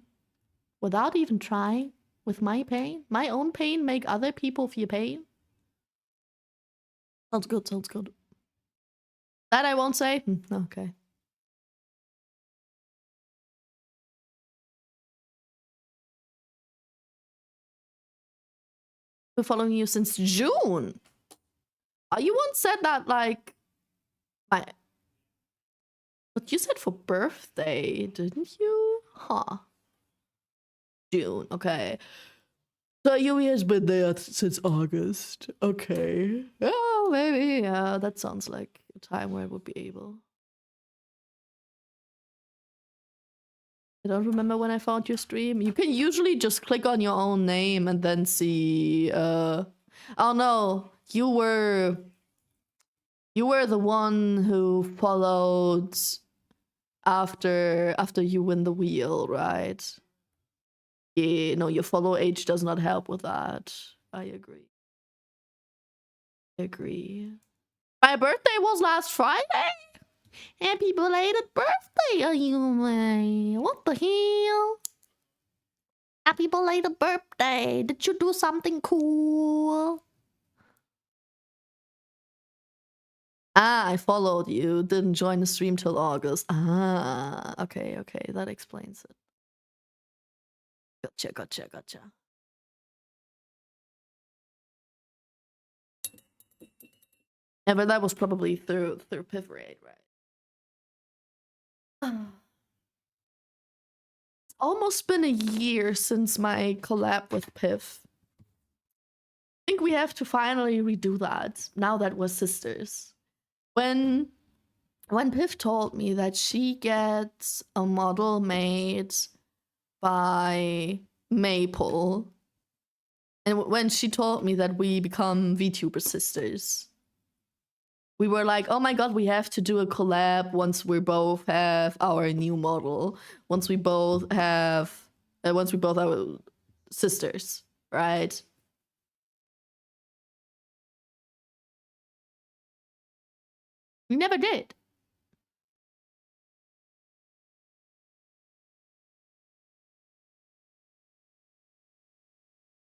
without even trying. With my pain, my own pain, make other people feel pain. Sounds good. That I won't say? Okay. Been following you since June. You once said that, like... But you said for birthday, didn't you? Huh. June, okay. So Yumi has been there since August. Okay. Oh, maybe. Yeah, that sounds like a time where I would be able. I don't remember when I found your stream. You can usually just click on your own name and then see... Oh no, you were the one who followed after you win the wheel, right? Yeah, no, your follow age does not help with that. I agree. My birthday was last Friday? Happy belated birthday, Ayume. What the hell? Happy belated birthday. Did you do something cool? Ah, I followed you. Didn't join the stream till August. Ah, okay, okay. That explains it. Gotcha, gotcha, gotcha. Yeah, but that was probably through Piff Raid, right? It's almost been a year since my collab with Piff. I think we have to finally redo that now that we're sisters. When Piff told me that she gets a model made by Maple, and when she told me that we become VTuber sisters, we were like, oh my god, we have to do a collab once we both have our new model. Once we both have sisters, right? We never did.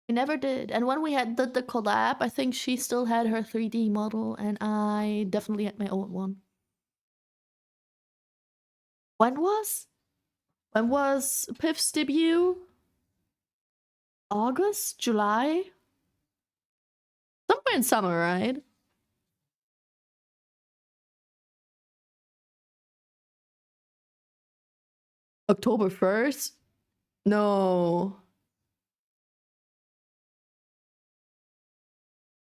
We never did. And when we had the collab, I think she still had her 3D model, and I definitely had my own one. When was Piff's debut? August? July? Somewhere in summer, right? October 1st? No.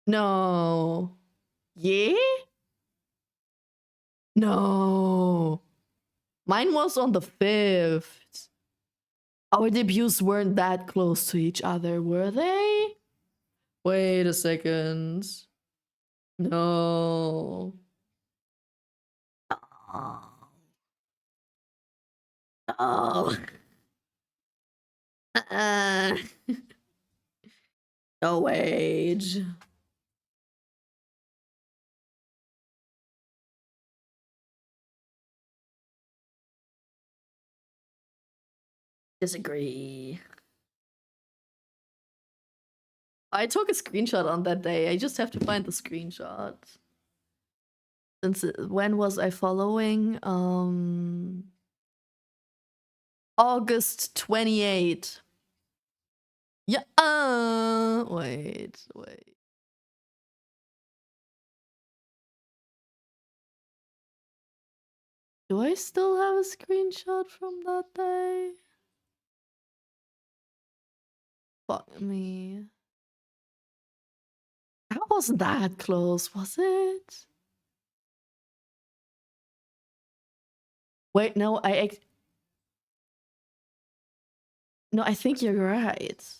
No. Yeah? No. Mine was on the 5th. Our debuts weren't that close to each other, were they? Wait a second. No. Oh. Oh. No age. Disagree. I took a screenshot on that day. I just have to find the screenshot. Since when was I following? August 28th. Yeah. Wait. Do I still have a screenshot from that day? Fuck me. I wasn't that close, was it? Wait, no, no, I think you're right.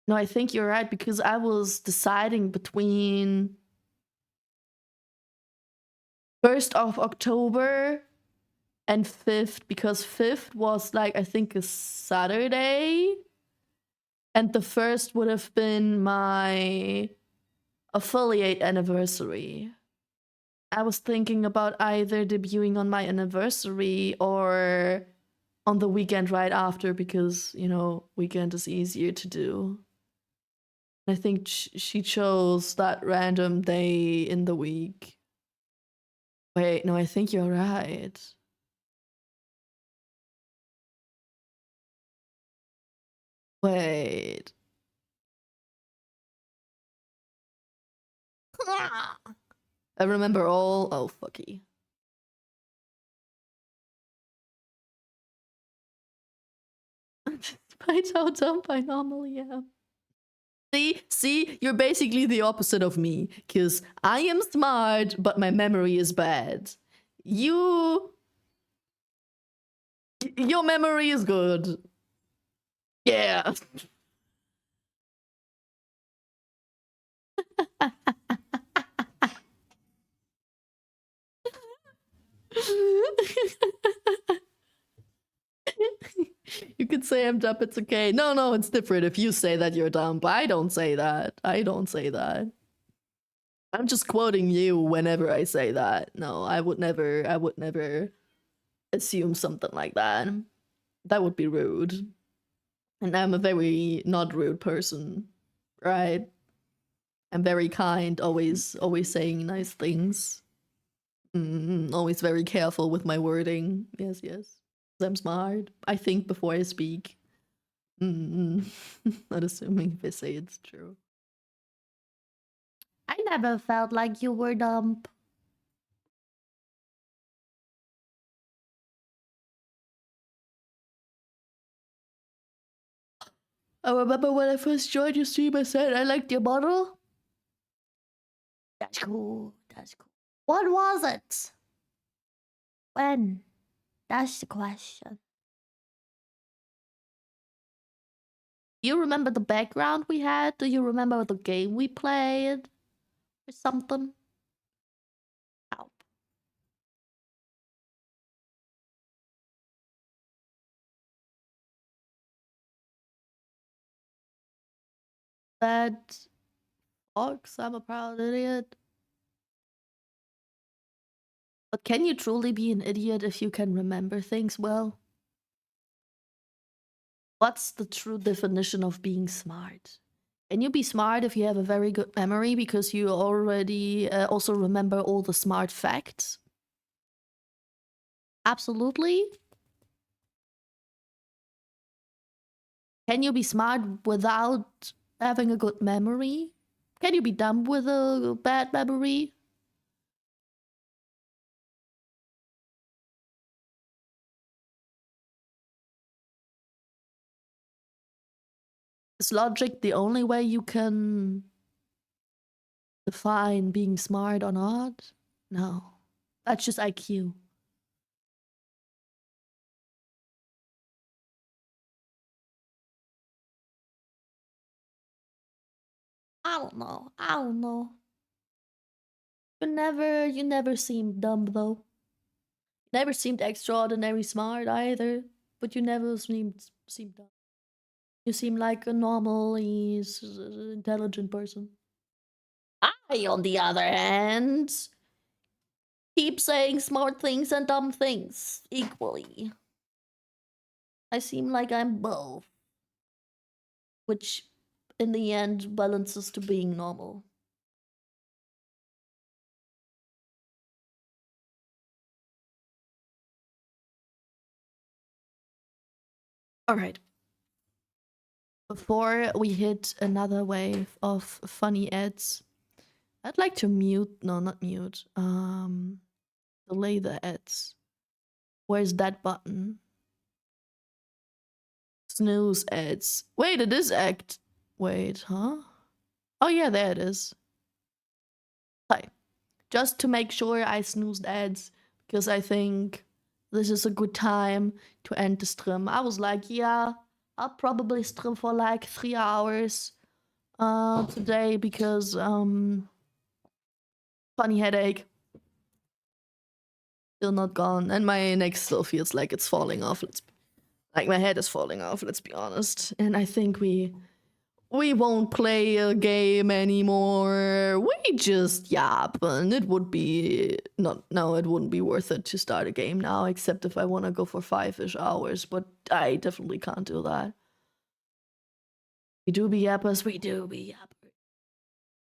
No, I think you're right because I was deciding between 1st of October and 5th because 5th was like I think a Saturday and the 1st would have been my affiliate anniversary. I was thinking about either debuting on my anniversary or on the weekend right after because, you know, weekend is easier to do. I think she chose that random day in the week. Wait, no, I think you're right. Wait. I remember all. Oh, fucky. Despite how dumb I normally am. See, you're basically the opposite of me, because I am smart, but my memory is bad. Your memory is good. Yeah. You could say I'm dumb, it's okay. No, it's different if you say that you're dumb, but I don't say that. I don't say that. I'm just quoting you whenever I say that. No, I would never assume something like that. that would be rude. And I'm a very not rude person, right? I'm very kind, always saying nice things. Always very careful with my wording. Yes, yes. I'm smart. I think before I speak. Not assuming if I say it's true. I never felt like you were dumb. I remember when I first joined your stream, I said I liked your model. That's cool. That's cool. What was it? When? That's the question. Do you remember the background we had? Do you remember the game we played? Or something? Help. That Fox, I'm a proud idiot. But can you truly be an idiot if you can remember things well? What's the true definition of being smart? Can you be smart if you have a very good memory because you already also remember all the smart facts? Absolutely. Can you be smart without having a good memory? Can you be dumb with a bad memory? Is logic the only way you can define being smart or not? No. That's just IQ. I don't know. I don't know. You never seemed dumb though. Never seemed extraordinary smart either, but you never seemed dumb. You seem like a normally intelligent person. I, on the other hand, keep saying smart things and dumb things equally. I seem like I'm both, which in the end balances to being normal. All right. Before we hit another wave of funny ads, I'd like to not mute, delay the ads. Where's that button? Snooze ads. Wait, it is act. Wait, huh? Oh yeah, there it is. Hi. Just to make sure I snoozed ads, because I think this is a good time to end the stream. I was like, yeah, I'll probably stream for like 3 hours today because funny headache. Still not gone, and my neck still feels like it's falling off. Like my head is falling off, let's be honest. And I think we won't play a game anymore. We just yap, and it would be it wouldn't be worth it to start a game now, except if I want to go for 5-ish hours, but I definitely can't do that. We do be yappers, we do be yappers.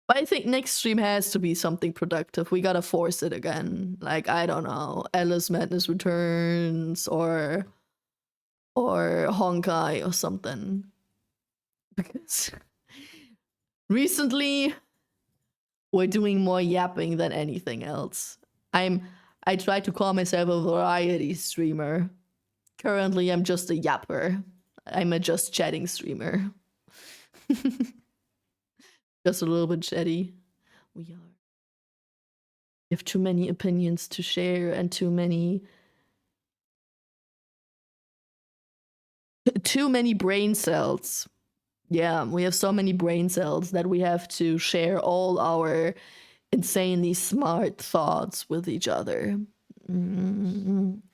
But I think next stream has to be something productive. We gotta force it again. Like, I don't know, Alice Madness Returns or Honkai or something. Because recently we're doing more yapping than anything else. I try to call myself a variety streamer. Currently I'm just a yapper. I'm a just chatting streamer. Just a little bit chatty. We have too many opinions to share and too many brain cells. Yeah, we have so many brain cells that we have to share all our insanely smart thoughts with each other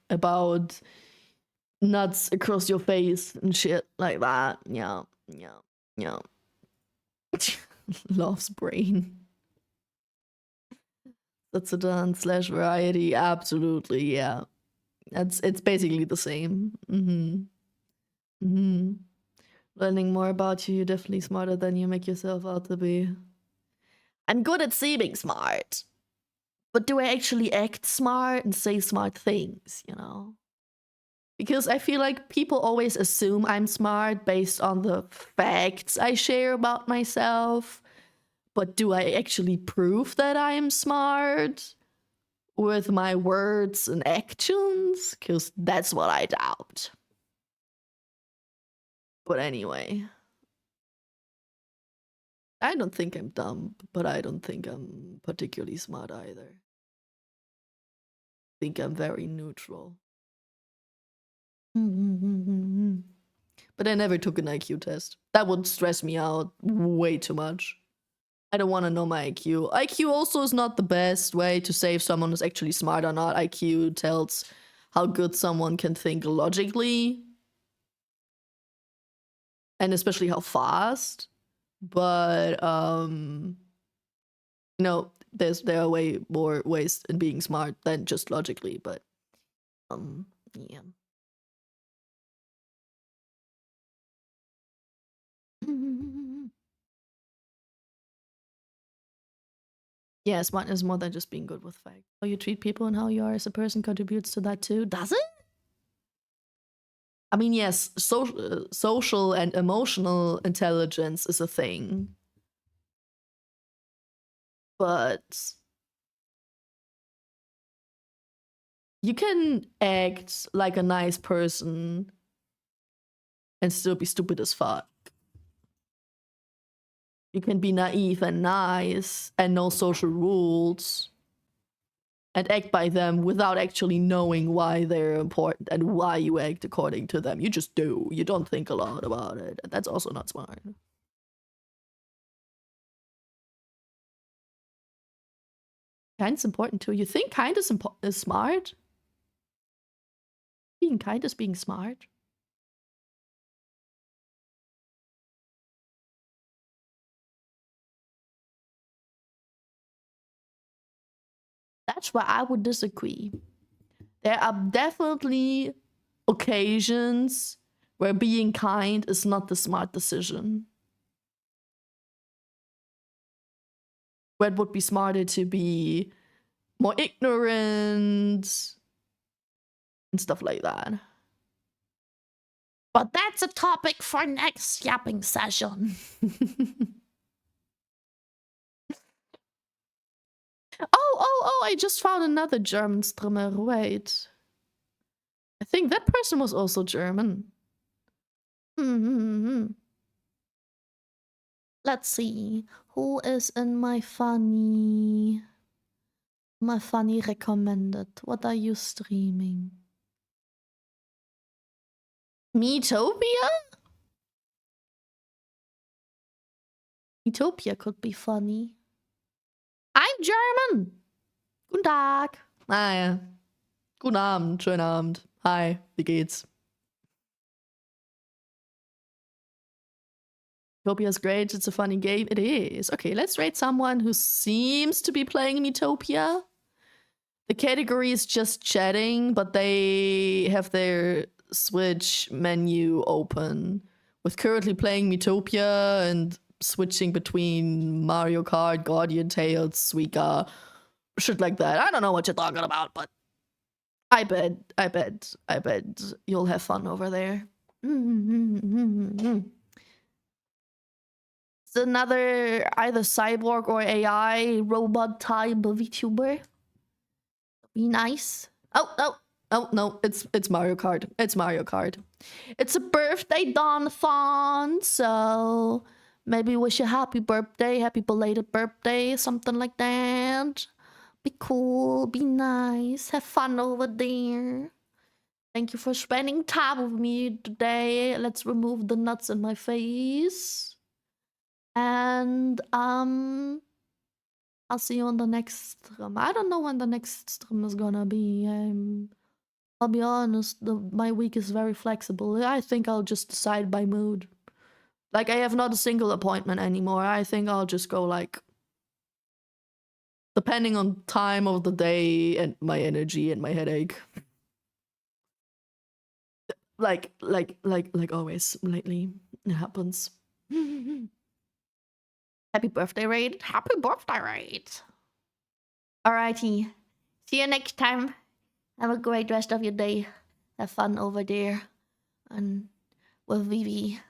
about nuts across your face and shit like that. Yeah. Love's brain. That's a dance / variety. Absolutely, yeah. It's basically the same. Mm-hmm. Learning more about you, you're definitely smarter than you make yourself out to be. I'm good at seeming smart. But do I actually act smart and say smart things, you know? Because I feel like people always assume I'm smart based on the facts I share about myself. But do I actually prove that I am smart with my words and actions? Because that's what I doubt. But anyway, I don't think I'm dumb, but I don't think I'm particularly smart either. I think I'm very neutral. But I never took an IQ test. That would stress me out way too much. I don't want to know my IQ. IQ also is not the best way to say if someone is actually smart or not. IQ tells how good someone can think logically, and especially how fast. But you know, there are way more ways in being smart than just logically. But yeah. Yeah, smart is more than just being good with facts. How you treat people and how you are as a person contributes to that too. Does it? I mean, yes, social and emotional intelligence is a thing. But you can act like a nice person and still be stupid as fuck. You can be naive and nice and know social rules and act by them without actually knowing why they're important and why you act according to them. You just do. You don't think a lot about it. And that's also not smart. Kind's important too. You think kind is smart? Being kind is being smart. That's where I would disagree. There are definitely occasions where being kind is not the smart decision. Where it would be smarter to be more ignorant and stuff like that. But that's a topic for next yapping session. Oh, I just found another German streamer. Wait. I think that person was also German. Let's see. Who is in my funny recommended? What are you streaming? Metopia? Utopia could be funny. I'm German. Guten Tag. Ah ja. Guten Abend, schönen Abend. Hi, wie geht's? Metopia's great. It's a funny game. It is. Okay, let's rate someone who seems to be playing Metopia. The category is just chatting, but they have their Switch menu open with currently playing Metopia and switching between Mario Kart, Guardian Tales, Suika, shit like that. I don't know what you're talking about, but I bet you'll have fun over there. It's another either cyborg or AI robot type of VTuber. Be nice. Oh no, it's Mario Kart. It's Mario Kart. It's a birthday Donathon, so maybe wish a happy birthday, happy belated birthday, something like that. Be cool, be nice, have fun over there. Thank you for spending time with me today. Let's remove the nuts in my face. And I'll see you on the next stream. I don't know when the next stream is gonna be. I'll be honest, my week is very flexible. I think I'll just decide by mood. Like, I have not a single appointment anymore. I think I'll just go, like, depending on time of the day and my energy and my headache. like always lately. It happens. Happy birthday, Raid. Happy birthday, Raid. Alrighty. See you next time. Have a great rest of your day. Have fun over there. And with Vivi.